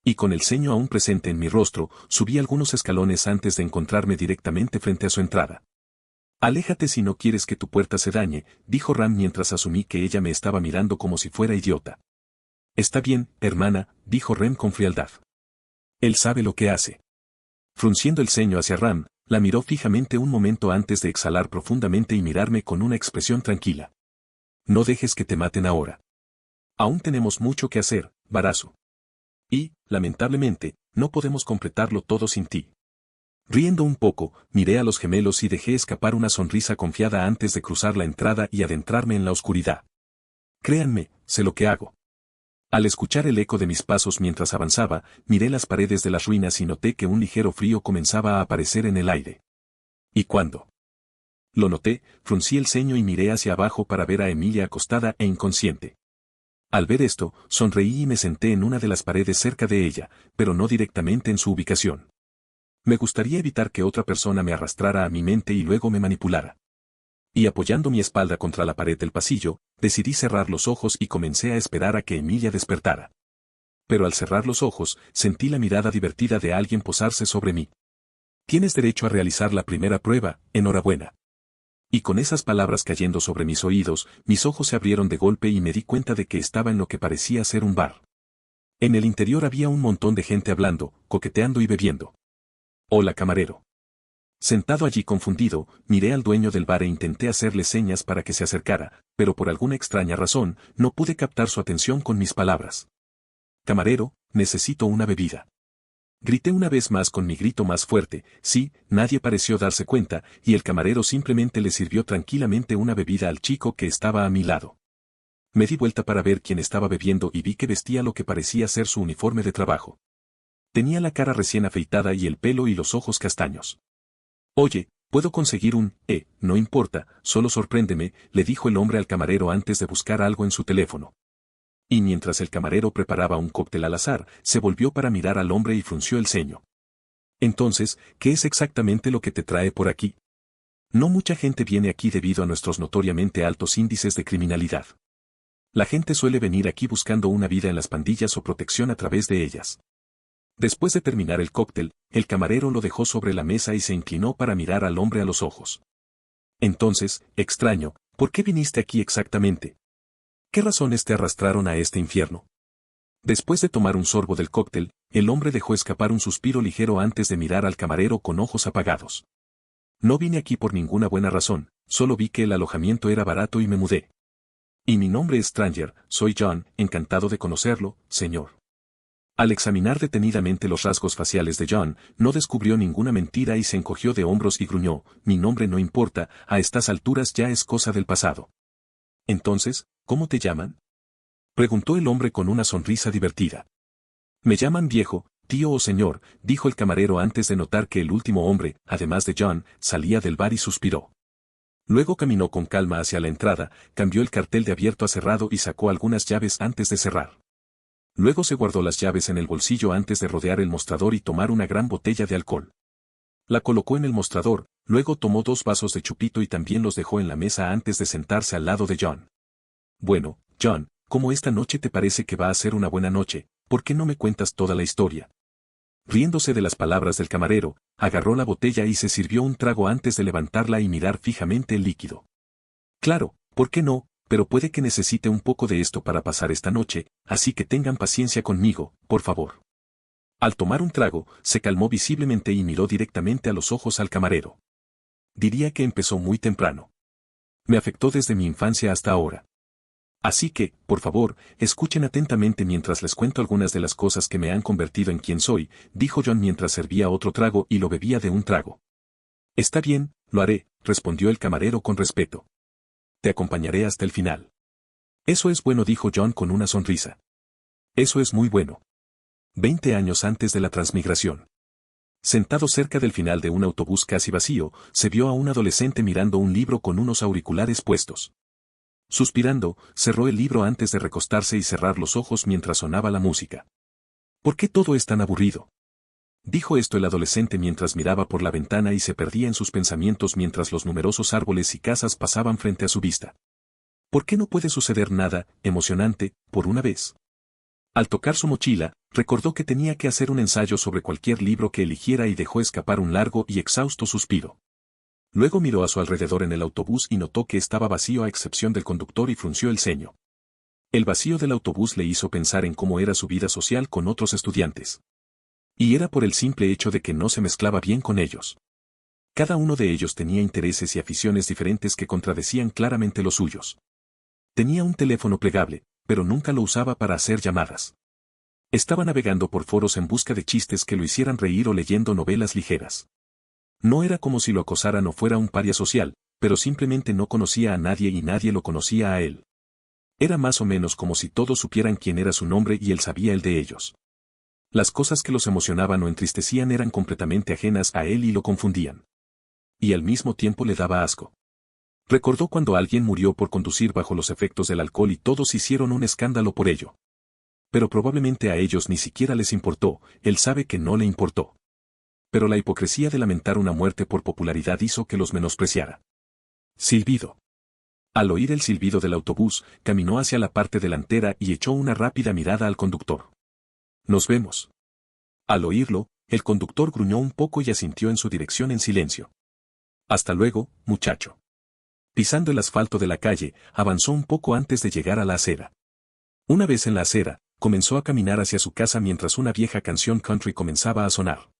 S1: Y con el ceño aún presente en mi rostro, subí algunos escalones antes de encontrarme directamente frente a su entrada. Aléjate si no quieres que tu puerta se dañe, dijo Ram mientras asumí que ella me estaba mirando como si fuera idiota. Está bien, hermana, dijo Rem con frialdad. Él sabe lo que hace. Frunciendo el ceño hacia Ram, la miró fijamente un momento antes de exhalar profundamente y mirarme con una expresión tranquila. No dejes que te maten ahora. Aún tenemos mucho que hacer, Barazu. Y, lamentablemente, no podemos completarlo todo sin ti. Riendo un poco, miré a los gemelos y dejé escapar una sonrisa confiada antes de cruzar la entrada y adentrarme en la oscuridad. Créanme, sé lo que hago. Al escuchar el eco de mis pasos mientras avanzaba, miré las paredes de las ruinas y noté que un ligero frío comenzaba a aparecer en el aire. ¿Y cuándo? Lo noté, fruncí el ceño y miré hacia abajo para ver a Emilia acostada e inconsciente. Al ver esto, sonreí y me senté en una de las paredes cerca de ella, pero no directamente en su ubicación. Me gustaría evitar que otra persona me arrastrara a mi mente y luego me manipulara. Y apoyando mi espalda contra la pared del pasillo, decidí cerrar los ojos y comencé a esperar a que Emilia despertara. Pero al cerrar los ojos, sentí la mirada divertida de alguien posarse sobre mí. Tienes derecho a realizar la primera prueba, enhorabuena. Y con esas palabras cayendo sobre mis oídos, mis ojos se abrieron de golpe y me di cuenta de que estaba en lo que parecía ser un bar. En el interior había un montón de gente hablando, coqueteando y bebiendo. Hola, camarero. Sentado allí confundido, miré al dueño del bar e intenté hacerle señas para que se acercara, pero por alguna extraña razón, no pude captar su atención con mis palabras. Camarero, necesito una bebida. Grité una vez más con mi grito más fuerte, sí, nadie pareció darse cuenta, y el camarero simplemente le sirvió tranquilamente una bebida al chico que estaba a mi lado. Me di vuelta para ver quién estaba bebiendo y vi que vestía lo que parecía ser su uniforme de trabajo. Tenía la cara recién afeitada y el pelo y los ojos castaños. Oye, Puedo conseguir no importa, solo sorpréndeme, le dijo el hombre al camarero antes de buscar algo en su teléfono. Y mientras el camarero preparaba un cóctel al azar, se volvió para mirar al hombre y frunció el ceño. Entonces, ¿qué es exactamente lo que te trae por aquí? No mucha gente viene aquí debido a nuestros notoriamente altos índices de criminalidad. La gente suele venir aquí buscando una vida en las pandillas o protección a través de ellas. Después de terminar el cóctel, el camarero lo dejó sobre la mesa y se inclinó para mirar al hombre a los ojos. Entonces, extraño, ¿por qué viniste aquí exactamente? ¿Qué razones te arrastraron a este infierno? Después de tomar un sorbo del cóctel, el hombre dejó escapar un suspiro ligero antes de mirar al camarero con ojos apagados. No vine aquí por ninguna buena razón, solo vi que el alojamiento era barato y me mudé. Y mi nombre es Stranger, soy John, encantado de conocerlo, señor. Al examinar detenidamente los rasgos faciales de John, no descubrió ninguna mentira y se encogió de hombros y gruñó, mi nombre no importa, a estas alturas ya es cosa del pasado. Entonces, ¿cómo te llaman? Preguntó el hombre con una sonrisa divertida. Me llaman viejo, tío o señor, dijo el camarero antes de notar que el último hombre, además de John, salía del bar y suspiró. Luego caminó con calma hacia la entrada, cambió el cartel de abierto a cerrado y sacó algunas llaves antes de cerrar. Luego se guardó las llaves en el bolsillo antes de rodear el mostrador y tomar una gran botella de alcohol. La colocó en el mostrador, luego tomó 2 vasos de chupito y también los dejó en la mesa antes de sentarse al lado de John. Bueno, John, ¿cómo esta noche te parece que va a ser una buena noche? ¿Por qué no me cuentas toda la historia? Riéndose de las palabras del camarero, agarró la botella y se sirvió un trago antes de levantarla y mirar fijamente el líquido. Claro, ¿por qué no? Pero puede que necesite un poco de esto para pasar esta noche, así que tengan paciencia conmigo, por favor. Al tomar un trago, se calmó visiblemente y miró directamente a los ojos al camarero. Diría que empezó muy temprano. Me afectó desde mi infancia hasta ahora. Así que, por favor, escuchen atentamente mientras les cuento algunas de las cosas que me han convertido en quien soy, dijo John mientras servía otro trago y lo bebía de un trago. Está bien, lo haré, respondió el camarero con respeto. Te acompañaré hasta el final. Eso es bueno, dijo John con una sonrisa. Eso es muy bueno. 20 años antes de la transmigración. Sentado cerca del final de un autobús casi vacío, se vio a un adolescente mirando un libro con unos auriculares puestos. Suspirando, cerró el libro antes de recostarse y cerrar los ojos mientras sonaba la música. ¿Por qué todo es tan aburrido? Dijo esto el adolescente mientras miraba por la ventana y se perdía en sus pensamientos mientras los numerosos árboles y casas pasaban frente a su vista. ¿Por qué no puede suceder nada emocionante, por una vez? Al tocar su mochila, recordó que tenía que hacer un ensayo sobre cualquier libro que eligiera y dejó escapar un largo y exhausto suspiro. Luego miró a su alrededor en el autobús y notó que estaba vacío a excepción del conductor y frunció el ceño. El vacío del autobús le hizo pensar en cómo era su vida social con otros estudiantes. Y era por el simple hecho de que no se mezclaba bien con ellos. Cada uno de ellos tenía intereses y aficiones diferentes que contradecían claramente los suyos. Tenía un teléfono plegable, pero nunca lo usaba para hacer llamadas. Estaba navegando por foros en busca de chistes que lo hicieran reír o leyendo novelas ligeras. No era como si lo acosaran o fuera un paria social, pero simplemente no conocía a nadie y nadie lo conocía a él. Era más o menos como si todos supieran quién era su nombre y él sabía el de ellos. Las cosas que los emocionaban o entristecían eran completamente ajenas a él y lo confundían. Y al mismo tiempo le daba asco. Recordó cuando alguien murió por conducir bajo los efectos del alcohol y todos hicieron un escándalo por ello. Pero probablemente a ellos ni siquiera les importó, él sabe que no le importó. Pero la hipocresía de lamentar una muerte por popularidad hizo que los menospreciara. Silbido. Al oír el silbido del autobús, caminó hacia la parte delantera y echó una rápida mirada al conductor. Nos vemos. Al oírlo, el conductor gruñó un poco y asintió en su dirección en silencio. Hasta luego, muchacho. Pisando el asfalto de la calle, avanzó un poco antes de llegar a la acera. Una vez en la acera, comenzó a caminar hacia su casa mientras una vieja canción country comenzaba a sonar.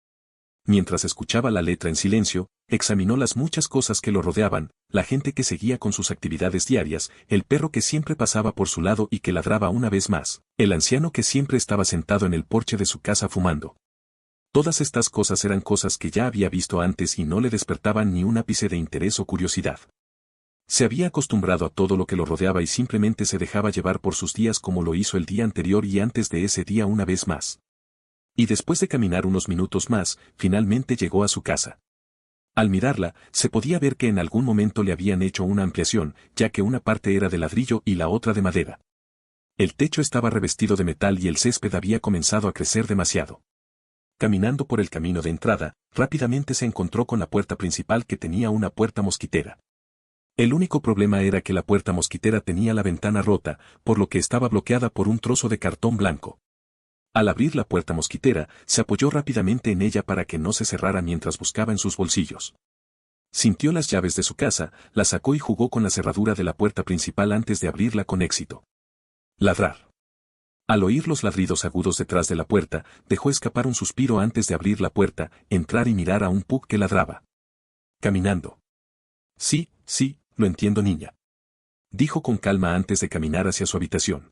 S1: Mientras escuchaba la letra en silencio, examinó las muchas cosas que lo rodeaban, la gente que seguía con sus actividades diarias, el perro que siempre pasaba por su lado y que ladraba una vez más, el anciano que siempre estaba sentado en el porche de su casa fumando. Todas estas cosas eran cosas que ya había visto antes y no le despertaban ni un ápice de interés o curiosidad. Se había acostumbrado a todo lo que lo rodeaba y simplemente se dejaba llevar por sus días como lo hizo el día anterior y antes de ese día una vez más. Y después de caminar unos minutos más, finalmente llegó a su casa. Al mirarla, se podía ver que en algún momento le habían hecho una ampliación, ya que una parte era de ladrillo y la otra de madera. El techo estaba revestido de metal y el césped había comenzado a crecer demasiado. Caminando por el camino de entrada, rápidamente se encontró con la puerta principal que tenía una puerta mosquitera. El único problema era que la puerta mosquitera tenía la ventana rota, por lo que estaba bloqueada por un trozo de cartón blanco. Al abrir la puerta mosquitera, se apoyó rápidamente en ella para que no se cerrara mientras buscaba en sus bolsillos. Sintió las llaves de su casa, las sacó y jugó con la cerradura de la puerta principal antes de abrirla con éxito. Ladrar. Al oír los ladridos agudos detrás de la puerta, dejó escapar un suspiro antes de abrir la puerta, entrar y mirar a un pug que ladraba. Caminando. Sí, lo entiendo, niña. Dijo con calma antes de caminar hacia su habitación.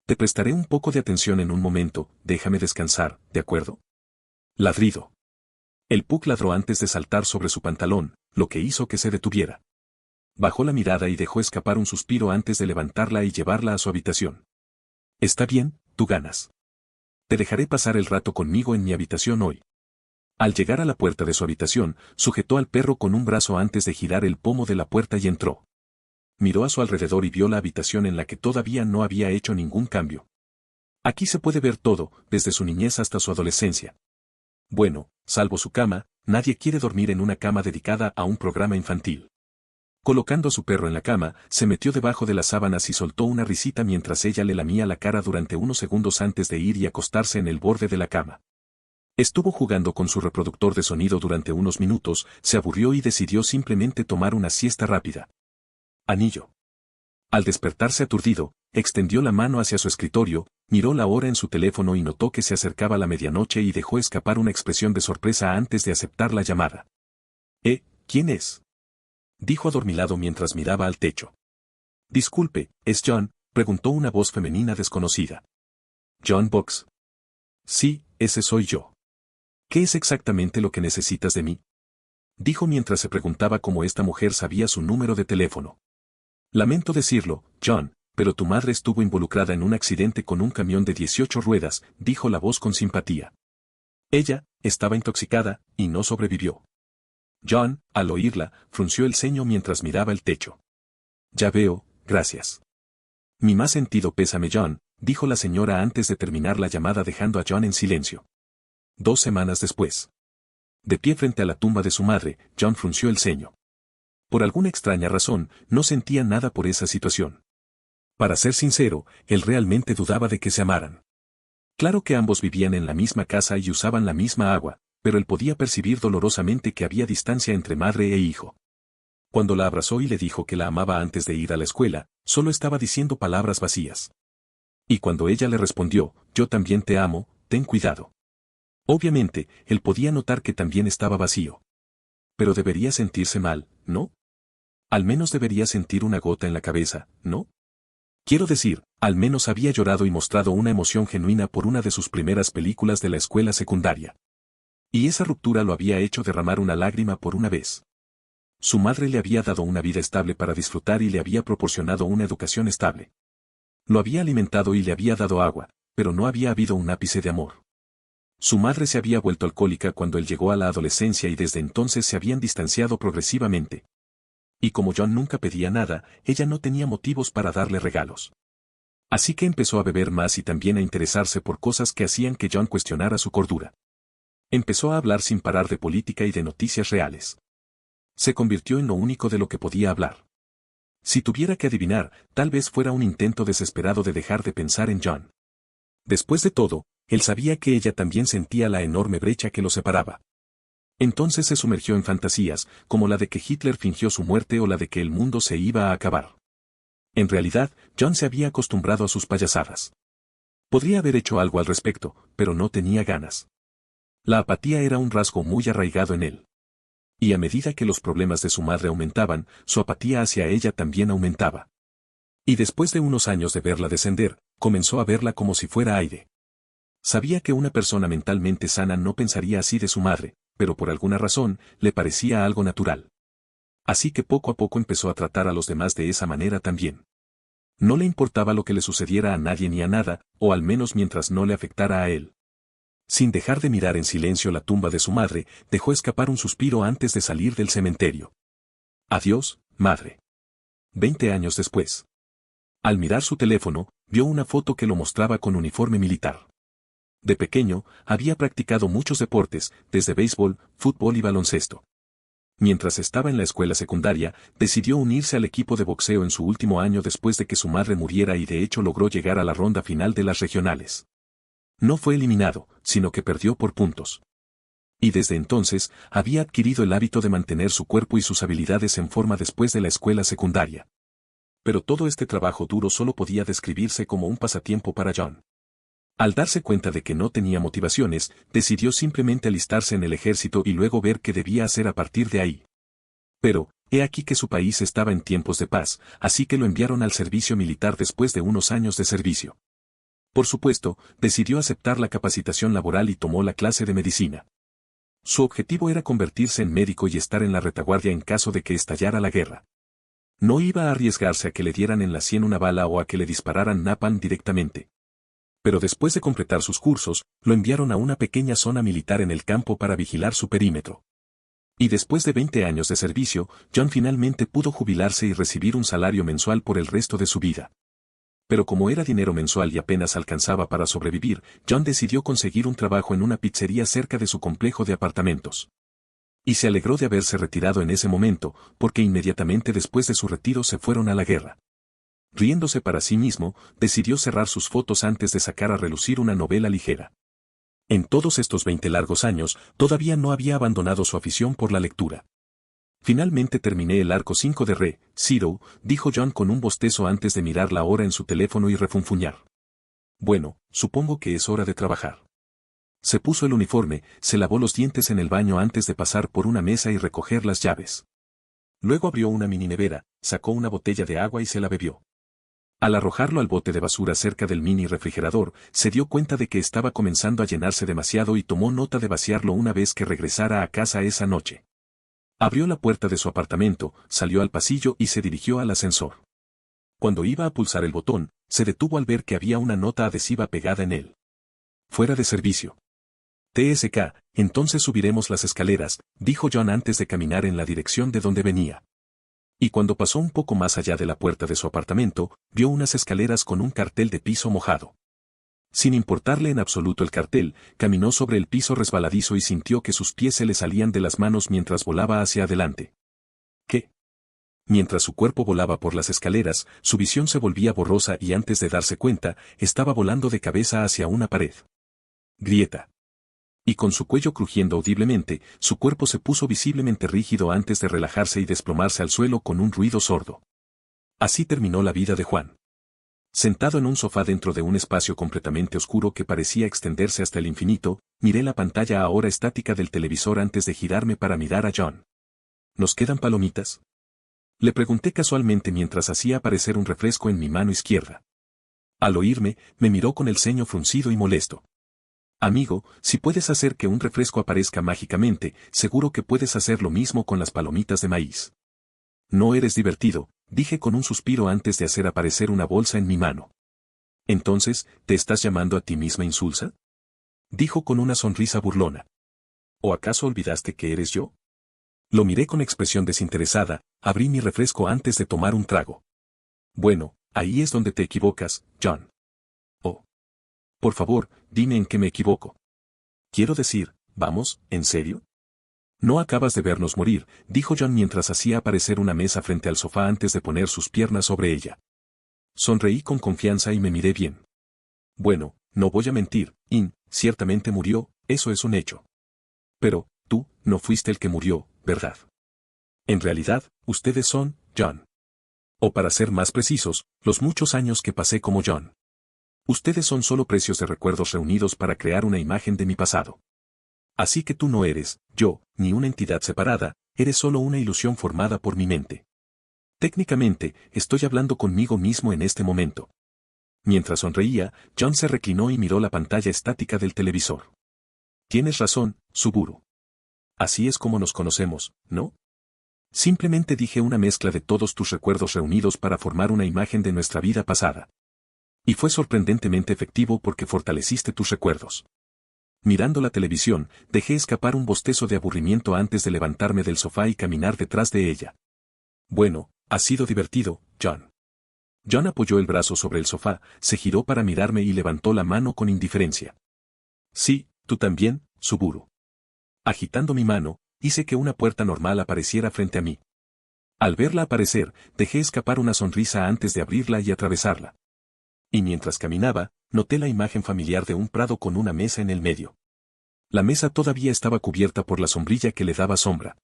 S1: Te prestaré un poco de atención en un momento, déjame descansar, ¿de acuerdo? Ladrido. El pug ladró antes de saltar sobre su pantalón, lo que hizo que se detuviera. Bajó la mirada y dejó escapar un suspiro antes de levantarla y llevarla a su habitación. Está bien, tú ganas. Te dejaré pasar el rato conmigo en mi habitación hoy. Al llegar a la puerta de su habitación, sujetó al perro con un brazo antes de girar el pomo de la puerta y entró. Miró a su alrededor y vio la habitación en la que todavía no había hecho ningún cambio. Aquí se puede ver todo, desde su niñez hasta su adolescencia. Bueno, salvo su cama, nadie quiere dormir en una cama dedicada a un programa infantil. Colocando a su perro en la cama, se metió debajo de las sábanas y soltó una risita mientras ella le lamía la cara durante unos segundos antes de ir y acostarse en el borde de la cama. Estuvo jugando con su reproductor de sonido durante unos minutos, se aburrió y decidió simplemente tomar una siesta rápida. Anillo. Al despertarse aturdido, extendió la mano hacia su escritorio, miró la hora en su teléfono y notó que se acercaba la medianoche y dejó escapar una expresión de sorpresa antes de aceptar la llamada. ¿Quién es? Dijo adormilado mientras miraba al techo. Disculpe, ¿es John?, preguntó una voz femenina desconocida. ¿John Box? Sí, ese soy yo. ¿Qué es exactamente lo que necesitas de mí? Dijo mientras se preguntaba cómo esta mujer sabía su número de teléfono. Lamento decirlo, John, pero tu madre estuvo involucrada en un accidente con un camión de 18 ruedas, dijo la voz con simpatía. Ella estaba intoxicada y no sobrevivió. John, al oírla, frunció el ceño mientras miraba el techo. Ya veo, gracias. Mi más sentido pésame, John, dijo la señora antes de terminar la llamada dejando a John en silencio. 2 semanas después. De pie frente a la tumba de su madre, John frunció el ceño. Por alguna extraña razón, no sentía nada por esa situación. Para ser sincero, él realmente dudaba de que se amaran. Claro que ambos vivían en la misma casa y usaban la misma agua, pero él podía percibir dolorosamente que había distancia entre madre e hijo. Cuando la abrazó y le dijo que la amaba antes de ir a la escuela, solo estaba diciendo palabras vacías. Y cuando ella le respondió, yo también te amo, ten cuidado. Obviamente, él podía notar que también estaba vacío. Pero debería sentirse mal, ¿no? Al menos debería sentir una gota en la cabeza, ¿no? Quiero decir, al menos había llorado y mostrado una emoción genuina por una de sus primeras películas de la escuela secundaria. Y esa ruptura lo había hecho derramar una lágrima por una vez. Su madre le había dado una vida estable para disfrutar y le había proporcionado una educación estable. Lo había alimentado y le había dado agua, pero no había habido un ápice de amor. Su madre se había vuelto alcohólica cuando él llegó a la adolescencia y desde entonces se habían distanciado progresivamente. Y como John nunca pedía nada, ella no tenía motivos para darle regalos. Así que empezó a beber más y también a interesarse por cosas que hacían que John cuestionara su cordura. Empezó a hablar sin parar de política y de noticias reales. Se convirtió en lo único de lo que podía hablar. Si tuviera que adivinar, tal vez fuera un intento desesperado de dejar de pensar en John. Después de todo, él sabía que ella también sentía la enorme brecha que los separaba. Entonces se sumergió en fantasías, como la de que Hitler fingió su muerte o la de que el mundo se iba a acabar. En realidad, John se había acostumbrado a sus payasadas. Podría haber hecho algo al respecto, pero no tenía ganas. La apatía era un rasgo muy arraigado en él. Y a medida que los problemas de su madre aumentaban, su apatía hacia ella también aumentaba. Y después de unos años de verla descender, comenzó a verla como si fuera aire. Sabía que una persona mentalmente sana no pensaría así de su madre, pero por alguna razón, le parecía algo natural. Así que poco a poco empezó a tratar a los demás de esa manera también. No le importaba lo que le sucediera a nadie ni a nada, o al menos mientras no le afectara a él. Sin dejar de mirar en silencio la tumba de su madre, dejó escapar un suspiro antes de salir del cementerio. Adiós, madre. 20 años después. Al mirar su teléfono, vio una foto que lo mostraba con uniforme militar. De pequeño, había practicado muchos deportes, desde béisbol, fútbol y baloncesto. Mientras estaba en la escuela secundaria, decidió unirse al equipo de boxeo en su último año después de que su madre muriera y de hecho logró llegar a la ronda final de las regionales. No fue eliminado, sino que perdió por puntos. Y desde entonces, había adquirido el hábito de mantener su cuerpo y sus habilidades en forma después de la escuela secundaria. Pero todo este trabajo duro solo podía describirse como un pasatiempo para John. Al darse cuenta de que no tenía motivaciones, decidió simplemente alistarse en el ejército y luego ver qué debía hacer a partir de ahí. Pero, he aquí que su país estaba en tiempos de paz, así que lo enviaron al servicio militar después de unos años de servicio. Por supuesto, decidió aceptar la capacitación laboral y tomó la clase de medicina. Su objetivo era convertirse en médico y estar en la retaguardia en caso de que estallara la guerra. No iba a arriesgarse a que le dieran en la sien una bala o a que le dispararan napalm directamente. Pero después de completar sus cursos, lo enviaron a una pequeña zona militar en el campo para vigilar su perímetro. Y después de 20 años de servicio, John finalmente pudo jubilarse y recibir un salario mensual por el resto de su vida. Pero como era dinero mensual y apenas alcanzaba para sobrevivir, John decidió conseguir un trabajo en una pizzería cerca de su complejo de apartamentos. Y se alegró de haberse retirado en ese momento, porque inmediatamente después de su retiro se fueron a la guerra. Riéndose para sí mismo, decidió cerrar sus fotos antes de sacar a relucir una novela ligera. En todos estos 20 largos años, todavía no había abandonado su afición por la lectura. Finalmente terminé el arco 5 de Re, Zero, dijo John con un bostezo antes de mirar la hora en su teléfono y refunfuñar. Bueno, supongo que es hora de trabajar. Se puso el uniforme, se lavó los dientes en el baño antes de pasar por una mesa y recoger las llaves. Luego abrió una mini nevera, sacó una botella de agua y se la bebió. Al arrojarlo al bote de basura cerca del mini refrigerador, se dio cuenta de que estaba comenzando a llenarse demasiado y tomó nota de vaciarlo una vez que regresara a casa esa noche. Abrió la puerta de su apartamento, salió al pasillo y se dirigió al ascensor. Cuando iba a pulsar el botón, se detuvo al ver que había una nota adhesiva pegada en él. Fuera de servicio. TSK, entonces subiremos las escaleras, dijo John antes de caminar en la dirección de donde venía. Y cuando pasó un poco más allá de la puerta de su apartamento, vio unas escaleras con un cartel de piso mojado. Sin importarle en absoluto el cartel, caminó sobre el piso resbaladizo y sintió que sus pies se le salían de las manos mientras volaba hacia adelante. ¿Qué? Mientras su cuerpo volaba por las escaleras, su visión se volvía borrosa y antes de darse cuenta, estaba volando de cabeza hacia una pared. Grieta. Y con su cuello crujiendo audiblemente, su cuerpo se puso visiblemente rígido antes de relajarse y desplomarse al suelo con un ruido sordo. Así terminó la vida de Juan. Sentado en un sofá dentro de un espacio completamente oscuro que parecía extenderse hasta el infinito, miré la pantalla ahora estática del televisor antes de girarme para mirar a John. ¿Nos quedan palomitas? Le pregunté casualmente mientras hacía aparecer un refresco en mi mano izquierda. Al oírme, me miró con el ceño fruncido y molesto. Amigo, si puedes hacer que un refresco aparezca mágicamente, seguro que puedes hacer lo mismo con las palomitas de maíz. No eres divertido, dije con un suspiro antes de hacer aparecer una bolsa en mi mano. Entonces, ¿te estás llamando a ti misma insulsa? Dijo con una sonrisa burlona. ¿O acaso olvidaste que eres yo? Lo miré con expresión desinteresada, abrí mi refresco antes de tomar un trago. Bueno, ahí es donde te equivocas, John. Oh. Por favor, dime en qué me equivoco. Quiero decir, vamos, ¿en serio? No acabas de vernos morir, dijo John mientras hacía aparecer una mesa frente al sofá antes de poner sus piernas sobre ella. Sonreí con confianza y me miré bien. Bueno, no voy a mentir, ciertamente murió, eso es un hecho. Pero, tú, no fuiste el que murió, ¿verdad? En realidad, ustedes son, John. O para ser más precisos, los muchos años que pasé como John. Ustedes son solo precios de recuerdos reunidos para crear una imagen de mi pasado. Así que tú no eres, yo, ni una entidad separada, eres solo una ilusión formada por mi mente. Técnicamente, estoy hablando conmigo mismo en este momento. Mientras sonreía, John se reclinó y miró la pantalla estática del televisor. Tienes razón, Suburu. Así es como nos conocemos, ¿no? Simplemente dije una mezcla de todos tus recuerdos reunidos para formar una imagen de nuestra vida pasada. Y fue sorprendentemente efectivo porque fortaleciste tus recuerdos. Mirando la televisión, dejé escapar un bostezo de aburrimiento antes de levantarme del sofá y caminar detrás de ella. Bueno, ha sido divertido, John. John apoyó el brazo sobre el sofá, se giró para mirarme y levantó la mano con indiferencia. Sí, tú también, Suburu. Agitando mi mano, hice que una puerta normal apareciera frente a mí. Al verla aparecer, dejé escapar una sonrisa antes de abrirla y atravesarla. Y mientras caminaba, noté la imagen familiar de un prado con una mesa en el medio. La mesa todavía estaba cubierta por la sombrilla que le daba sombra.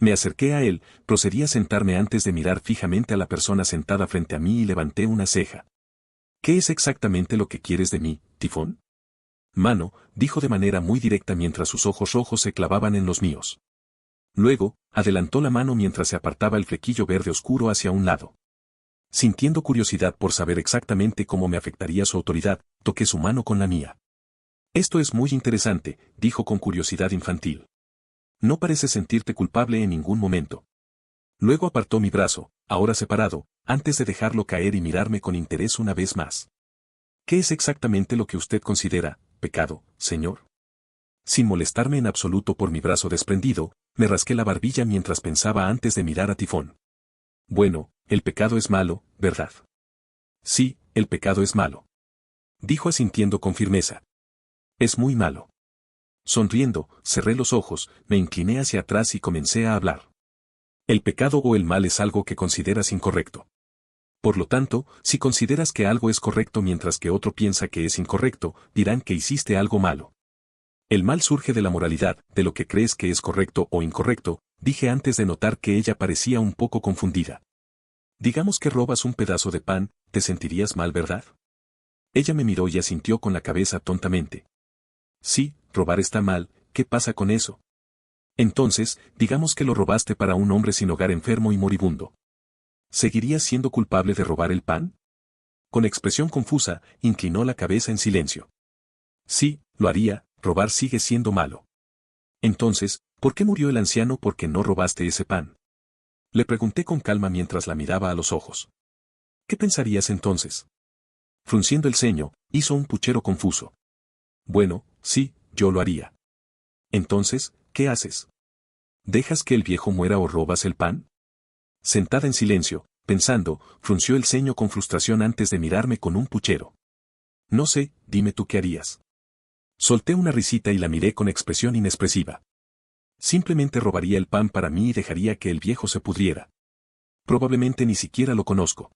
S1: Me acerqué a él, procedí a sentarme antes de mirar fijamente a la persona sentada frente a mí y levanté una ceja. ¿Qué es exactamente lo que quieres de mí, Tifón? Mano, dijo de manera muy directa mientras sus ojos rojos se clavaban en los míos. Luego, adelantó la mano mientras se apartaba el flequillo verde oscuro hacia un lado. Sintiendo curiosidad por saber exactamente cómo me afectaría su autoridad, toqué su mano con la mía. Esto es muy interesante, dijo con curiosidad infantil. No pareces sentirte culpable en ningún momento. Luego apartó mi brazo, ahora separado, antes de dejarlo caer y mirarme con interés una vez más. ¿Qué es exactamente lo que usted considera pecado, señor? Sin molestarme en absoluto por mi brazo desprendido, me rasqué la barbilla mientras pensaba antes de mirar a Tifón. Bueno, el pecado es malo, ¿verdad? Sí, el pecado es malo. Dijo asintiendo con firmeza. Es muy malo. Sonriendo, cerré los ojos, me incliné hacia atrás y comencé a hablar. El pecado o el mal es algo que consideras incorrecto. Por lo tanto, si consideras que algo es correcto mientras que otro piensa que es incorrecto, dirán que hiciste algo malo. El mal surge de la moralidad, de lo que crees que es correcto o incorrecto, dije antes de notar que ella parecía un poco confundida. Digamos que robas un pedazo de pan, ¿te sentirías mal, verdad? Ella me miró y asintió con la cabeza tontamente. Sí, robar está mal, ¿qué pasa con eso? Entonces, digamos que lo robaste para un hombre sin hogar enfermo y moribundo. ¿Seguirías siendo culpable de robar el pan? Con expresión confusa, inclinó la cabeza en silencio. Sí, lo haría, robar sigue siendo malo. Entonces, ¿por qué murió el anciano porque no robaste ese pan? Le pregunté con calma mientras la miraba a los ojos. ¿Qué pensarías entonces? Frunciendo el ceño, hizo un puchero confuso. Bueno, sí, yo lo haría. Entonces, ¿qué haces? ¿Dejas que el viejo muera o robas el pan? Sentada en silencio, pensando, frunció el ceño con frustración antes de mirarme con un puchero. No sé, dime tú qué harías. Solté una risita y la miré con expresión inexpresiva. Simplemente robaría el pan para mí y dejaría que el viejo se pudriera. Probablemente ni siquiera lo conozco.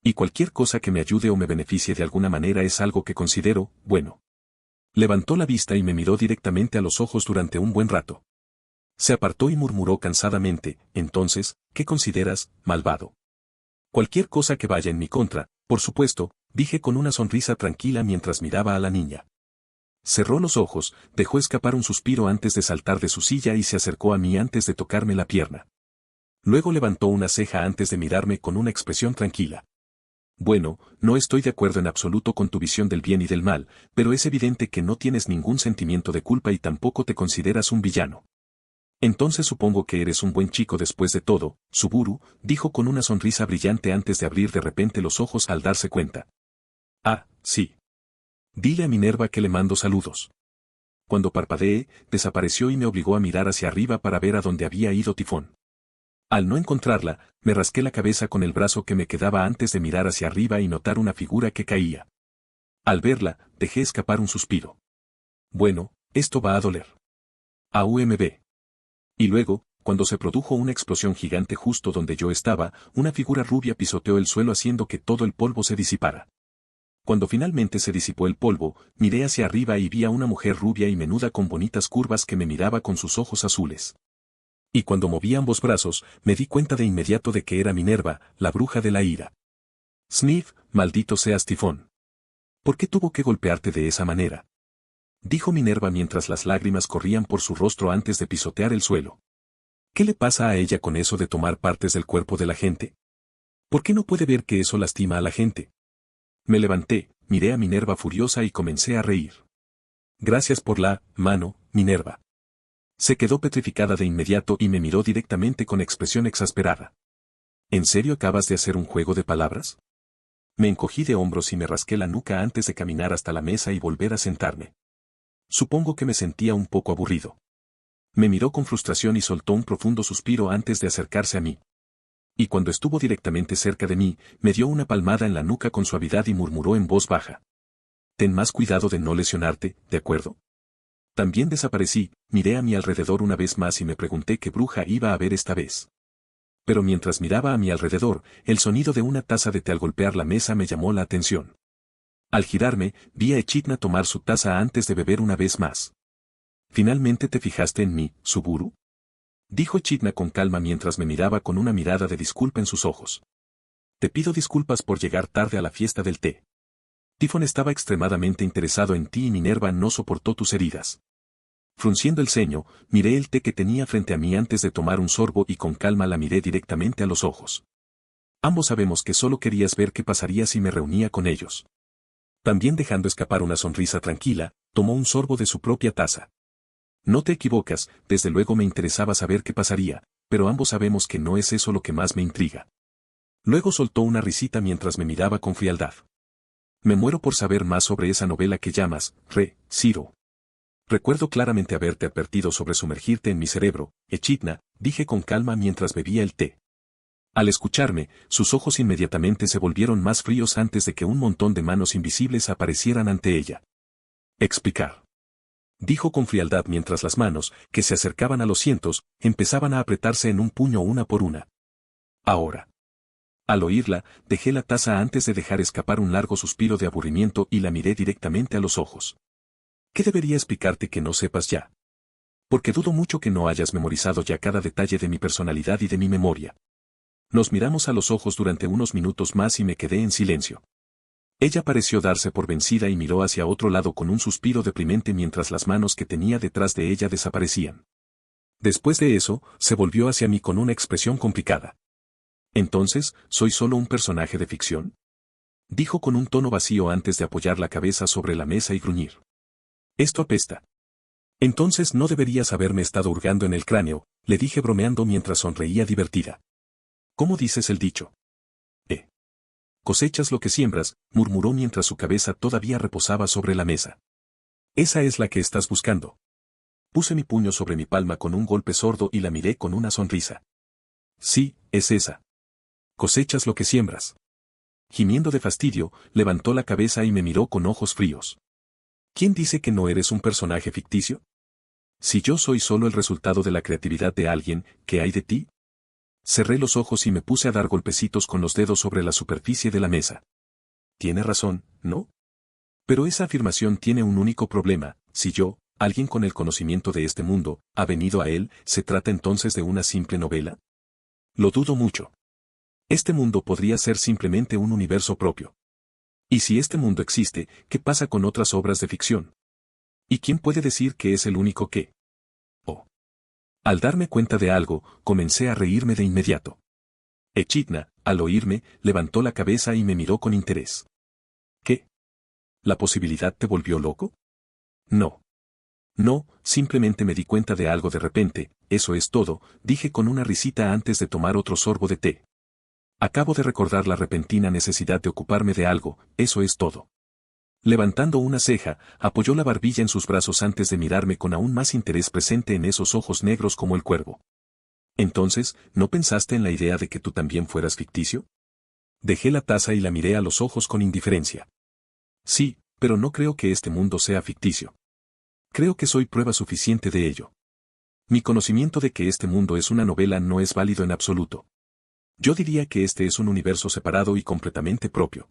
S1: Y cualquier cosa que me ayude o me beneficie de alguna manera es algo que considero, bueno. Levantó la vista y me miró directamente a los ojos durante un buen rato. Se apartó y murmuró cansadamente, entonces, ¿qué consideras, malvado? Cualquier cosa que vaya en mi contra, por supuesto, dije con una sonrisa tranquila mientras miraba a la niña. Cerró los ojos, dejó escapar un suspiro antes de saltar de su silla y se acercó a mí antes de tocarme la pierna. Luego levantó una ceja antes de mirarme con una expresión tranquila. Bueno, no estoy de acuerdo en absoluto con tu visión del bien y del mal, pero es evidente que no tienes ningún sentimiento de culpa y tampoco te consideras un villano. Entonces supongo que eres un buen chico después de todo, Suburu, dijo con una sonrisa brillante antes de abrir de repente los ojos al darse cuenta. Ah, sí. Dile a Minerva que le mando saludos. Cuando parpadeé, desapareció y me obligó a mirar hacia arriba para ver a dónde había ido Tifón. Al no encontrarla, me rasqué la cabeza con el brazo que me quedaba antes de mirar hacia arriba y notar una figura que caía. Al verla, dejé escapar un suspiro. Bueno, esto va a doler. AUMB. Y luego, cuando se produjo una explosión gigante justo donde yo estaba, una figura rubia pisoteó el suelo haciendo que todo el polvo se disipara. Cuando finalmente se disipó el polvo, miré hacia arriba y vi a una mujer rubia y menuda con bonitas curvas que me miraba con sus ojos azules. Y cuando moví ambos brazos, me di cuenta de inmediato de que era Minerva, la bruja de la ira. Sniff, maldito seas Tifón. ¿Por qué tuvo que golpearte de esa manera? Dijo Minerva mientras las lágrimas corrían por su rostro antes de pisotear el suelo. ¿Qué le pasa a ella con eso de tomar partes del cuerpo de la gente? ¿Por qué no puede ver que eso lastima a la gente? Me levanté, miré a Minerva furiosa y comencé a reír. Gracias por la mano, Minerva. Se quedó petrificada de inmediato y me miró directamente con expresión exasperada. ¿En serio acabas de hacer un juego de palabras? Me encogí de hombros y me rasqué la nuca antes de caminar hasta la mesa y volver a sentarme. Supongo que me sentía un poco aburrido. Me miró con frustración y soltó un profundo suspiro antes de acercarse a mí. Y cuando estuvo directamente cerca de mí, me dio una palmada en la nuca con suavidad y murmuró en voz baja. Ten más cuidado de no lesionarte, ¿de acuerdo? También desaparecí, miré a mi alrededor una vez más y me pregunté qué bruja iba a ver esta vez. Pero mientras miraba a mi alrededor, el sonido de una taza de té al golpear la mesa me llamó la atención. Al girarme, vi a Echidna tomar su taza antes de beber una vez más. ¿Finalmente te fijaste en mí, Suburu? Dijo Echidna con calma mientras me miraba con una mirada de disculpa en sus ojos. Te pido disculpas por llegar tarde a la fiesta del té. Tifón estaba extremadamente interesado en ti y Minerva no soportó tus heridas. Frunciendo el ceño, miré el té que tenía frente a mí antes de tomar un sorbo y con calma la miré directamente a los ojos. Ambos sabemos que solo querías ver qué pasaría si me reunía con ellos. También dejando escapar una sonrisa tranquila, tomó un sorbo de su propia taza. No te equivocas, desde luego me interesaba saber qué pasaría, pero ambos sabemos que no es eso lo que más me intriga. Luego soltó una risita mientras me miraba con frialdad. Me muero por saber más sobre esa novela que llamas, Ciro. Recuerdo claramente haberte advertido sobre sumergirte en mi cerebro, Echidna, dije con calma mientras bebía el té. Al escucharme, sus ojos inmediatamente se volvieron más fríos antes de que un montón de manos invisibles aparecieran ante ella. Explicar. Dijo con frialdad mientras las manos, que se acercaban a los cientos, empezaban a apretarse en un puño una por una. Ahora. Al oírla, dejé la taza antes de dejar escapar un largo suspiro de aburrimiento y la miré directamente a los ojos. ¿Qué debería explicarte que no sepas ya? Porque dudo mucho que no hayas memorizado ya cada detalle de mi personalidad y de mi memoria. Nos miramos a los ojos durante unos minutos más y me quedé en silencio. Ella pareció darse por vencida y miró hacia otro lado con un suspiro deprimente mientras las manos que tenía detrás de ella desaparecían. Después de eso, se volvió hacia mí con una expresión complicada. Entonces, ¿soy solo un personaje de ficción? Dijo con un tono vacío antes de apoyar la cabeza sobre la mesa y gruñir. Esto apesta. Entonces no deberías haberme estado hurgando en el cráneo, le dije bromeando mientras sonreía divertida. ¿Cómo dices el dicho? Cosechas lo que siembras, murmuró mientras su cabeza todavía reposaba sobre la mesa. Esa es la que estás buscando. Puse mi puño sobre mi palma con un golpe sordo y la miré con una sonrisa. Sí, es esa. Cosechas lo que siembras. Gimiendo de fastidio, levantó la cabeza y me miró con ojos fríos. ¿Quién dice que no eres un personaje ficticio? Si yo soy solo el resultado de la creatividad de alguien, ¿qué hay de ti? Cerré los ojos y me puse a dar golpecitos con los dedos sobre la superficie de la mesa. Tiene razón, ¿no? Pero esa afirmación tiene un único problema: si yo, alguien con el conocimiento de este mundo, ha venido a él, ¿se trata entonces de una simple novela? Lo dudo mucho. Este mundo podría ser simplemente un universo propio. Y si este mundo existe, ¿qué pasa con otras obras de ficción? ¿Y quién puede decir que es el único que? Oh. Al darme cuenta de algo, comencé a reírme de inmediato. Echidna, al oírme, levantó la cabeza y me miró con interés. ¿Qué? ¿La posibilidad te volvió loco? No. No, simplemente me di cuenta de algo de repente, eso es todo, dije con una risita antes de tomar otro sorbo de té. Acabo de recordar la repentina necesidad de ocuparme de algo, eso es todo. Levantando una ceja, apoyó la barbilla en sus brazos antes de mirarme con aún más interés presente en esos ojos negros como el cuervo. Entonces, ¿no pensaste en la idea de que tú también fueras ficticio? Dejé la taza y la miré a los ojos con indiferencia. Sí, pero no creo que este mundo sea ficticio. Creo que soy prueba suficiente de ello. Mi conocimiento de que este mundo es una novela no es válido en absoluto. Yo diría que este es un universo separado y completamente propio.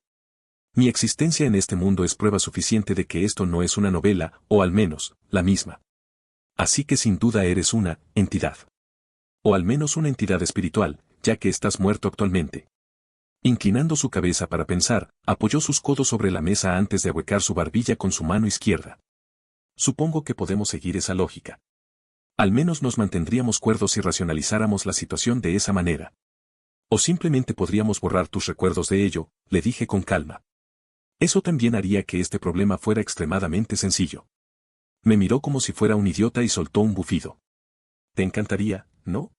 S1: Mi existencia en este mundo es prueba suficiente de que esto no es una novela, o al menos, la misma. Así que sin duda eres una entidad. O al menos una entidad espiritual, ya que estás muerto actualmente. Inclinando su cabeza para pensar, apoyó sus codos sobre la mesa antes de ahuecar su barbilla con su mano izquierda. Supongo que podemos seguir esa lógica. Al menos nos mantendríamos cuerdos si racionalizáramos la situación de esa manera. O simplemente podríamos borrar tus recuerdos de ello, le dije con calma. Eso también haría que este problema fuera extremadamente sencillo. Me miró como si fuera un idiota y soltó un bufido. Te encantaría, ¿no?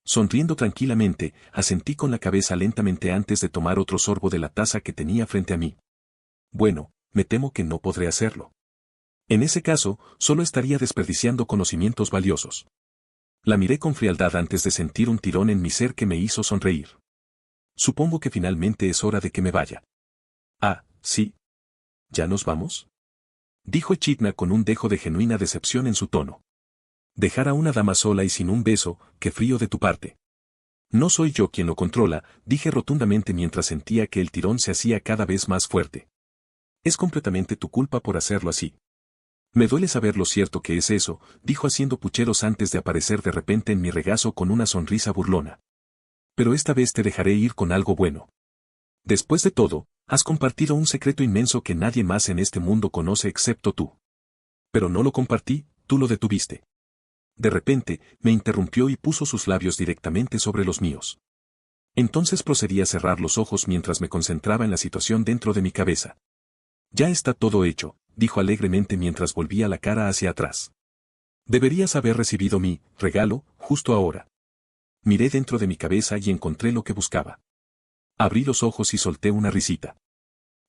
S1: Sonriendo tranquilamente, asentí con la cabeza lentamente antes de tomar otro sorbo de la taza que tenía frente a mí. Bueno, me temo que no podré hacerlo. En ese caso, solo estaría desperdiciando conocimientos valiosos. La miré con frialdad antes de sentir un tirón en mi ser que me hizo sonreír. Supongo que finalmente es hora de que me vaya. Ah, sí. ¿Ya nos vamos? Dijo Echidna con un dejo de genuina decepción en su tono. Dejar a una dama sola y sin un beso, qué frío de tu parte. No soy yo quien lo controla, dije rotundamente mientras sentía que el tirón se hacía cada vez más fuerte. Es completamente tu culpa por hacerlo así. Me duele saber lo cierto que es eso, dijo haciendo pucheros antes de aparecer de repente en mi regazo con una sonrisa burlona. Pero esta vez te dejaré ir con algo bueno. Después de todo, has compartido un secreto inmenso que nadie más en este mundo conoce excepto tú. Pero no lo compartí, tú lo detuviste. De repente, me interrumpió y puso sus labios directamente sobre los míos. Entonces procedí a cerrar los ojos mientras me concentraba en la situación dentro de mi cabeza. Ya está todo hecho, dijo alegremente mientras volvía la cara hacia atrás. Deberías haber recibido mi regalo, justo ahora. Miré dentro de mi cabeza y encontré lo que buscaba. Abrí los ojos y solté una risita.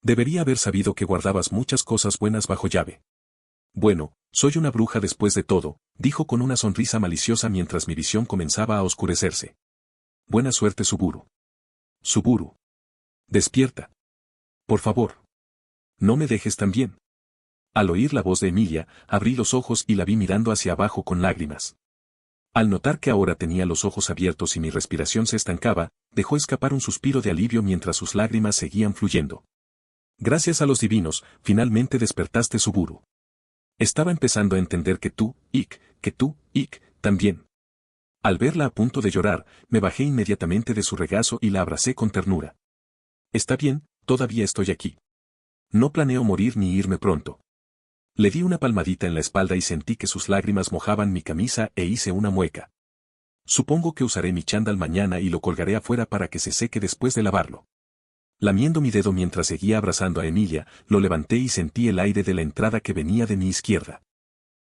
S1: Debería haber sabido que guardabas muchas cosas buenas bajo llave. Bueno, soy una bruja después de todo, dijo con una sonrisa maliciosa mientras mi visión comenzaba a oscurecerse. Buena suerte, Suburu. Suburu. Despierta. Por favor. No me dejes tan bien. Al oír la voz de Emilia, abrí los ojos y la vi mirando hacia abajo con lágrimas. Al notar que ahora tenía los ojos abiertos y mi respiración se estancaba, dejó escapar un suspiro de alivio mientras sus lágrimas seguían fluyendo. Gracias a los divinos, finalmente despertaste, Suburu. Estaba empezando a entender que tú, Ik, también. Al verla a punto de llorar, me bajé inmediatamente de su regazo y la abracé con ternura. Está bien, todavía estoy aquí. No planeo morir ni irme pronto. Le di una palmadita en la espalda y sentí que sus lágrimas mojaban mi camisa e hice una mueca. Supongo que usaré mi chándal mañana y lo colgaré afuera para que se seque después de lavarlo. Lamiendo mi dedo mientras seguía abrazando a Emilia, lo levanté y sentí el aire de la entrada que venía de mi izquierda.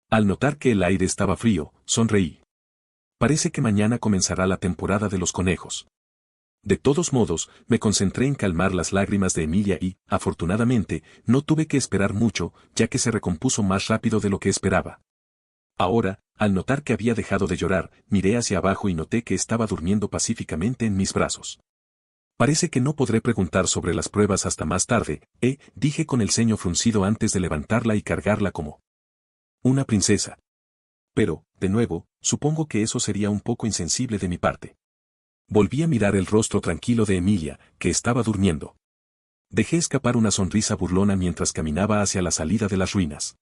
S1: Al notar que el aire estaba frío, sonreí. Parece que mañana comenzará la temporada de los conejos. De todos modos, me concentré en calmar las lágrimas de Emilia y, afortunadamente, no tuve que esperar mucho, ya que se recompuso más rápido de lo que esperaba. Ahora, al notar que había dejado de llorar, miré hacia abajo y noté que estaba durmiendo pacíficamente en mis brazos. Parece que no podré preguntar sobre las pruebas hasta más tarde, dije con el ceño fruncido antes de levantarla y cargarla como una princesa. Pero, de nuevo, supongo que eso sería un poco insensible de mi parte. Volví a mirar el rostro tranquilo de Emilia, que estaba durmiendo. Dejé escapar una sonrisa burlona mientras caminaba hacia la salida de las ruinas.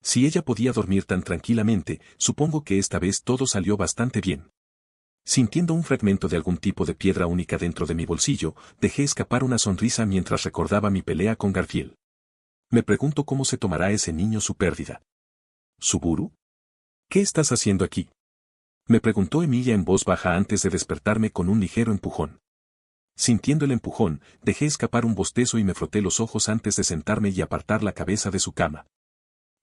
S1: Si ella podía dormir tan tranquilamente, supongo que esta vez todo salió bastante bien. Sintiendo un fragmento de algún tipo de piedra única dentro de mi bolsillo, dejé escapar una sonrisa mientras recordaba mi pelea con Garfield. Me pregunto cómo se tomará ese niño su pérdida. ¿Suburu? ¿Qué estás haciendo aquí? Me preguntó Emilia en voz baja antes de despertarme con un ligero empujón. Sintiendo el empujón, dejé escapar un bostezo y me froté los ojos antes de sentarme y apartar la cabeza de su cama.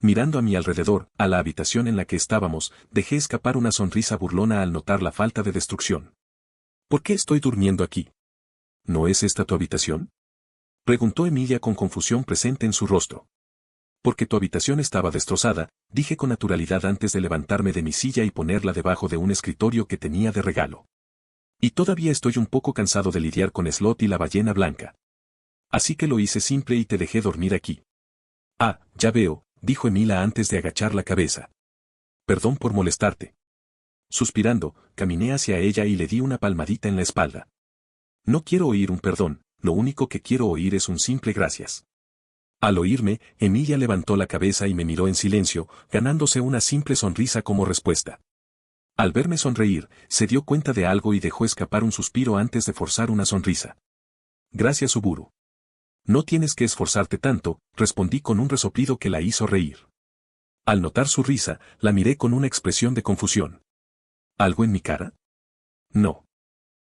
S1: Mirando a mi alrededor, a la habitación en la que estábamos, dejé escapar una sonrisa burlona al notar la falta de destrucción. ¿Por qué estoy durmiendo aquí? ¿No es esta tu habitación? Preguntó Emilia con confusión presente en su rostro. Porque tu habitación estaba destrozada, dije con naturalidad antes de levantarme de mi silla y ponerla debajo de un escritorio que tenía de regalo. Y todavía estoy un poco cansado de lidiar con Slot y la ballena blanca. Así que lo hice simple y te dejé dormir aquí. Ah, ya veo, dijo Emilia antes de agachar la cabeza. Perdón por molestarte. Suspirando, caminé hacia ella y le di una palmadita en la espalda. No quiero oír un perdón, lo único que quiero oír es un simple gracias. Al oírme, Emilia levantó la cabeza y me miró en silencio, ganándose una simple sonrisa como respuesta. Al verme sonreír, se dio cuenta de algo y dejó escapar un suspiro antes de forzar una sonrisa. Gracias, Suburu. No tienes que esforzarte tanto, respondí con un resoplido que la hizo reír. Al notar su risa, la miré con una expresión de confusión. ¿Algo en mi cara? No.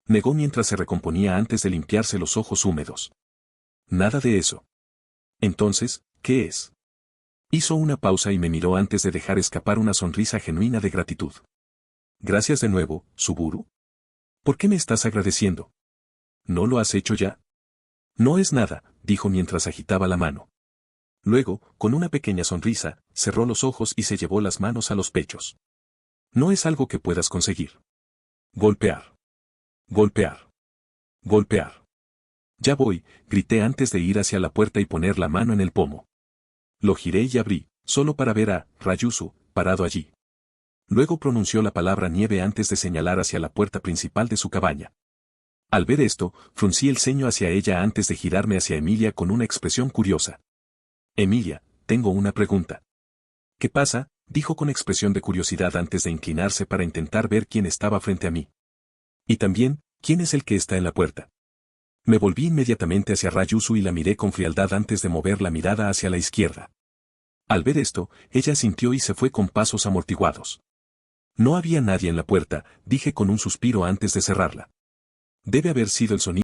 S1: Negó mientras se recomponía antes de limpiarse los ojos húmedos. Nada de eso. Entonces, ¿qué es? Hizo una pausa y me miró antes de dejar escapar una sonrisa genuina de gratitud. Gracias de nuevo, Suburu. ¿Por qué me estás agradeciendo? ¿No lo has hecho ya? No es nada, dijo mientras agitaba la mano. Luego, con una pequeña sonrisa, cerró los ojos y se llevó las manos a los pechos. No es algo que puedas conseguir. Golpear. Golpear. Golpear. Ya voy, grité antes de ir hacia la puerta y poner la mano en el pomo. Lo giré y abrí, solo para ver a Ryuzu, parado allí. Luego pronunció la palabra nieve antes de señalar hacia la puerta principal de su cabaña. Al ver esto, fruncí el ceño hacia ella antes de girarme hacia Emilia con una expresión curiosa. Emilia, tengo una pregunta. ¿Qué pasa?, dijo con expresión de curiosidad antes de inclinarse para intentar ver quién estaba frente a mí. Y también, ¿quién es el que está en la puerta? Me volví inmediatamente hacia Ryuzu y la miré con frialdad antes de mover la mirada hacia la izquierda. Al ver esto, ella sintió y se fue con pasos amortiguados. No había nadie en la puerta, dije con un suspiro antes de cerrarla. Debe haber sido el sonido